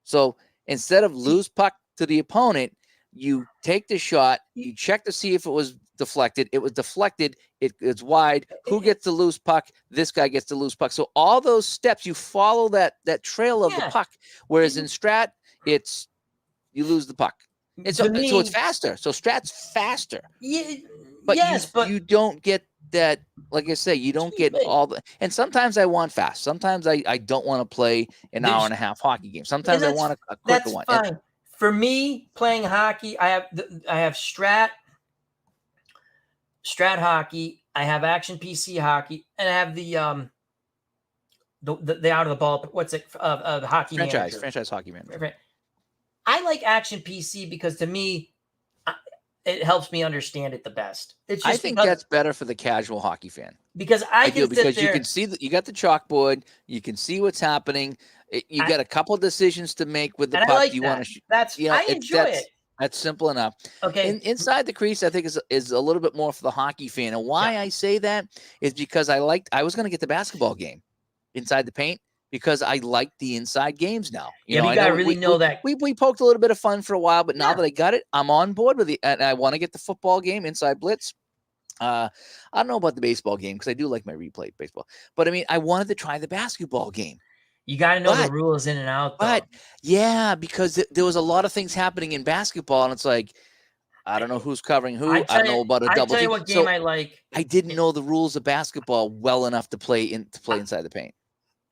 So instead of loose puck to the opponent, you take the shot. You check to see if it was deflected. It was deflected. It's wide. Who gets the loose puck? This guy gets the loose puck. So all those steps, you follow that trail of the puck. Whereas in strat, it's you lose the puck. So it's faster. So strat's faster. Yeah, but you don't get that. Like I say, you don't get all the. And sometimes I want fast. Sometimes I don't want to play an hour and a half hockey game. Sometimes I want a quicker one. That's fine. For me, playing hockey, I have strat hockey. I have action PC hockey, and I have the out of the ball. What's it? The hockey franchise hockey manager. I like action PC because to me, it helps me understand it the best. I think that's better for the casual hockey fan. Because you can see that you got the chalkboard, you can see what's happening. You got a couple decisions to make with the puck. Like you want to. I enjoy it. That's simple enough. Okay. Inside the crease, I think is a little bit more for the hockey fan. And why I say that is because I was going to get the basketball game inside the paint. Because I like the inside games now. You gotta really know that. We poked a little bit of fun for a while, but now that I got it, I'm on board with it. And I want to get the football game, inside blitz. I don't know about the baseball game because I do like my replay baseball. But I mean, I wanted to try the basketball game. You got to know the rules in and out, though. But because there was a lot of things happening in basketball, and it's like, I don't know who's covering who. I don't know about a double team. I tell you what game I like. I didn't know the rules of basketball well enough to play inside the paint.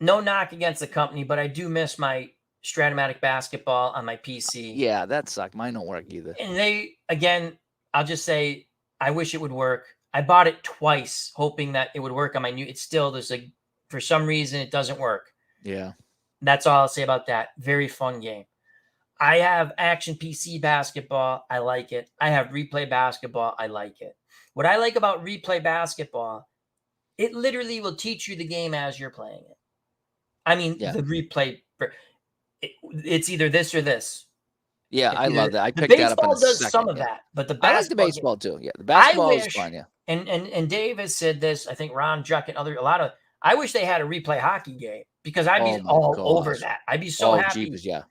No knock against the company, but I do miss my Stratomatic basketball on my PC. Yeah, that sucked. Mine don't work either. And I'll just say, I wish it would work. I bought it twice, hoping that it would work on my new. It's still for some reason it doesn't work. Yeah, that's all I'll say about that. Very fun game. I have action PC basketball. I like it. I have replay basketball. I like it. What I like about replay basketball, it literally will teach you the game as you're playing it. I mean, the replay, it's either this or this. Yeah, I love that. I picked that up in a second. The baseball does some of that, but the basketball, I like the baseball too. Yeah, the basketball is fun. Yeah, and Dave has said this. I think Ron Juck and I wish they had a replay hockey game because I'd be all over that. I'd be so happy. Jeepers, yeah.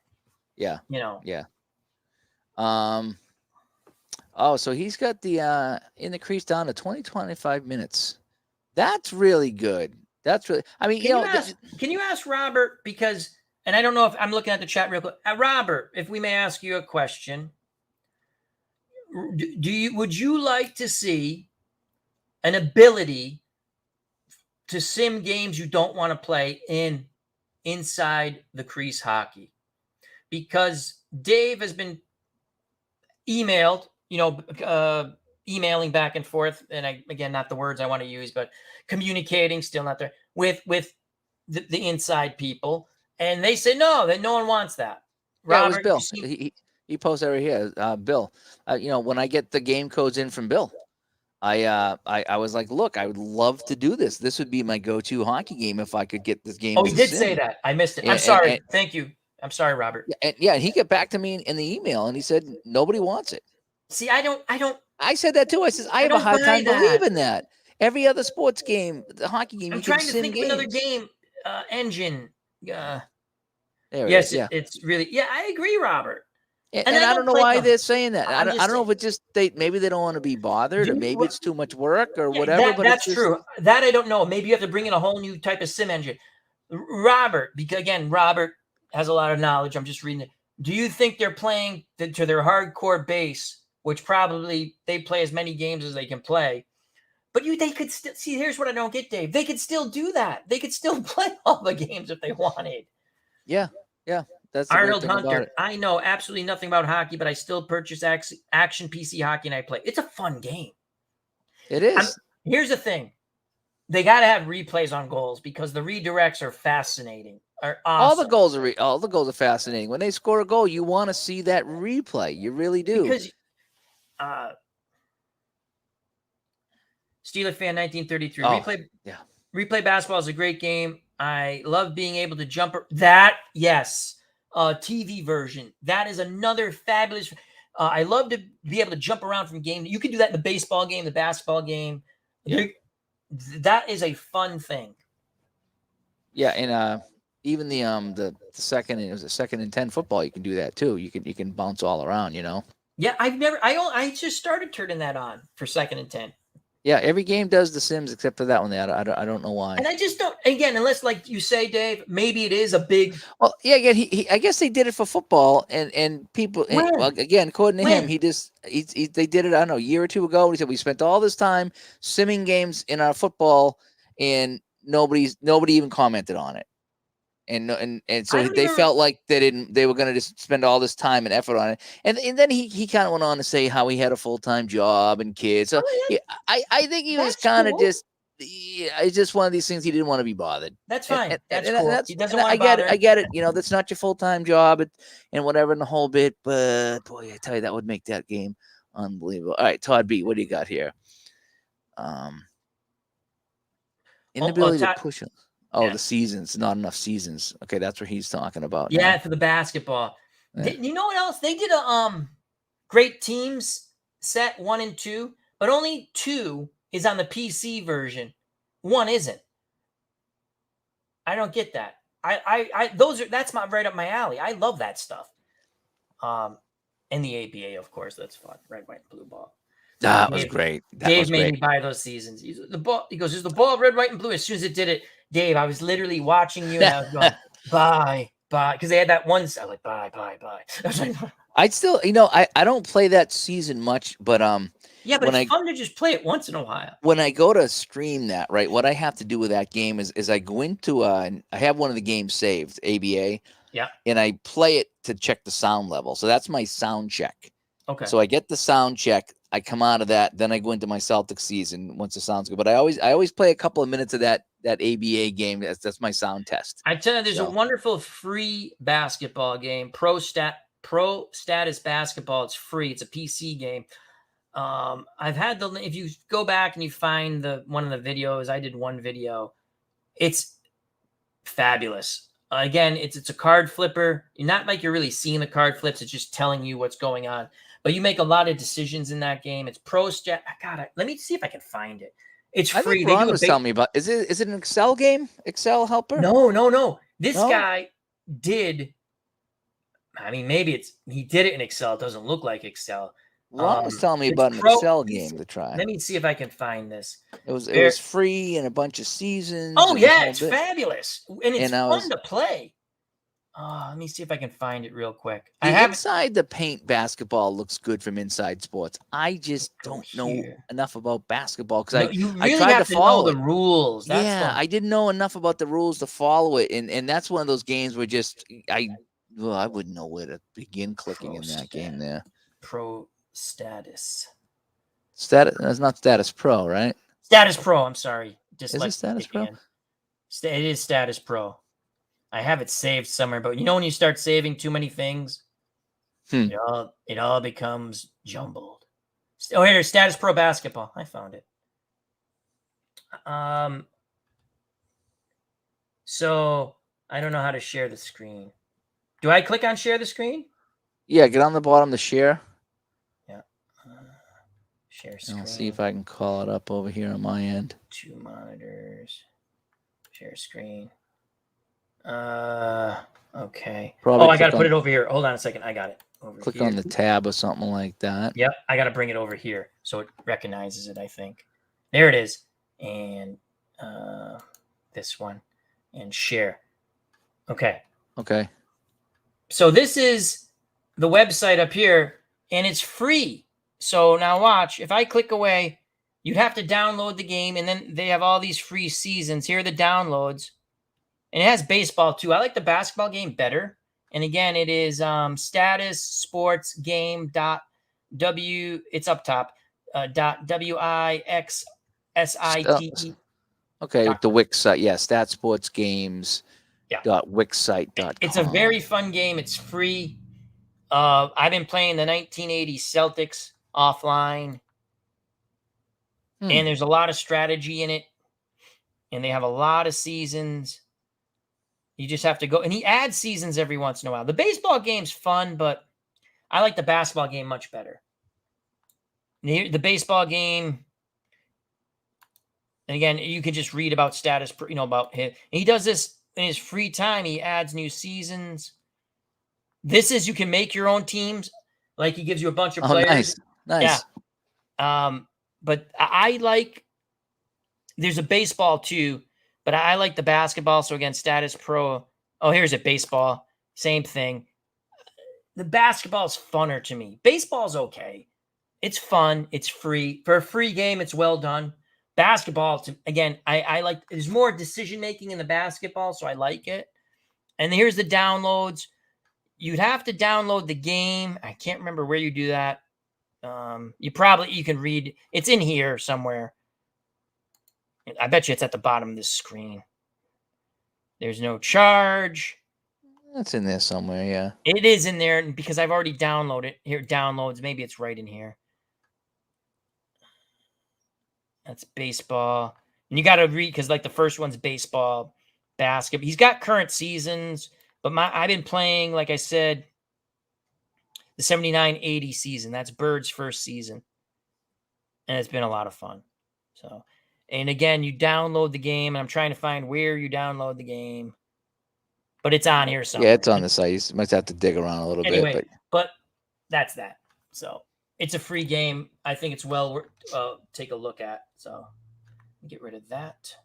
Yeah. Yeah. So he's got the in the crease down to 20-25 minutes. That's really good. That's really. I mean, can you ask Robert because, and I don't know if I'm looking at the chat real quick. Robert, if we may ask you a question, would you like to see an ability to sim games you don't want to play inside the crease hockey? Because Dave has been emailed, emailing back and forth, and again, not the words I want to use, but communicating, still not there, with the inside people, and they say no, that no one wants that. Robert, it was Bill. He posted over here, Bill. When I get the game codes in from Bill, I was like, look, I would love to do this. This would be my go-to hockey game if I could get this game. Oh, he did say that. I missed it. I'm sorry. Thank you. I'm sorry, Robert. And he got back to me in the email, and he said nobody wants it. See, I don't. I said that too. I said I have a hard time believing that. Every other sports game, the hockey game, I'm trying to think of another game. Engine. It's really. Yeah, I agree, Robert. And I don't know why they're saying that. I don't know if it's just maybe they don't want to be bothered, or maybe it's too much work, or whatever. But that's true. That I don't know. Maybe you have to bring in a whole new type of sim engine. Robert, because again, Robert has a lot of knowledge. I'm just reading it. Do you think they're playing to their hardcore base, which probably they play as many games as they can play? But they could still see. Here's what I don't get, Dave. They could still do that. They could still play all the games if they wanted. Yeah. That's the Arnold great thing Hunter. about it. I know absolutely nothing about hockey, but I still purchase action PC hockey and I play. It's a fun game. It is. Here's the thing. They got to have replays on goals because the redirects are fascinating. Are awesome. All the goals are fascinating. When they score a goal, you want to see that replay. You really do. Because Steeler fan 1933. Replay basketball is a great game. I love being able to jump. Yes. TV version. That is another fabulous. I love to be able to jump around from game. You can do that in the baseball game, the basketball game. Yeah. That is a fun thing. Yeah, and even the second and 10 football, you can do that too. You can bounce all around, Yeah, I just started turning that on for 2nd and 10. Yeah, every game does the Sims except for that one. I don't know why. And I just don't. Again, unless like you say, Dave, maybe it is a big. Well, yeah. Again, I guess they did it for football, and people. Well, again, according to him, they did it. I don't know, a year or two ago. He said we spent all this time simming games in our football, and nobody even commented on it. And so they felt like they were going to just spend all this time and effort on it. And then he kind of went on to say how he had a full-time job and kids. So I think he was kind of just, it's just one of these things he didn't want to be bothered. That's fine. That's cool. He doesn't want to bother. I get it. That's not your full-time job and whatever in the whole bit. But boy, I tell you, that would make that game unbelievable. All right, Todd B, what do you got here? Inability to push it. Oh, the seasons, not enough seasons. Okay, that's what he's talking about. Yeah, for the basketball. Yeah. You know what else? They did a great teams set 1 and 2, but only 2 is on the PC version. 1 isn't. I don't get that. That's right up my alley. I love that stuff. And the ABA, of course, that's fun. Red, white, and blue ball. That was great. Dave made me buy those seasons. He goes, "Is the ball red, white, and blue?" As soon as it did it, Dave, I was literally watching you, and I was going, "Bye, bye," because they had that one. I was like, "Bye, bye, bye." I was like, I'd still, I don't play that season much, but yeah, but it's fun to just play it once in a while. When I go to stream that, right, what I have to do with that game is I go into I have one of the games saved, ABA. Yeah. And I play it to check the sound level. So that's my sound check. Okay. So I get the sound check. I come out of that, then I go into my Celtics season once the sound's good. But I always play a couple of minutes of that ABA game. That's my sound test. I tell you, there's a wonderful free basketball game, Pro Status Basketball. It's free. It's a PC game. I've had if you go back and you find one of the videos, I did one video. It's fabulous. Again, it's a card flipper. Not like you're really seeing the card flips. It's just telling you what's going on. But you make a lot of decisions in that game. It's Pro Stat. Let me see if I can find it. It's free. I think Ron was telling me about. Is it an Excel game? Excel helper? No. This guy did. I mean, maybe he did it in Excel. It doesn't look like Excel. Ron was telling me about an Excel game to try. Let me see if I can find this. It was free and a bunch of seasons. Oh yeah, it's fabulous and it's fun to play. Let me see if I can find it real quick. Inside the paint basketball looks good from Inside Sports. I just don't know enough about baskball because I tried to follow the rules. I didn't know enough about the rules to follow it, and that's one of those games where I wouldn't know where to begin clicking in that game there. Pro Status. That's not Status Pro, right? Status Pro. I'm sorry. Is it Status Pro? It is Status Pro. I have it saved somewhere, but when you start saving too many things, it all becomes jumbled. Oh, here's Status Pro Basketball. I found it. So I don't know how to share the screen. Do I click on share the screen? Yeah, get on the bottom to share. Yeah. Share screen. I'll see if I can call it up over here on my end. 2 monitors. Share screen. Okay. I got to put it over here. Hold on a second. I got it. Click on the tab or something like that. Yep. I got to bring it over here so it recognizes it, I think. There it is. And this one. And share. Okay. So this is the website up here, and it's free. So now watch. If I click away, You'd have to download the game, and then they have all these free seasons. Here are the downloads. And it has baseball, too. I like the basketball game better. And again, it is status sports game dot w. It's up top. .wixsite. Okay, the Wix site. Yeah, Stat Sports Games. Yeah. .wixsite.com. It's a very fun game. It's free. I've been playing the 1980 Celtics offline. And there's a lot of strategy in it. And they have a lot of seasons. You just have to go. And he adds seasons every once in a while. The baseball game's fun, but I like the basketball game much better. The baseball game, and again, you can just read about status, about him. And he does this in his free time. He adds new seasons. This is, you can make your own teams. Like, he gives you a bunch of players. Nice. Yeah. But I like, there's a baseball too, but I like the basketball. So again, Status Pro. Oh, here's a baseball. Same thing. The basketball is funner to me. Baseball's okay. It's fun. It's free. For a free game, it's well done. Basketball, again, I like, there's more decision-making in the basketball, so I like it. And here's the downloads. You'd have to download the game. I can't remember where you do that. You can read. It's in here somewhere. I bet you it's at the bottom of this screen. There's no charge. That's in there somewhere, yeah. It is in there because I've already downloaded it. Here, downloads. Maybe it's right in here. That's baseball. And you got to read because, like, the first one's baseball, basketball. He's got current seasons, but I've been playing, like I said, the 79-80 season. That's Bird's first season. And it's been a lot of fun. So, and again, you download the game. And I'm trying to find where you download the game. But it's on here somewhere. Yeah, it's on the site. You might have to dig around a little bit. But that's that. So it's a free game. I think it's well worth take a look at. So get rid of that.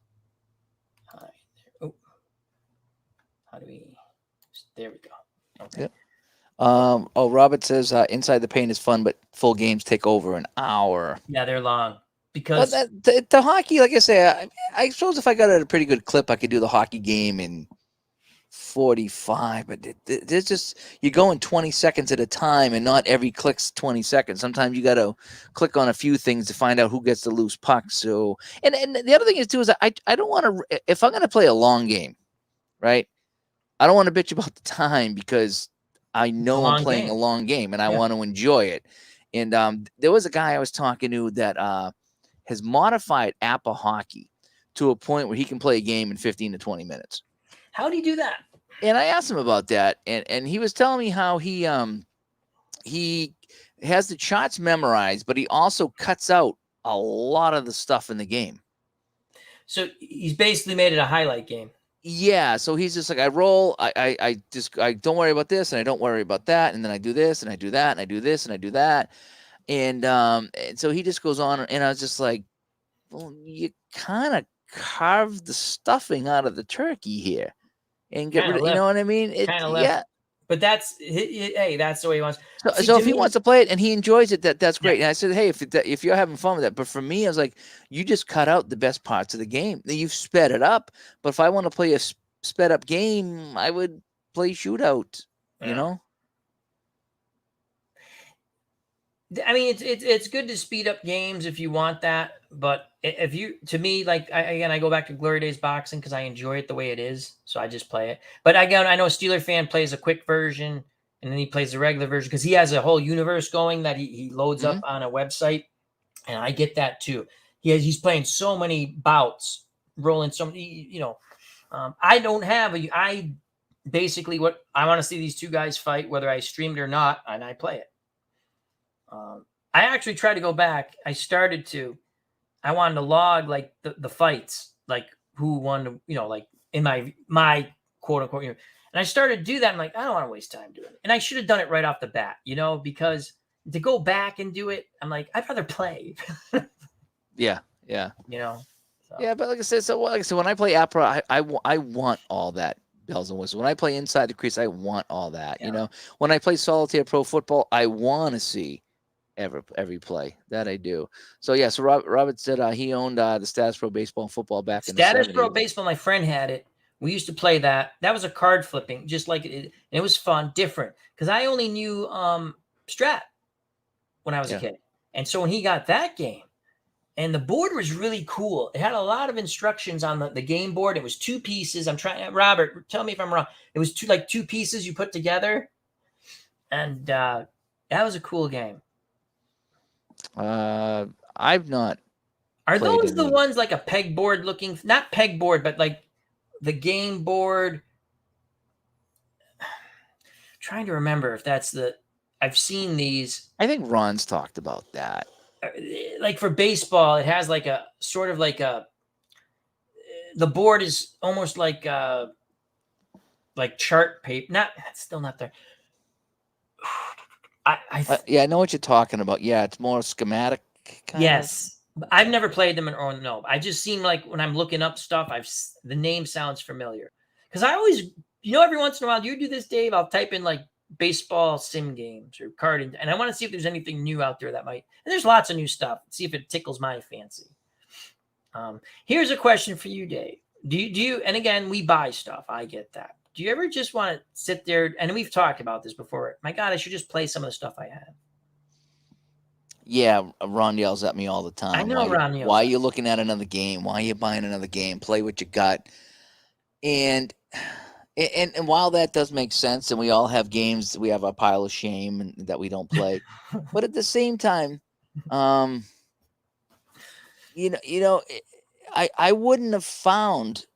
Oh, how do we? There we go. Okay. Yep. Robert says Inside the Paint is fun, but full games take over an hour. Yeah, they're long because the hockey, like I say, I suppose if I got at a pretty good clip, I could do the hockey game in 45. But there's just, you're going 20 seconds at a time, and not every click's 20 seconds. Sometimes you got to click on a few things to find out who gets the loose puck. So, and the other thing is too is I don't want to, if I'm going to play a long game, right? I don't want to bitch about the time because I know I'm playing a long game and I want to enjoy it. And there was a guy I was talking to that has modified Apple Hockey to a point where he can play a game in 15 to 20 minutes. How do you do that? And I asked him about that, and he was telling me how he has the shots memorized, but he also cuts out a lot of the stuff in the game. So he's basically made it a highlight game. Yeah, so he's just like, I roll, I don't worry about this, and I don't worry about that, and then I do this, and I do that, and I do this, and I do that, and so he just goes on, and I was just like, well, you kind of carved the stuffing out of the turkey here, and get rid of, you know what I mean? Yeah. But that's, hey, that's the way he wants. So if he wants to play it and he enjoys it, that's great. Yeah. And I said, hey, if you're having fun with that, but for me, I was like, you just cut out the best parts of the game. You've sped it up. But if I want to play a sped up game, I would play shootout. You know. I mean, it's good to speed up games if you want that, but if you, to me, like, I go back to Glory Days boxing because I enjoy it the way it is, so I just play it. But again, I know a Steeler fan plays a quick version, and then he plays the regular version because he has a whole universe going that he loads up on a website, and I get that too. He's playing so many bouts, rolling so many, you know. I don't have I basically what I want to see these two guys fight, whether I stream it or not, and I play it. I actually tried to go back. I wanted to log like the fights, like who won, you know, like in my quote unquote, you know, and I started to do that. I'm like, I don't want to waste time doing it. And I should have done it right off the bat, you know, because to go back and do it, I'm like, I'd rather play. Yeah. You know? So. Yeah, but like I said, when I play Opera, I want all that bells and whistles. When I play Inside the Crease, I want all that. Yeah. You know, when I play Solitaire Pro Football, I want to see every play that I do. So yeah, so Robert said he owned the Status Pro Baseball and Football back in the 70s. Status Pro Baseball, my friend had it. We used to play that. That was a card flipping, just like it. It was fun, different. Because I only knew Strat when I was a kid. And so when he got that game, and the board was really cool. It had a lot of instructions on the game board. It was 2 pieces. I'm trying, Robert, tell me if I'm wrong. It was 2 pieces you put together. And that was a cool game. I've not. Are those the ones like a pegboard looking, not pegboard, but like the game board? I'm trying to remember if that's I've seen these. I think Ron's talked about that. Like for baseball, it has like a sort of like the board is almost like chart paper. It's still not there. Yeah, I know what you're talking about. Yeah, it's more schematic. Yes. I've never played them or no. I just seem like when I'm looking up stuff, the name sounds familiar. Because I always, every once in a while, do you do this, Dave? I'll type in like baseball sim games or card, and I want to see if there's anything new out there that might. And there's lots of new stuff. See if it tickles my fancy. Here's a question for you, Dave. Do you? And again, we buy stuff. I get that. Do you ever just want to sit there? And we've talked about this before. My God, I should just play some of the stuff I have. Yeah, Ron yells at me all the time. I know Ron yells. Why are you looking at another game? Why are you buying another game? Play what you got. And while that does make sense, and we all have games, we have a pile of shame and that we don't play. But at the same time, I wouldn't have found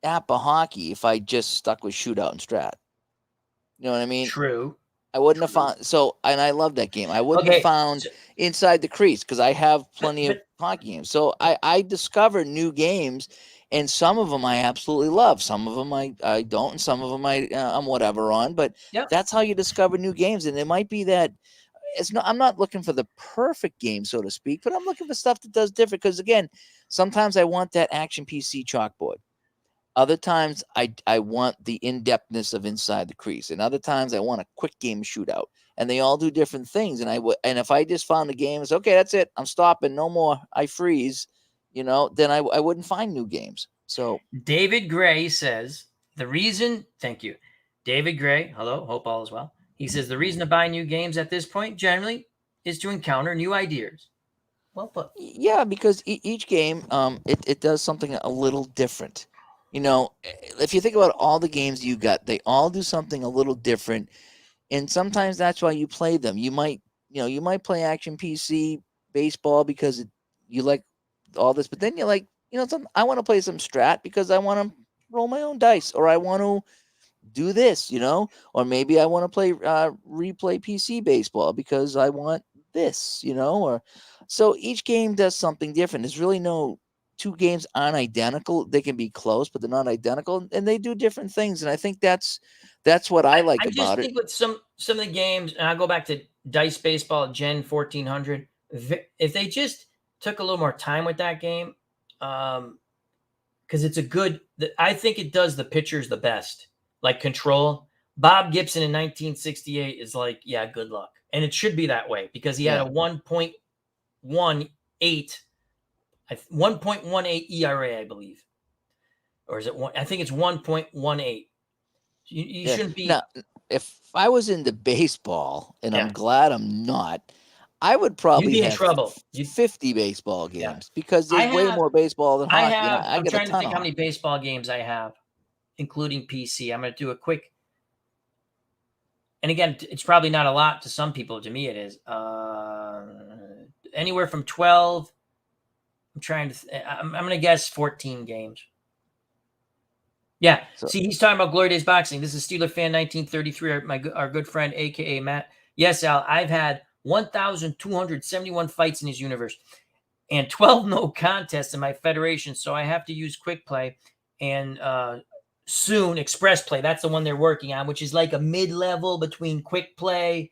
Appa Hockey if I just stuck with Shootout and Strat. You know what I mean? True. I wouldn't have found and I love that game. I wouldn't have found Inside the Crease because I have plenty of hockey games. So I discover new games, and some of them I absolutely love. Some of them I don't, and some of them I'm whatever on. But that's how you discover new games, and it might be that I'm not looking for the perfect game, so to speak, but I'm looking for stuff that does different. Because again, sometimes I want that action PC chalkboard. Other times, I want the in-depthness of Inside the Crease, and other times I want a quick game shootout. And they all do different things. And if I just found the games, okay, that's it, I'm stopping, no more, I freeze, then I wouldn't find new games. So David Gray says the reason. Thank you, David Gray. Hello, hope all is well. He says the reason to buy new games at this point generally is to encounter new ideas. Well put. Yeah, because each game, it does something a little different. If you think about all the games you got, they all do something a little different. And sometimes that's why you play them. You might play action PC baseball because you like all this, but then you're like, I want to play some Strat because I want to roll my own dice, or I want to do this, or maybe I want to play replay PC baseball because I want this, or so each game does something different. There's really no 2 games aren't identical. They can be close, but they're not identical, and they do different things. And I think that's what I like about it. I just think with some of the games, and I'll go back to Dice Baseball Gen 1400. If they just took a little more time with that game, because it's I think it does the pitchers the best. Like Control, Bob Gibson in 1968 is like, yeah, good luck, and it should be that way because he had a 1.18 ERA, I believe. Or is it one? I think it's 1.18. You shouldn't be. Now, if I was into baseball, and I'm glad I'm not, I would probably be in trouble. 50 baseball games because there's way more baseball than hockey. I'm trying to think how many baseball games I have, including PC. I'm going to do a quick. And again, it's probably not a lot to some people. To me, it is. Anywhere from 12. I'm going to guess 14 games. Yeah. See, he's talking about Glory Days Boxing. This is Steeler Fan 1933, our good friend, a.k.a. Matt. Yes, Al, I've had 1,271 fights in his universe and 12 no contests in my federation, so I have to use Quick Play and soon Express Play. That's the one they're working on, which is like a mid-level between Quick Play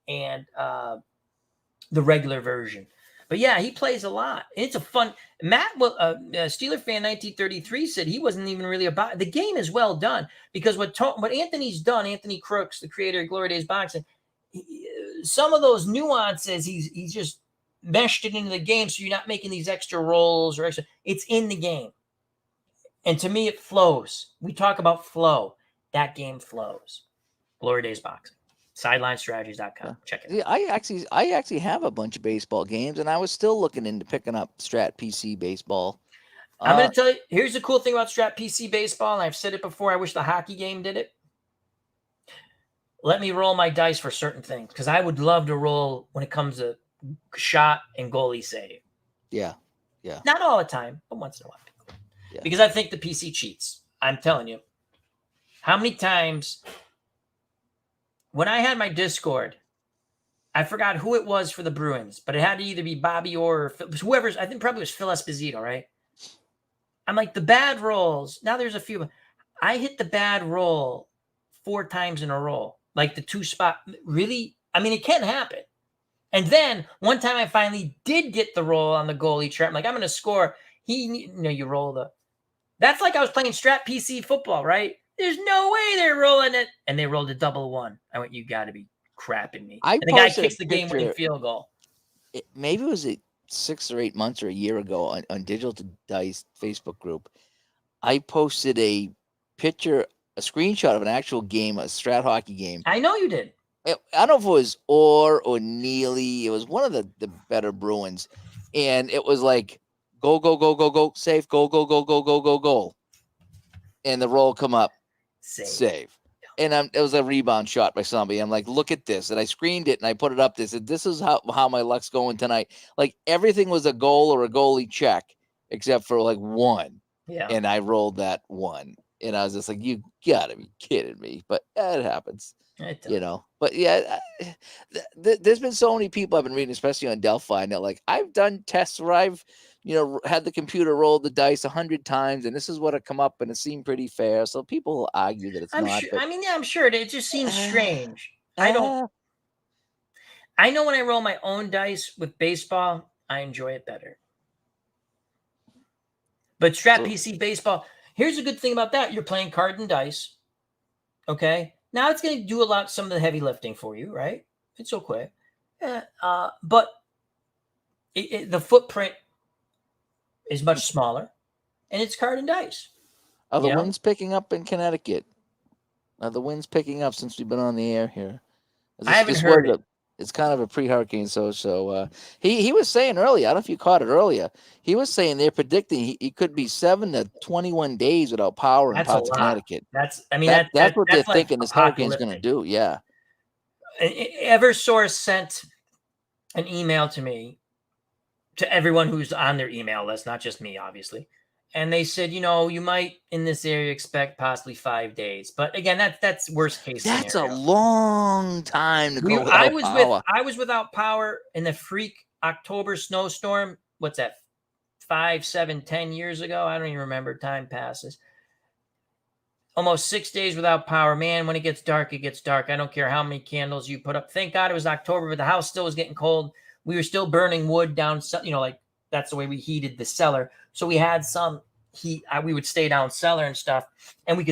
and the regular version. But yeah, he plays a lot. It's a fun. Matt, Steeler Fan 1933 said he wasn't even really about the game. Is well done because what Anthony's done, Anthony Crooks, the creator of Glory Days Boxing, some of those nuances, he's just meshed it into the game, so you're not making these extra rolls or extra. It's in the game, and to me, it flows. We talk about flow. That game flows. Glory Days Boxing. SidelineStrategies.com. Check it. Yeah, I actually have a bunch of baseball games, and I was still looking into picking up Strat PC baseball. I'm going to tell you, here's the cool thing about Strat PC baseball, and I've said it before. I wish the hockey game did it. Let me roll my dice for certain things, because I would love to roll when it comes to shot and goalie save. Yeah. Not all the time, but once in a while. Yeah. Because I think the PC cheats. I'm telling you. How many times when I had my Discord, I forgot who it was for the Bruins, but it had to either be Bobby or whoever's, I think probably was Phil Esposito, right? I'm like, the bad rolls. Now there's a few. I hit the bad roll 4 times in a row. Like the 2 spot. Really? I mean, it can happen. And then one time I finally did get the roll on the goalie trap. I'm like, I'm going to score. You roll the. That's like I was playing Strat PC football, right? There's no way they're rolling it. And they rolled a 1-1. I went, you got to be crapping me. And the guy kicks the game-winning field goal. Maybe it was 6 or 8 months or a year ago on Digital Dice Facebook group. I posted a picture, a screenshot of an actual game, a Strat hockey game. I know you did. I don't know if it was Orr or Neely. It was one of the better Bruins. And it was like, go, safe, go. And the roll come up, save. And it was a rebound shot by somebody. I'm like, look at this. And I screened it and I put it up. This is how my luck's going tonight. Like everything was a goal or a goalie check, except for like 1. Yeah. And I rolled that 1. And I was just like, you gotta be kidding me. But it happens. But yeah, there's been so many people I've been reading, especially on Delphi, and they're like, I've done tests where I've, had the computer roll the dice 100 times, and this is what it come up, and it seemed pretty fair. So people will argue that it's not. Sure, but, I'm sure it just seems strange. I know when I roll my own dice with baseball, I enjoy it better. But Strat PC baseball, here's a good thing about that. You're playing card and dice. Okay. Now it's going to do some of the heavy lifting for you, right? It's okay. But the footprint is much smaller, and it's card and dice. Are the winds picking up in Connecticut? Are the winds picking up since we've been on the air here? I haven't heard it. It's kind of a pre-hurricane, so he was saying earlier. I don't know if you caught it earlier. He was saying they're predicting he could be 7 to 21 days without power in parts of Connecticut. That's what they're thinking this hurricane's going to do. Yeah. Eversource sent an email to me, to everyone who's on their email list, not just me, obviously. And they said, you might in this area expect possibly 5 days. But again, that's worst case scenario. That's a long time to go without power. I was without power in the freak October snowstorm. What's that? 5, 7, 10 years ago? I don't even remember. Time passes. Almost 6 days without power. Man, when it gets dark, it gets dark. I don't care how many candles you put up. Thank God it was October, but the house still was getting cold. We were still burning wood down, like that's the way we heated the cellar. So we had some heat. We would stay down cellar and stuff. And we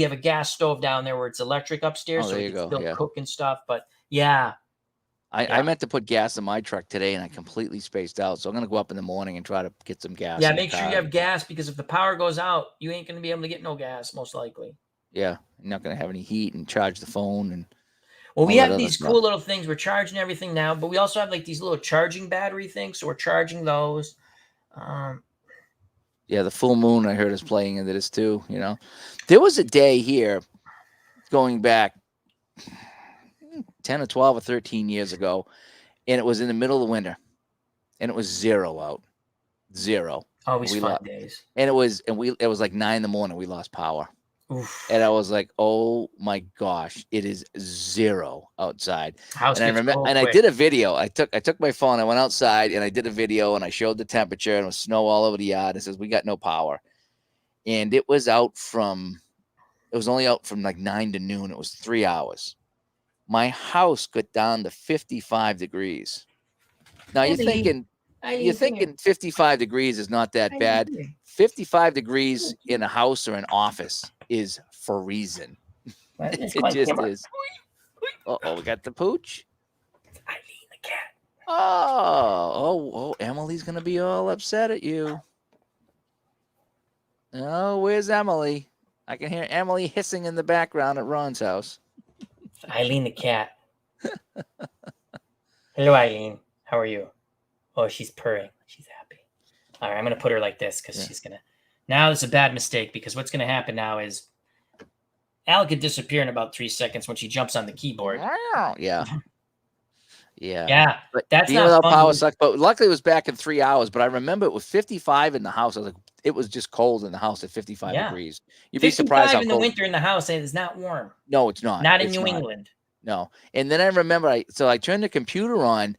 have a gas stove down there where it's electric upstairs. So we can still cook and stuff. But yeah. I meant to put gas in my truck today and I completely spaced out. So I'm going to go up in the morning and try to get some gas. Yeah, make sure you have gas, because if the power goes out, you ain't going to be able to get no gas, most likely. Yeah. You're not going to have any heat and charge the phone. And well, we have these cool little things. We're charging everything now, but we also have like these little charging battery things. So we're charging those. Yeah, the full moon, I heard, is playing into this too. There was a day here going back 10 or 12 or 13 years ago, and it was in the middle of the winter, and it was 0 out. 0. Always fun days. And it was like 9 a.m. We lost power. Oof. And I was like, oh my gosh, it is 0 outside. And I remember, and I did a video. I took my phone, I went outside and I did a video and I showed the temperature, and it was snow all over the yard. It says, we got no power. And it was only out from like 9 to noon. It was 3 hours. My house got down to 55 degrees. Now you're thinking 55 degrees is not that bad. 55 degrees in a house or an office is freezing. It just is. We got the pooch. It's Eileen the cat. Oh, Emily's going to be all upset at you. Oh, where's Emily? I can hear Emily hissing in the background at Ron's house. It's Eileen the cat. Hello, Eileen. How are you? Oh, she's purring. She's happy. All right, I'm going to put her like this because she's going to... Now, it's a bad mistake because what's going to happen now is Al could disappear in about 3 seconds when she jumps on the keyboard. Yeah. But that's being not without fun. power sucks. But luckily, it was back in 3 hours. But I remember it was 55 in the house. I was like, it was just cold in the house at 55 degrees. You'd be surprised how cold. In the winter in the house, and it's not warm. No, it's not. Not in New England. No. And then I remember, I turned the computer on,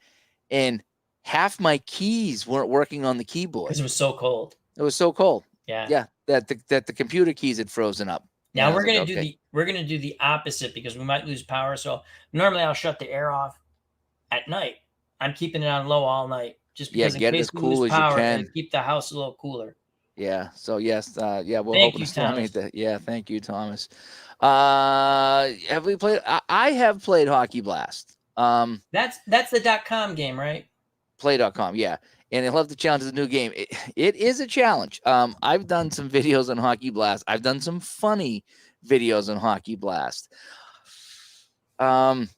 and half my keys weren't working on the keyboard because it was so cold. It was so cold. Yeah. That the computer keys had frozen up. Now we're gonna do the opposite because we might lose power. So normally I'll shut the air off at night. I'm keeping it on low all night just because get it as cool as you can and keep the house a little cooler. Yeah. So yes, we're hoping to stomach that. Yeah, thank you, Thomas. Have we played? I have played Hockey Blast. That's the .com game, right? Play.com, yeah. And they'll have to challenge the new game. It is a challenge. I've done some videos on Hockey Blast. I've done some funny videos on Hockey Blast. And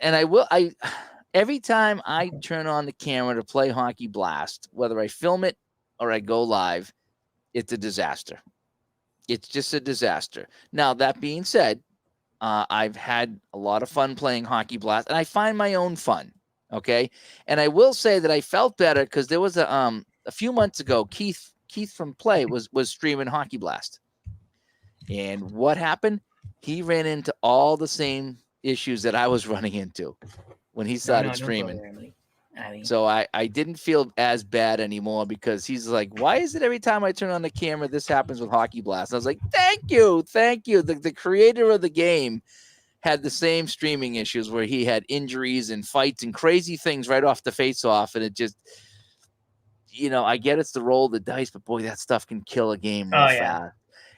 I every time I turn on the camera to play Hockey Blast, whether I film it or I go live, it's a disaster. It's just a disaster. Now, that being said, I've had a lot of fun playing Hockey Blast, and I find my own fun. Okay. And I will say that I felt better because there was a few months ago, Keith from Play was streaming Hockey Blast. And what happened? He ran into all the same issues that I was running into when he started streaming. So I didn't feel as bad anymore because he's like, why is it every time I turn on the camera, this happens with Hockey Blast? And I was like, thank you. The creator of the game had the same streaming issues where he had injuries and fights and crazy things right off the face-off. And it just, I get it's the roll of the dice, but boy, that stuff can kill a game real fast.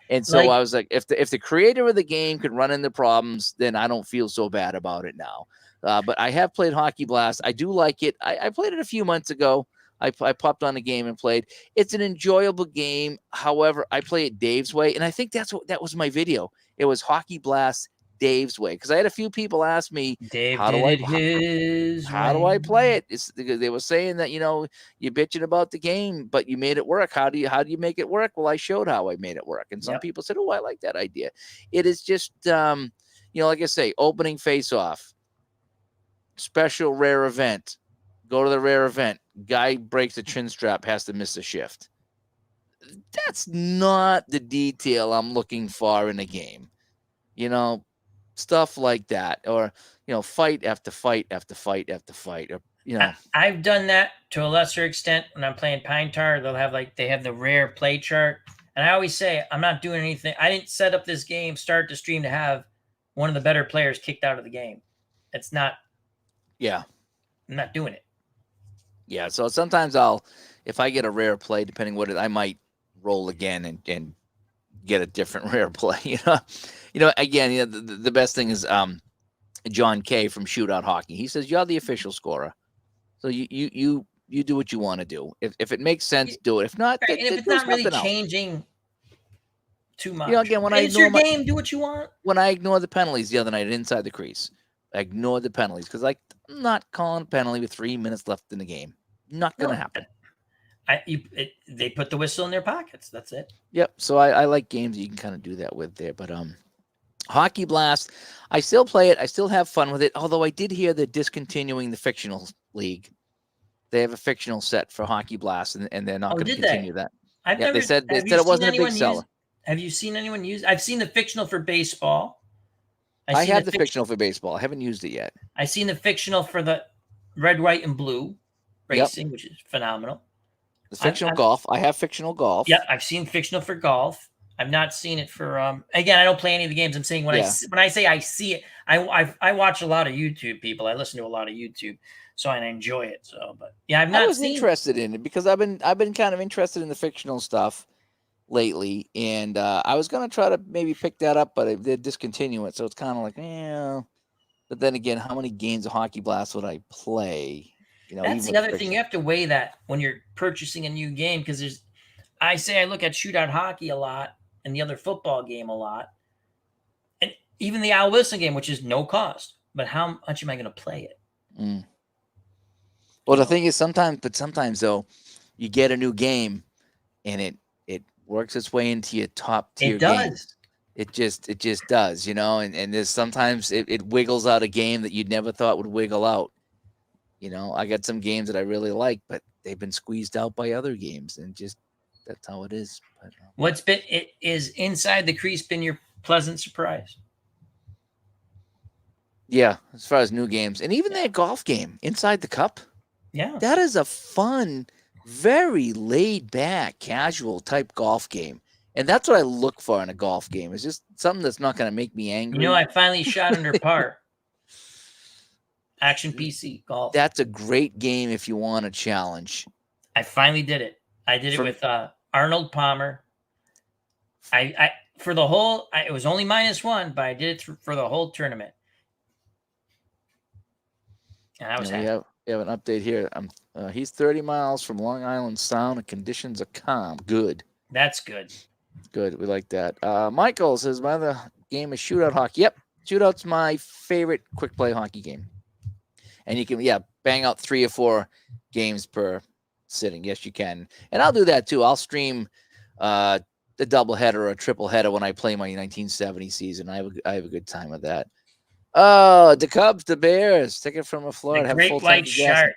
And so I was like, if the creator of the game could run into problems, then I don't feel so bad about it now. But I have played Hockey Blast. I do like it. I played it a few months ago. I popped on the game and played. It's an enjoyable game. However, I play it Dave's way. And I think that was my video. It was Hockey Blast Dave's way, because I had a few people ask me, how do I play it? They were saying that you're bitching about the game, but you made it work. How do you make it work? Well, I showed how I made it work, and some people said, "Oh, I like that idea." It is just like I say, opening face-off, special rare event. Go to the rare event. Guy breaks a chin strap, has to miss a shift. That's not the detail I'm looking for in a game. Stuff like that, or fight after fight after fight after fight, or I've done that to a lesser extent when I'm playing Pine Tar. They have the rare play chart, and I always say I'm not doing anything. I didn't set up this game start to stream to have one of the better players kicked out of the game. It's not. Yeah, I'm not doing it. Yeah, so sometimes if I get a rare play, depending what I might roll again and get a different rare play. Again, the best thing is John K from Shootout Hockey. He says you're the official scorer, so you do what you want to do. If it makes sense, do it. If not, and if it's not really changing too much, again, when it's your game, do what you want. When I ignore the penalties the other night inside the crease, I ignored the penalties because I'm not calling a penalty with 3 minutes left in the game. Not going to happen. They put the whistle in their pockets. That's it. Yep. So I like games you can kind of do that with there. But Hockey Blast, I still play it. I still have fun with it. Although I did hear they're discontinuing the fictional league. They have a fictional set for Hockey Blast, and they're not going to continue that. They said it wasn't a big seller. Have you seen anyone use? I've seen the fictional for baseball. I have the fictional for baseball. I haven't used it yet. I've seen the fictional for the red, white, and blue racing, which is phenomenal. The fictional golf. I have fictional golf. Yeah, I've seen fictional for golf. I've not seen it for again, I don't play any of the games. I'm saying when I say I see it, I watch a lot of YouTube people. I listen to a lot of YouTube, so I enjoy it. So, but yeah, I was interested in it because I've been kind of interested in the fictional stuff lately, and I was gonna try to maybe pick that up, but they're discontinuing it, so it's kind of like, But then again, how many games of Hockey Blast would I play? That's the other thing. You have to weigh that when you're purchasing a new game, because I look at Shootout Hockey a lot and the other football game a lot, and even the Al Wilson game, which is no cost. But how much am I going to play it? Mm. Well, the thing is, sometimes though, you get a new game, and it works its way into your top tier games. It just does, and there's sometimes it wiggles out a game that you'd never thought would wiggle out. I got some games that I really like, but they've been squeezed out by other games, and just that's how it is. But, is Inside the Crease been your pleasant surprise? Yeah, as far as new games, and even that golf game, Inside the Cup. Yeah, that is a fun, very laid back, casual type golf game. And that's what I look for in a golf game. It's just something that's not going to make me angry. I finally shot under par. Action PC golf. That's a great game if you want a challenge. I finally did it. I did it with Arnold Palmer. I for the whole. It was only -1, but I did it for the whole tournament. And I was happy. We have an update here. He's 30 miles from Long Island Sound, and conditions are calm. Good. That's good. Good. We like that. Michael says, my other game is Shootout Hockey. Yep. Shootout's my favorite quick play hockey game. And you can, bang out 3 or 4 games per sitting. Yes, you can. And I'll do that too. I'll stream the doubleheader or a triple header when I play my 1970 season. I have a good time with that. Oh, the Cubs, the Bears. Take it from Florida. The Great White Shark.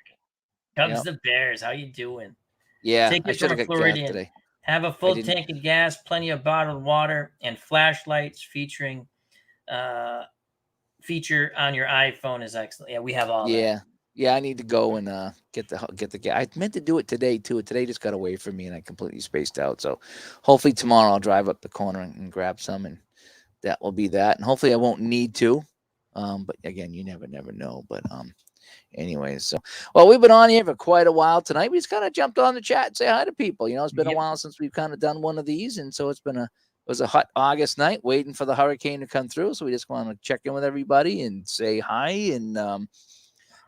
Cubs, the Bears. How you doing? Yeah, take it from a Floridian today. Have a full tank of gas, plenty of bottled water, and flashlights feature on your iPhone is excellent. Yeah, we have all that. Yeah, I need to go and get the gas. I meant to do it today too. Today just got away from me, and I completely spaced out. So hopefully tomorrow I'll drive up the corner and grab some, and that will be that. And hopefully I won't need to. But again, you never know. But anyways, so we've been on here for quite a while tonight. We just kind of jumped on the chat and say hi to people. It's been a while since we've kind of done one of these, and so it was a hot August night waiting for the hurricane to come through. So we just want to check in with everybody and say hi. And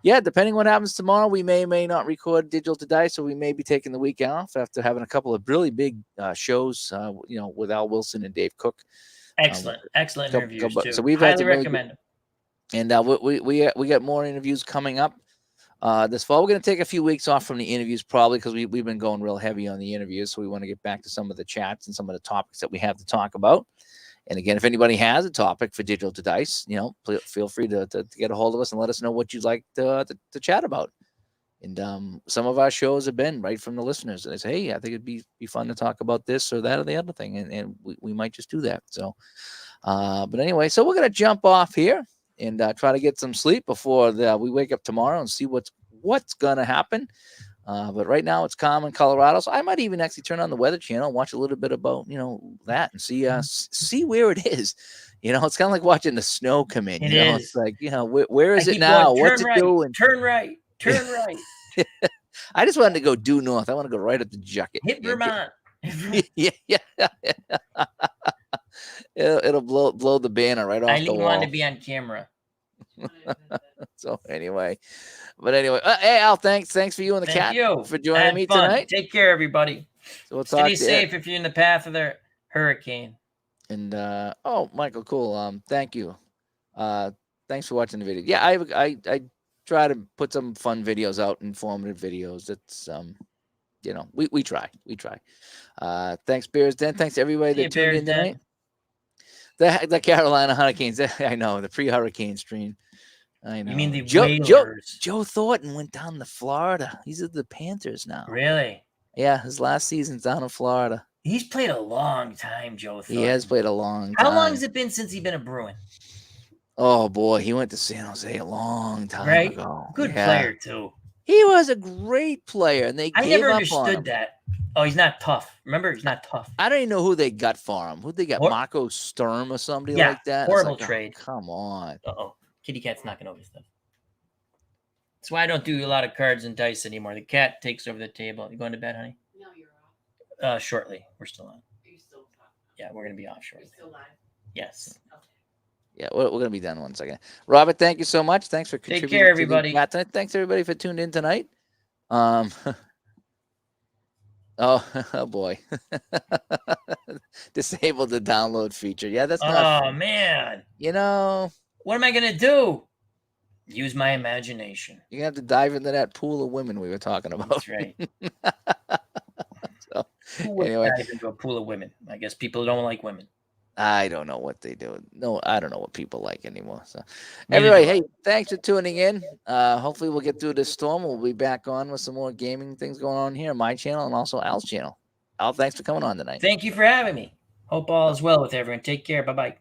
depending what happens tomorrow, we may not record Digital to Dice, so we may be taking the week off after having a couple of really big shows. With Al Wilson and Dave Cook. Excellent interviews too. So we've highly recommend them. And we got more interviews coming up this fall. We're going to take a few weeks off from the interviews probably because we've been going real heavy on the interviews. So we want to get back to some of the chats and some of the topics that we have to talk about. And again, if anybody has a topic for Digital to Dice, feel free to get a hold of us and let us know what you'd like to chat about. And some of our shows have been right from the listeners. They say, hey, I think it'd be fun to talk about this or that or the other thing. And we might just do that. So, but anyway, so we're going to jump off here and try to get some sleep before we wake up tomorrow and see what's going to happen. But right now it's calm in Colorado. So I might even actually turn on the Weather Channel and watch a little bit about, that and see where it is. It's kind of like watching the snow come in. It's like, where is it now? What's it doing? Turn right. I just wanted to go due north. I want to go right up to Jucket. Hit Vermont. Yeah. It'll blow the banner right off the wall. I want to be on camera. So anyway, hey Al, thanks for you and the cat for joining me tonight. Take care, everybody. So we'll stay safe if you're in the path of the hurricane. And Michael, cool. Thank you. Thanks for watching the video. Yeah, I try to put some fun videos out, informative videos. It's we try. Thanks, Bears Den. Thanks to everybody that tuned in tonight. The Carolina Hurricanes. I know, the pre-hurricane stream. I know. You mean the Joe Thornton went down to Florida. He's at the Panthers now. Really? Yeah, his last season's down in Florida. He's played a long time, Joe Thornton. He has played a long time. How long has it been since he's been a Bruin? Oh, boy. He went to San Jose a long time ago. Good player, too. He was a great player, and I never understood that. Oh, he's not tough. Remember, he's not tough. I don't even know who they got for him. Who they got? Marco Sturm or somebody like that? Horrible trade. Come on. Uh-oh. Kitty Cat's knocking over stuff. That's why I don't do a lot of cards and dice anymore. The cat takes over the table. You going to bed, honey? No, you're off. Shortly. We're still on. Are you still talking? Yeah, we're going to be off shortly. You're still live? Yes. Okay. Yeah, we're going to be done in 1 second. Robert, thank you so much. Thanks for contributing. Take care, everybody. Thanks, everybody, for tuning in tonight. Oh boy. Disabled the download feature. Yeah, that's not. Oh, man. You know. What am I going to do? Use my imagination. You have to dive into that pool of women we were talking about. That's right. So, Who would anyway, dive into a pool of women? I guess people don't like women. I don't know what they do. No, I don't know what people like anymore. So, anyway, hey, thanks for tuning in. Hopefully, we'll get through this storm. We'll be back on with some more gaming things going on here on my channel and also Al's channel. Al, thanks for coming on tonight. Thank you for having me. Hope all is well with everyone. Take care. Bye-bye.